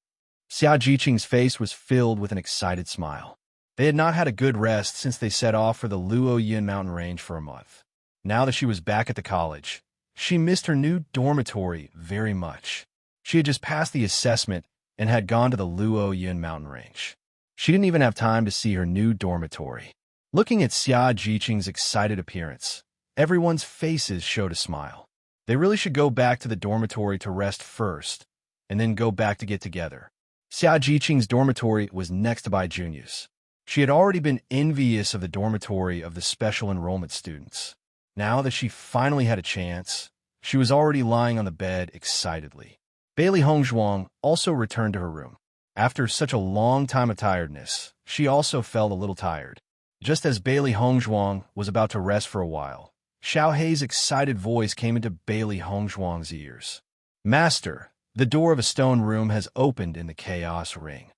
Xia Jiqing's face was filled with an excited smile. They had not had a good rest since they set off for the Luoyin mountain range for a month. Now that she was back at the college, she missed her new dormitory very much. She had just passed the assessment and had gone to the Luoyin mountain range. She didn't even have time to see her new dormitory. Looking at Xia Jiqing's excited appearance, everyone's faces showed a smile. They really should go back to the dormitory to rest first, and then go back to get together. Xia Jiqing's dormitory was next to Bai Junyu's. She had already been envious of the dormitory of the special enrollment students. Now that she finally had a chance, she was already lying on the bed excitedly. Bailey Hongzhuang also returned to her room. After such a long time of tiredness, she also felt a little tired. Just as Bailey Hongzhuang was about to rest for a while, Xiao Hei's excited voice came into Bailey Hongzhuang's ears. Master, the door of a stone room has opened in the Chaos Ring.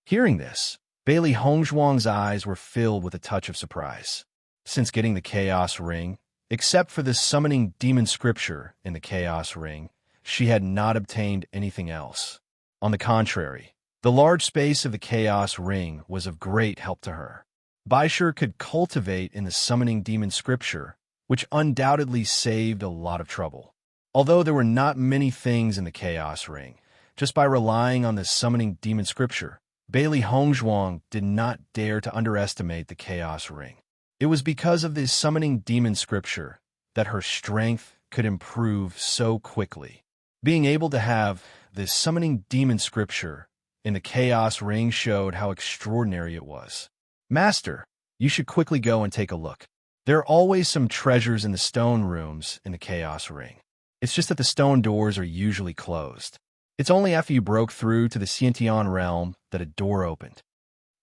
Hearing this, Bailey Hongzhuang's eyes were filled with a touch of surprise. Since getting the Chaos Ring, except for the summoning demon scripture in the Chaos Ring, she had not obtained anything else. On the contrary, the large space of the Chaos Ring was of great help to her. Baishur could cultivate in the summoning demon scripture, which undoubtedly saved a lot of trouble. Although there were not many things in the Chaos Ring, just by relying on the summoning demon scripture, Bailey Hongzhuang did not dare to underestimate the Chaos Ring. It was because of the summoning demon scripture that her strength could improve so quickly. Being able to have this summoning demon scripture in the Chaos Ring showed how extraordinary it was. Master, you should quickly go and take a look. There are always some treasures in the stone rooms in the Chaos Ring. It's just that the stone doors are usually closed. It's only after you broke through to the Xiantian realm that a door opened.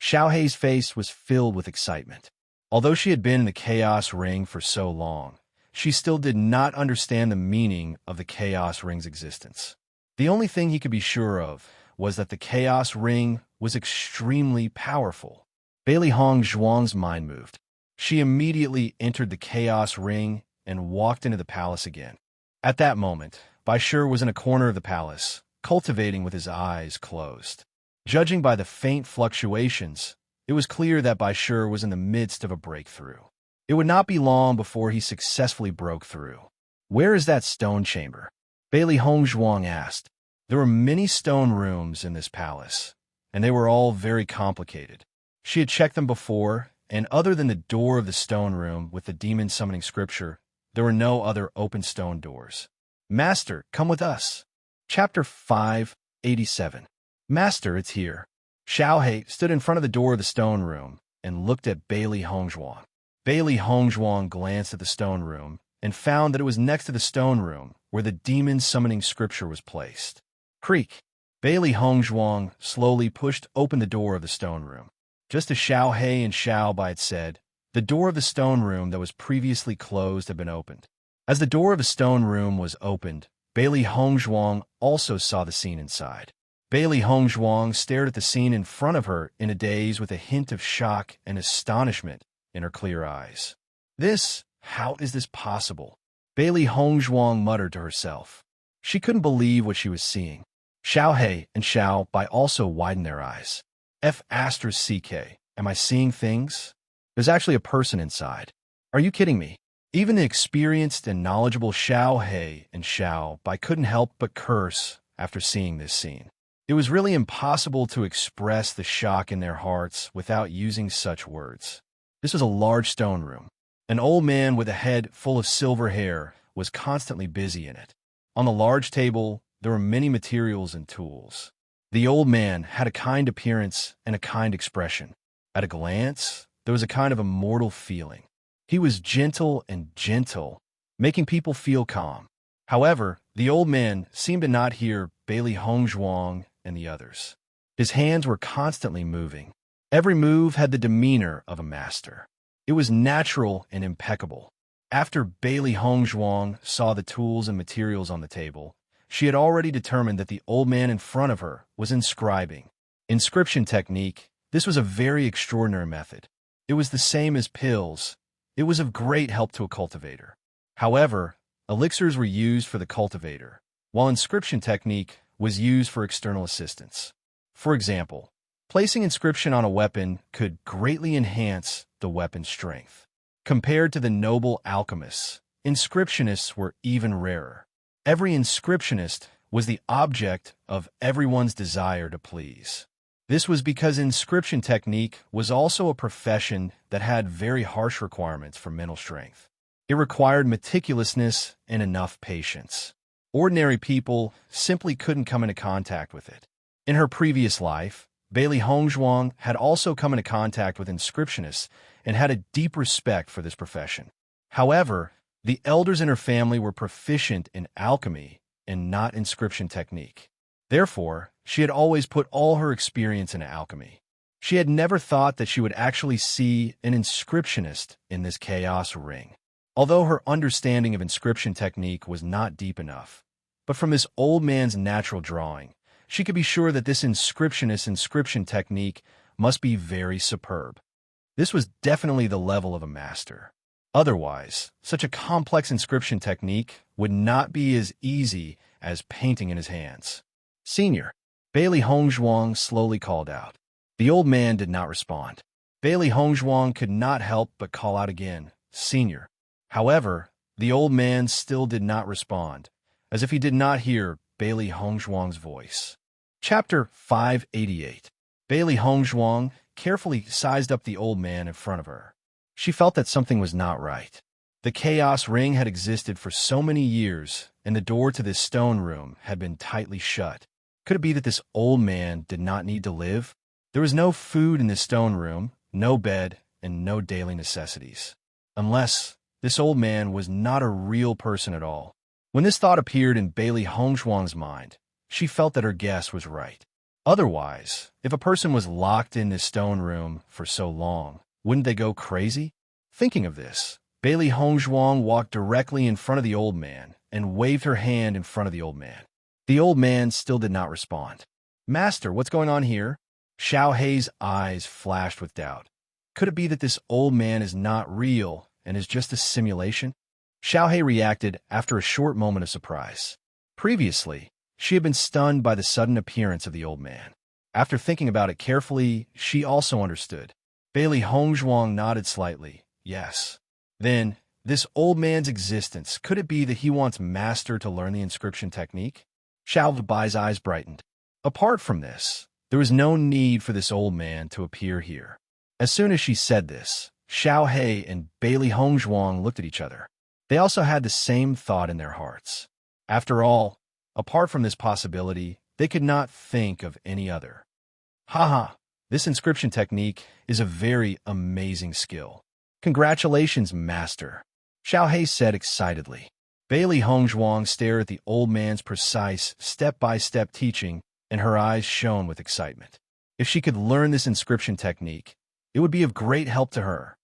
Xiaohei's face was filled with excitement. Although she had been in the Chaos Ring for so long, she still did not understand the meaning of the Chaos Ring's existence. The only thing he could be sure of was that the Chaos Ring was extremely powerful. Bailey Hong Zhuang's mind moved. She immediately entered the Chaos Ring and walked into the palace again. At that moment, Bai Shi was in a corner of the palace, cultivating with his eyes closed. Judging by the faint fluctuations, it was clear that Bai Shi was in the midst of a breakthrough. It would not be long before he successfully broke through. Where is that stone chamber? Bailey Hong Zhuang asked. There were many stone rooms in this palace, and they were all very complicated. She had checked them before, and other than the door of the stone room with the demon summoning scripture, there were no other open stone doors. Master, come with us. Chapter 587. Master, it's here. Xiaohei stood in front of the door of the stone room and looked at Bailey Hongzhuang. Bailey Hongzhuang glanced at the stone room and found that it was next to the stone room where the demon summoning scripture was placed. Creak. Bailey Hongzhuang slowly pushed open the door of the stone room. Just as Xiaohei and Xiaobai had said, the door of the stone room that was previously closed had been opened. As the door of the stone room was opened, Bailey Hongzhuang also saw the scene inside. Bailey Hongzhuang stared at the scene in front of her in a daze with a hint of shock and astonishment in her clear eyes. How is this possible? Bailey Hongzhuang muttered to herself. She couldn't believe what she was seeing. Xiaohei and Xiaobai also widened their eyes. F***CK, am I seeing things? There's actually a person inside. Are you kidding me? Even the experienced and knowledgeable Xiaohei and Xiaobai couldn't help but curse after seeing this scene. It was really impossible to express the shock in their hearts without using such words. This was a large stone room. An old man with a head full of silver hair was constantly busy in it. On the large table, there were many materials and tools. The old man had a kind appearance and a kind expression. At a glance, there was a kind of immortal feeling. He was gentle, making people feel calm. However, the old man seemed to not hear Bailey Hongzhuang and the others. His hands were constantly moving. Every move had the demeanor of a master. It was natural and impeccable. After Bailey Hongzhuang saw the tools and materials on the table, she had already determined that the old man in front of her was inscribing. Inscription technique, this was a very extraordinary method. It was the same as pills. It was of great help to a cultivator. However, elixirs were used for the cultivator, while inscription technique was used for external assistance. For example, placing inscription on a weapon could greatly enhance the weapon's strength. Compared to the noble alchemists, inscriptionists were even rarer. Every inscriptionist was the object of everyone's desire to please. This was because inscription technique was also a profession that had very harsh requirements for mental strength. It required meticulousness and enough patience. Ordinary people simply couldn't come into contact with it. In her previous life, Bailey Hongzhuang had also come into contact with inscriptionists and had a deep respect for this profession. However, the elders in her family were proficient in alchemy and not inscription technique. Therefore, she had always put all her experience into alchemy. She had never thought that she would actually see an inscriptionist in this chaos ring. Although her understanding of inscription technique was not deep enough, but from this old man's natural drawing, she could be sure that this inscriptionist's inscription technique must be very superb. This was definitely the level of a master. Otherwise, such a complex inscription technique would not be as easy as painting in his hands. Senior, Bailey Hongzhuang slowly called out. The old man did not respond. Bailey Hongzhuang could not help but call out again, Senior. However, the old man still did not respond, as if he did not hear Bailey Hongzhuang's voice. Chapter 588. Bailey Hongzhuang carefully sized up the old man in front of her. She felt that something was not right. The chaos ring had existed for so many years, and the door to this stone room had been tightly shut. Could it be that this old man did not need to live? There was no food in this stone room, no bed, and no daily necessities. Unless this old man was not a real person at all. When this thought appeared in Bailey Hongshuang's mind, she felt that her guess was right. Otherwise, if a person was locked in this stone room for so long, wouldn't they go crazy? Thinking of this, Bailey Hongshuang walked directly in front of the old man and waved her hand in front of the old man. The old man still did not respond. "Master, what's going on here?" Xiao Hei's eyes flashed with doubt. Could it be that this old man is not real and is just a simulation? Xiao Hei reacted after a short moment of surprise. Previously, she had been stunned by the sudden appearance of the old man. After thinking about it carefully, she also understood. Bailey Hongshuang nodded slightly. Yes. Then, this old man's existence, could it be that he wants Master to learn the inscription technique? Xiao Bai's eyes brightened. Apart from this, there was no need for this old man to appear here. As soon as she said this, Xiao Hei and Bailey Hongshuang looked at each other. They also had the same thought in their hearts. After all, apart from this possibility, they could not think of any other. Haha, this inscription technique is a very amazing skill. Congratulations, Master, Xiao Hei said excitedly. Bailey Hongshuang stared at the old man's precise, step-by-step teaching, and her eyes shone with excitement. If she could learn this inscription technique, it would be of great help to her.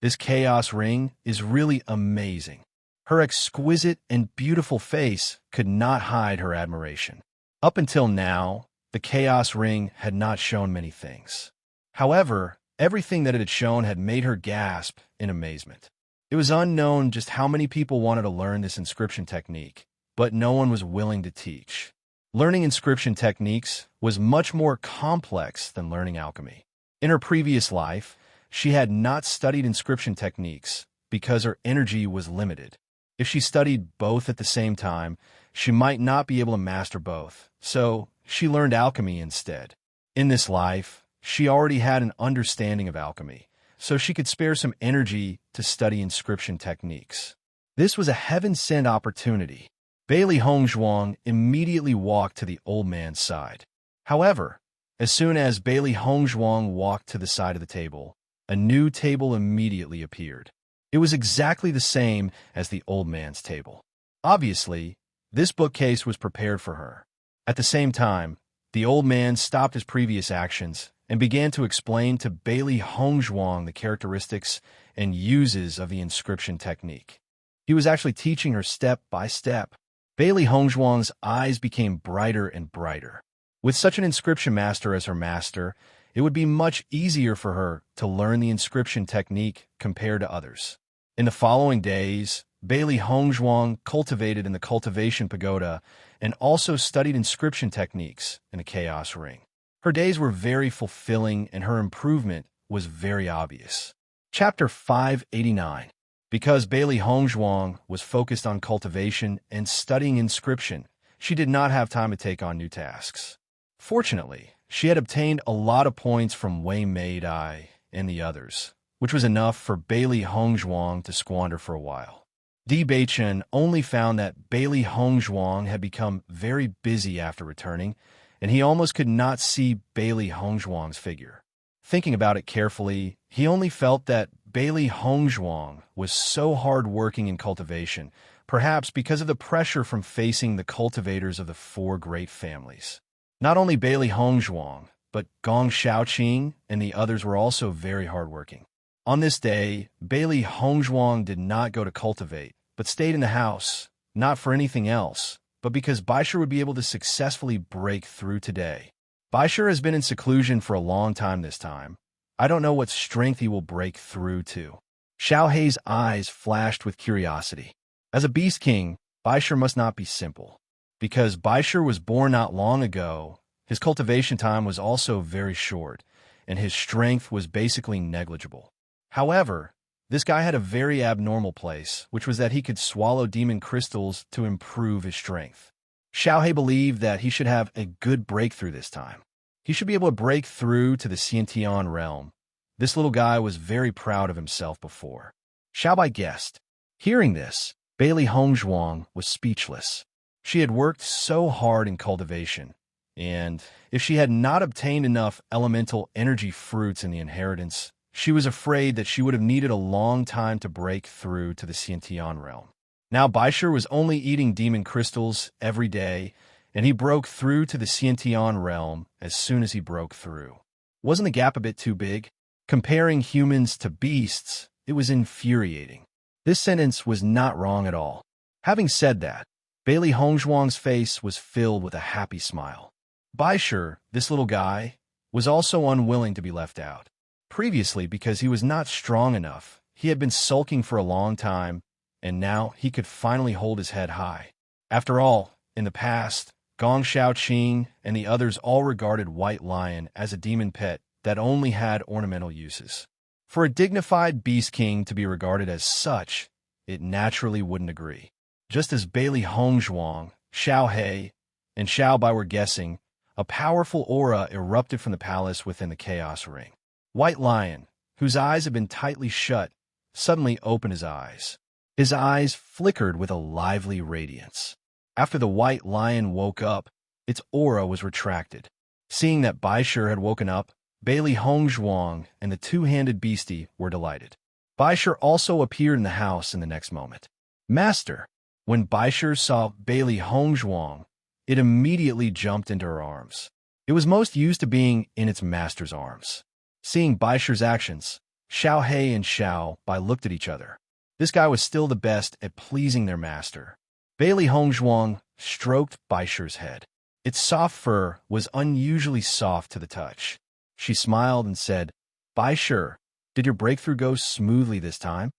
This chaos ring is really amazing. Her exquisite and beautiful face could not hide her admiration. Up until now, the chaos ring had not shown many things. However, everything that it had shown had made her gasp in amazement. It was unknown just how many people wanted to learn this inscription technique, but no one was willing to teach. Learning inscription techniques was much more complex than learning alchemy. In her previous life, she had not studied inscription techniques because her energy was limited. If she studied both at the same time, she might not be able to master both, so she learned alchemy instead. In this life, she already had an understanding of alchemy, so she could spare some energy to study inscription techniques. This was a heaven-sent opportunity. Bailey Hongshuang immediately walked to the old man's side. However, as soon as Bailey Hongshuang walked to the side of the table, a new table immediately appeared. It was exactly the same as the old man's table. Obviously, this bookcase was prepared for her. At the same time, the old man stopped his previous actions and began to explain to Bailey Hongshuang the characteristics and uses of the inscription technique. He was actually teaching her step by step. Bailey Hongshuang's eyes became brighter and brighter. With such an inscription master as her master, it would be much easier for her to learn the inscription technique compared to others. In the following days, Bailey Hongshuang cultivated in the cultivation pagoda and also studied inscription techniques in the chaos ring. Her days were very fulfilling and her improvement was very obvious. Chapter 589. Because Bailey Hongshuang was focused on cultivation and studying inscription, she did not have time to take on new tasks. Fortunately, she had obtained a lot of points from Wei Meidai and the others, which was enough for Bailey Hongshuang to squander for a while. Di Beichen only found that Bailey Hongshuang had become very busy after returning, and he almost could not see Bailey Hongshuang's figure. Thinking about it carefully, he only felt that Bailey Hongshuang was so hard-working in cultivation, perhaps because of the pressure from facing the cultivators of the four great families. Not only Bailey Hongshuang, but Gong Shaoqing and the others were also very hardworking. On this day, Bailey Hongshuang did not go to cultivate, but stayed in the house, not for anything else, but because Baisher would be able to successfully break through today. Baisher has been in seclusion for a long time this time. I don't know what strength he will break through to. Xiao Hei's eyes flashed with curiosity. As a beast king, Baisher must not be simple. Because Baisher was born not long ago, his cultivation time was also very short, and his strength was basically negligible. However, this guy had a very abnormal place, which was that he could swallow demon crystals to improve his strength. Xiao Hei believed that he should have a good breakthrough this time. He should be able to break through to the Xiantian realm. This little guy was very proud of himself before. Xiao Bai guessed. Hearing this, Bailey Hongzhuang was speechless. She had worked so hard in cultivation, and if she had not obtained enough elemental energy fruits in the inheritance, she was afraid that she would have needed a long time to break through to the Xiantian realm. Now Baishir was only eating demon crystals every day, and he broke through to the Xiantian realm as soon as he broke through. Wasn't the gap a bit too big? Comparing humans to beasts, it was infuriating. This sentence was not wrong at all. Having said that, Bailey Hongzhuang's face was filled with a happy smile. Baishir, this little guy, was also unwilling to be left out. Previously, because he was not strong enough, he had been sulking for a long time, and now he could finally hold his head high. After all, in the past, Gong Shaoqing and the others all regarded White Lion as a demon pet that only had ornamental uses. For a dignified beast king to be regarded as such, it naturally wouldn't agree. Just as Bailey Hongzhuang, Xiao He, and Xiao Bai were guessing, a powerful aura erupted from the palace within the Chaos Ring. White Lion, whose eyes had been tightly shut, suddenly opened his eyes. His eyes flickered with a lively radiance. After the White Lion woke up, its aura was retracted. Seeing that Baishir had woken up, Bailey Hongzhuang and the two-handed beastie were delighted. Baishir also appeared in the house in the next moment. Master! When Baishir saw Bailey Hongzhuang, it immediately jumped into her arms. It was most used to being in its master's arms. Seeing Baishir's actions, Xiao He and Xiao Bai looked at each other. This guy was still the best at pleasing their master. Bailey Hongzhuang stroked Baishir's head. Its soft fur was unusually soft to the touch. She smiled and said, Baishir, did your breakthrough go smoothly this time?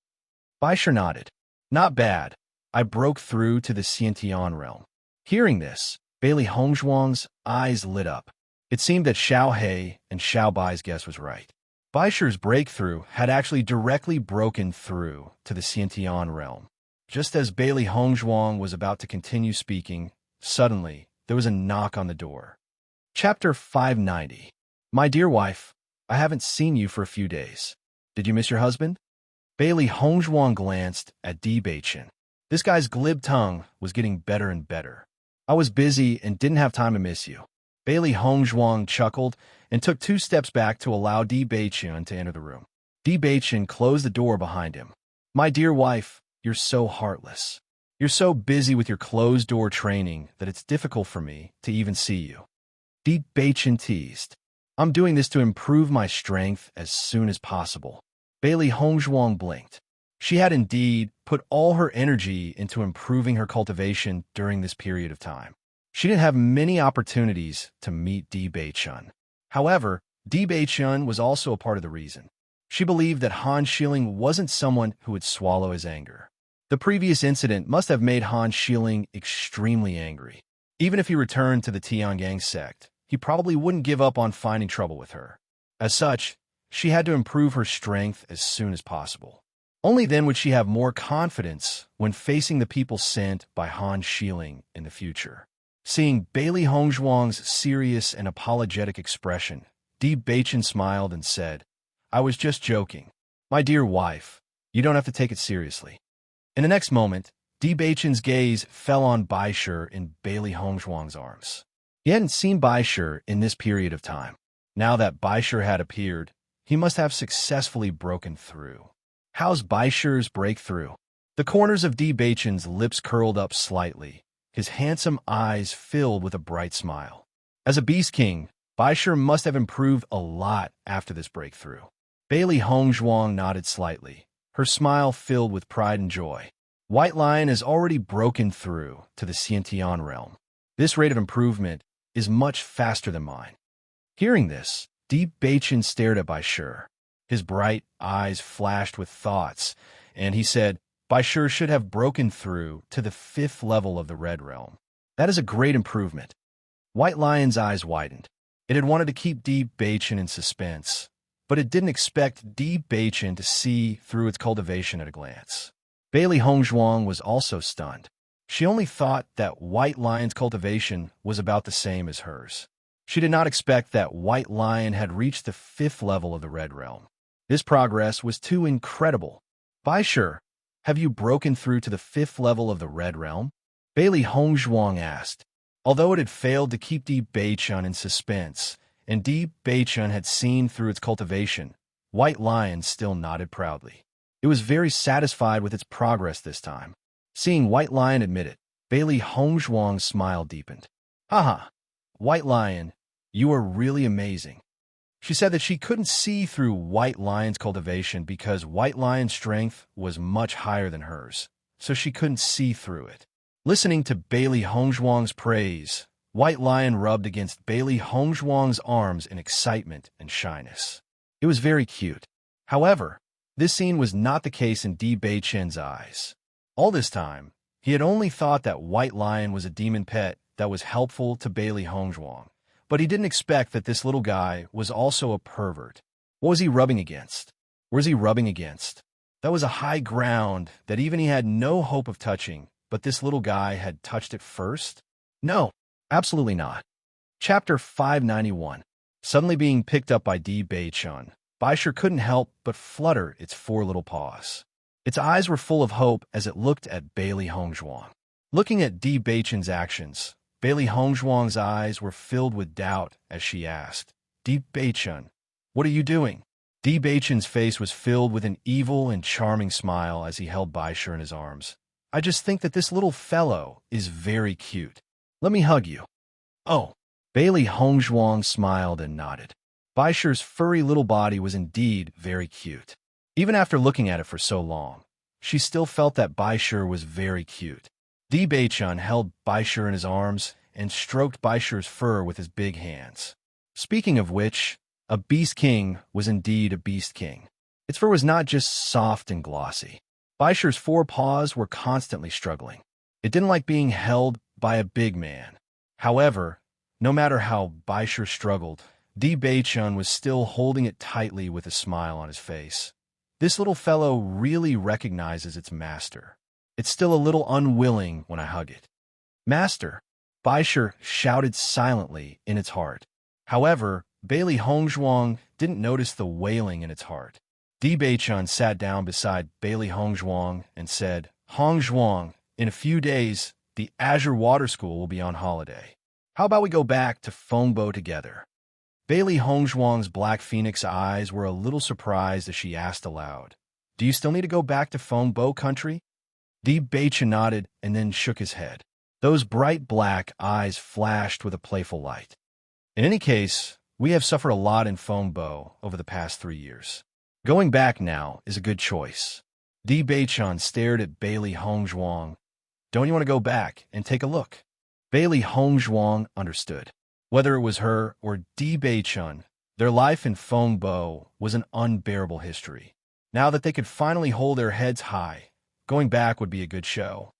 Baishir nodded. Not bad. I broke through to the Xiantian realm. Hearing this, Bailey Hongzhuang's eyes lit up. It seemed that Xiao He and Xiao Bai's guess was right. Baishir's breakthrough had actually directly broken through to the Xiantian realm. Just as Bailey Hongzhuang was about to continue speaking, suddenly there was a knock on the door. Chapter 590. My dear wife, I haven't seen you for a few days. Did you miss your husband? Bailey Hongzhuang glanced at Di Beichen. This guy's glib tongue was getting better and better. I was busy and didn't have time to miss you. Bailey Hongzhuang chuckled and took 2 steps back to allow Di Beichen to enter the room. Di Beichen closed the door behind him. My dear wife, you're so heartless. You're so busy with your closed-door training that it's difficult for me to even see you. Di Beichen teased. I'm doing this to improve my strength as soon as possible. Bailey Hongzhuang blinked. She had indeed put all her energy into improving her cultivation during this period of time. She didn't have many opportunities to meet Di Beichen. However, Di Beichen was also a part of the reason. She believed that Han Shilling wasn't someone who would swallow his anger. The previous incident must have made Han Shilling extremely angry. Even if he returned to the Tiangang sect, he probably wouldn't give up on finding trouble with her. As such, she had to improve her strength as soon as possible. Only then would she have more confidence when facing the people sent by Han Shilling in the future. Seeing Bailey Hongzhuang's serious and apologetic expression, Di Beichen smiled and said, I was just joking. My dear wife, you don't have to take it seriously. In the next moment, Di Beichen's gaze fell on Baishir in Bailey Hongzhuang's arms. He hadn't seen Baishir in this period of time. Now that Baishir had appeared, he must have successfully broken through. How's Baishir's breakthrough? The corners of Di Beichen's lips curled up slightly, his handsome eyes filled with a bright smile. As a beast king, Baishir must have improved a lot after this breakthrough. Bailey Hongzhuang nodded slightly, her smile filled with pride and joy. White Lion has already broken through to the Xiantian realm. This rate of improvement is much faster than mine. Hearing this, Di Beichen stared at Baishir. His bright eyes flashed with thoughts, and he said, Baishir should have broken through to the 5th level of the Red Realm. That is a great improvement. White Lion's eyes widened. It had wanted to keep Di Beichen in suspense, but it didn't expect Di Beichen to see through its cultivation at a glance. Bailey Hongzhuang was also stunned. She only thought that White Lion's cultivation was about the same as hers. She did not expect that White Lion had reached the 5th level of the Red Realm. This progress was too incredible. Baishir, Have you broken through to the 5th level of the Red Realm? Bailey Hongzhuang asked. Although it had failed to keep Di Beichun in suspense, and Di Beichun had seen through its cultivation, White Lion still nodded proudly. It was very satisfied with its progress this time. Seeing White Lion admit it, Bailey Hongzhuang's smile deepened. Haha, White Lion, you are really amazing. She said that she couldn't see through White Lion's cultivation because White Lion's strength was much higher than hers, so she couldn't see through it. Listening to Bailey Hongzhuang's praise, White Lion rubbed against Bailey Hongzhuang's arms in excitement and shyness. It was very cute. However, this scene was not the case in Di Beichun's eyes. All this time, he had only thought that White Lion was a demon pet that was helpful to Bailey Hongzhuang, but he didn't expect that this little guy was also a pervert. What was he rubbing against? Where was he rubbing against? That was a high ground that even he had no hope of touching, but this little guy had touched it first? No, absolutely not. Chapter 591. Suddenly being picked up by Di Beichun, Baisher couldn't help but flutter its 4 little paws. Its eyes were full of hope as it looked at Bailey Hongzhuang. Looking at Di Beichun's actions, Bailey Hongzhuang's eyes were filled with doubt as she asked, Di Beichun, what are you doing? Di Beichun's face was filled with an evil and charming smile as he held Baisher in his arms. I just think that this little fellow is very cute. Let me hug you. Oh. Bailey Hongzhuang smiled and nodded. Baisher's furry little body was indeed very cute. Even after looking at it for so long, she still felt that Baisher was very cute. Di Beichun held Baisher in his arms and stroked Baisher's fur with his big hands. Speaking of which, a beast king was indeed a beast king. Its fur was not just soft and glossy. Baisher's 4 paws were constantly struggling. It didn't like being held by a big man. However, no matter how Baisher struggled, Di Beichun was still holding it tightly with a smile on his face. This little fellow really recognizes its master. It's still a little unwilling when I hug it. Master, Baisher shouted silently in its heart. However, Bailey Hongzhuang didn't notice the wailing in its heart. Di Beichun sat down beside Bailey Hongzhuang and said, Hongzhuang, in a few days, the Azure Water School will be on holiday. How about we go back to Fengbo together? Bailey Hongzhuang's black phoenix eyes were a little surprised as she asked aloud, Do you still need to go back to Fengbo country? Di Beichun nodded and then shook his head. Those bright black eyes flashed with a playful light. In any case, we have suffered a lot in Fengbo over the past 3 years. Going back now is a good choice. Di Beichun stared at Bailey Hongzhuang. Don't you want to go back and take a look? Bailey Hongzhuang understood. Whether it was her or Di Beichun, their life in Fengbo was an unbearable history. Now that they could finally hold their heads high, going back would be a good show.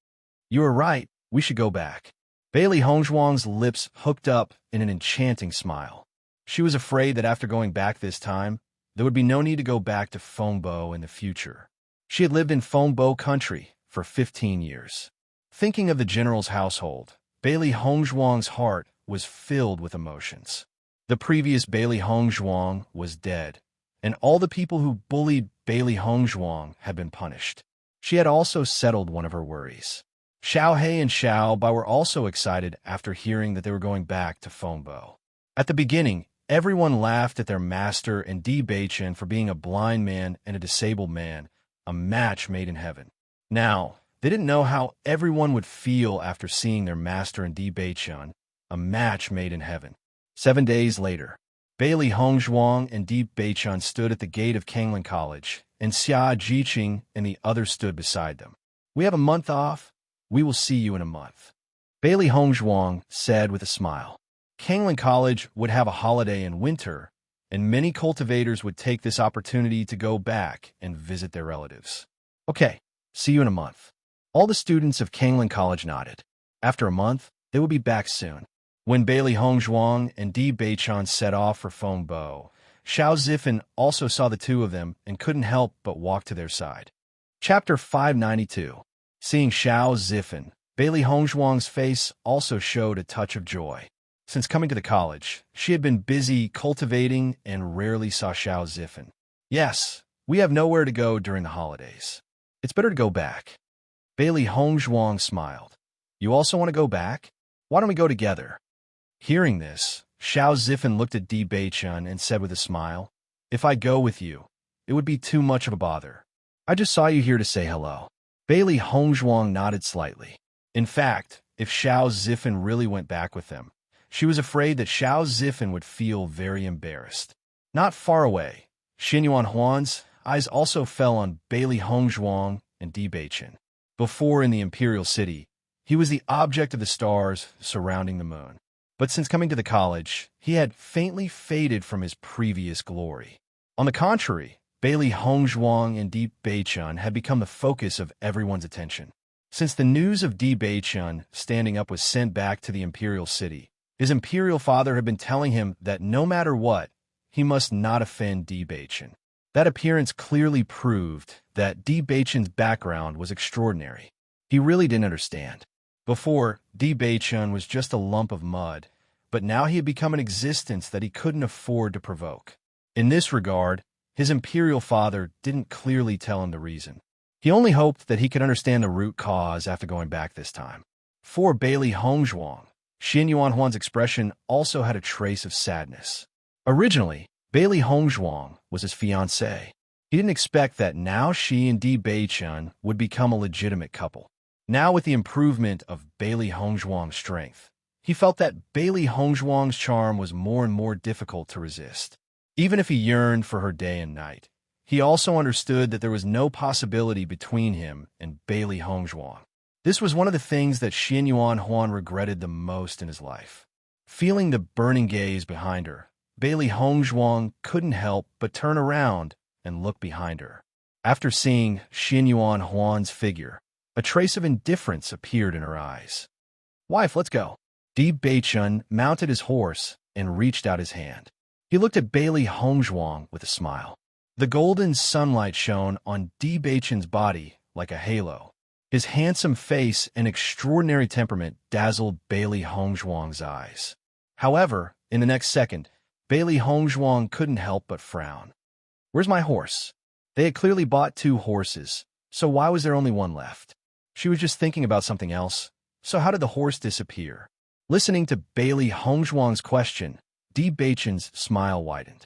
You are right, we should go back. Bailey Hongzhuang's lips hooked up in an enchanting smile. She was afraid that after going back this time, there would be no need to go back to Fengbo in the future. She had lived in Fengbo country for 15 years. Thinking of the general's household, Bailey Hongzhuang's heart was filled with emotions. The previous Bailey Hongzhuang was dead, and all the people who bullied Bailey Hongzhuang had been punished. She had also settled one of her worries. Xiao He and Xiao Bai were also excited after hearing that they were going back to Fengbo. At the beginning, everyone laughed at their master and Di Beichun for being a blind man and a disabled man, a match made in heaven. Now, they didn't know how everyone would feel after seeing their master and Di Beichun, a match made in heaven. 7 days later, Bailey Hongzhuang and Di Beichun stood at the gate of Kanglin College, and Xia Jiqing and the others stood beside them. We have a month off. We will see you in a month. Bailey Hongzhuang said with a smile. Kanglin College would have a holiday in winter, and many cultivators would take this opportunity to go back and visit their relatives. Okay, see you in a month. All the students of Kanglin College nodded. After a month, they would be back soon. When Bailey Hongzhuang and Di Beichun set off for Fengbo, Xiao Zifen also saw the two of them and couldn't help but walk to their side. Chapter 592. Seeing Xiao Zifen, Bailey Hongzhuang's face also showed a touch of joy. Since coming to the college, she had been busy cultivating and rarely saw Xiao Zifen. Yes, we have nowhere to go during the holidays. It's better to go back. Bailey Hongzhuang smiled. You also want to go back? Why don't we go together? Hearing this, Xiao Zifen looked at Di Beichun and said with a smile, If I go with you, it would be too much of a bother. I just saw you here to say hello. Bailey Hongzhuang nodded slightly. In fact, if Xiao Zifen really went back with them, she was afraid that Xiao Zifen would feel very embarrassed. Not far away, Xin Yuanhuan's eyes also fell on Bailey Hongzhuang and Di Beichun. Before in the imperial city, he was the object of the stars surrounding the moon. But since coming to the college, he had faintly faded from his previous glory. On the contrary, Bailey Hongzhuang and Di Beichun had become the focus of everyone's attention. Since the news of Di Beichun standing up was sent back to the imperial city, his imperial father had been telling him that no matter what, he must not offend Di Beichun. That appearance clearly proved that Di Beichun's background was extraordinary. He really didn't understand. Before, Di Beichun was just a lump of mud, but now he had become an existence that he couldn't afford to provoke. In this regard, his imperial father didn't clearly tell him the reason. He only hoped that he could understand the root cause after going back this time. For Bailey Hongzhuang, Xin Yuanhuan's expression also had a trace of sadness. Originally, Bailey Hongzhuang was his fiancée. He didn't expect that now she and Di Beichun would become a legitimate couple. Now with the improvement of Bailey Hongzhuang's strength, he felt that Bailey Hongzhuang's charm was more and more difficult to resist. Even if he yearned for her day and night, he also understood that there was no possibility between him and Bailey Hongzhuang. This was one of the things that Xin Yuanhuan regretted the most in his life. Feeling the burning gaze behind her, Bailey Hongzhuang couldn't help but turn around and look behind her. After seeing Xin Yuanhuan's figure, a trace of indifference appeared in her eyes. Wife, let's go. Di Beichun mounted his horse and reached out his hand. He looked at Bailey Hongzhuang with a smile. The golden sunlight shone on Di Beichun's body like a halo. His handsome face and extraordinary temperament dazzled Bailey Hongzhuang's eyes. However, in the next second, Bailey Hongzhuang couldn't help but frown. Where's my horse? They had clearly bought 2 horses, so why was there only one left? She was just thinking about something else. So how did the horse disappear? Listening to Bailey Hongzhuang's question, Di Beichun's smile widened.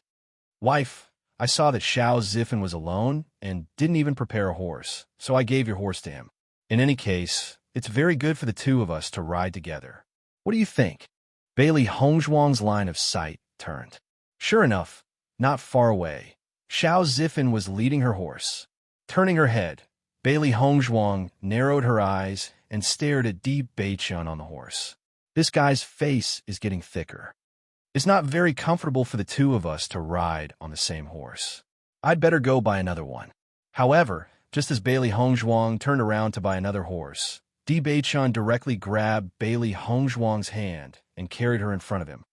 Wife, I saw that Xiao Zifen was alone and didn't even prepare a horse, so I gave your horse to him. In any case, it's very good for the 2 of us to ride together. What do you think? Bailey Hongzhuang's line of sight turned. Sure enough, not far away, Xiao Zifen was leading her horse. Turning her head, Bailey Hongzhuang narrowed her eyes and stared at Di Beichun on the horse. This guy's face is getting thicker. It's not very comfortable for the 2 of us to ride on the same horse. I'd better go buy another one. However, just as Bailey Hongzhuang turned around to buy another horse, Di Beichun directly grabbed Bailey Hongzhuang's hand and carried her in front of him.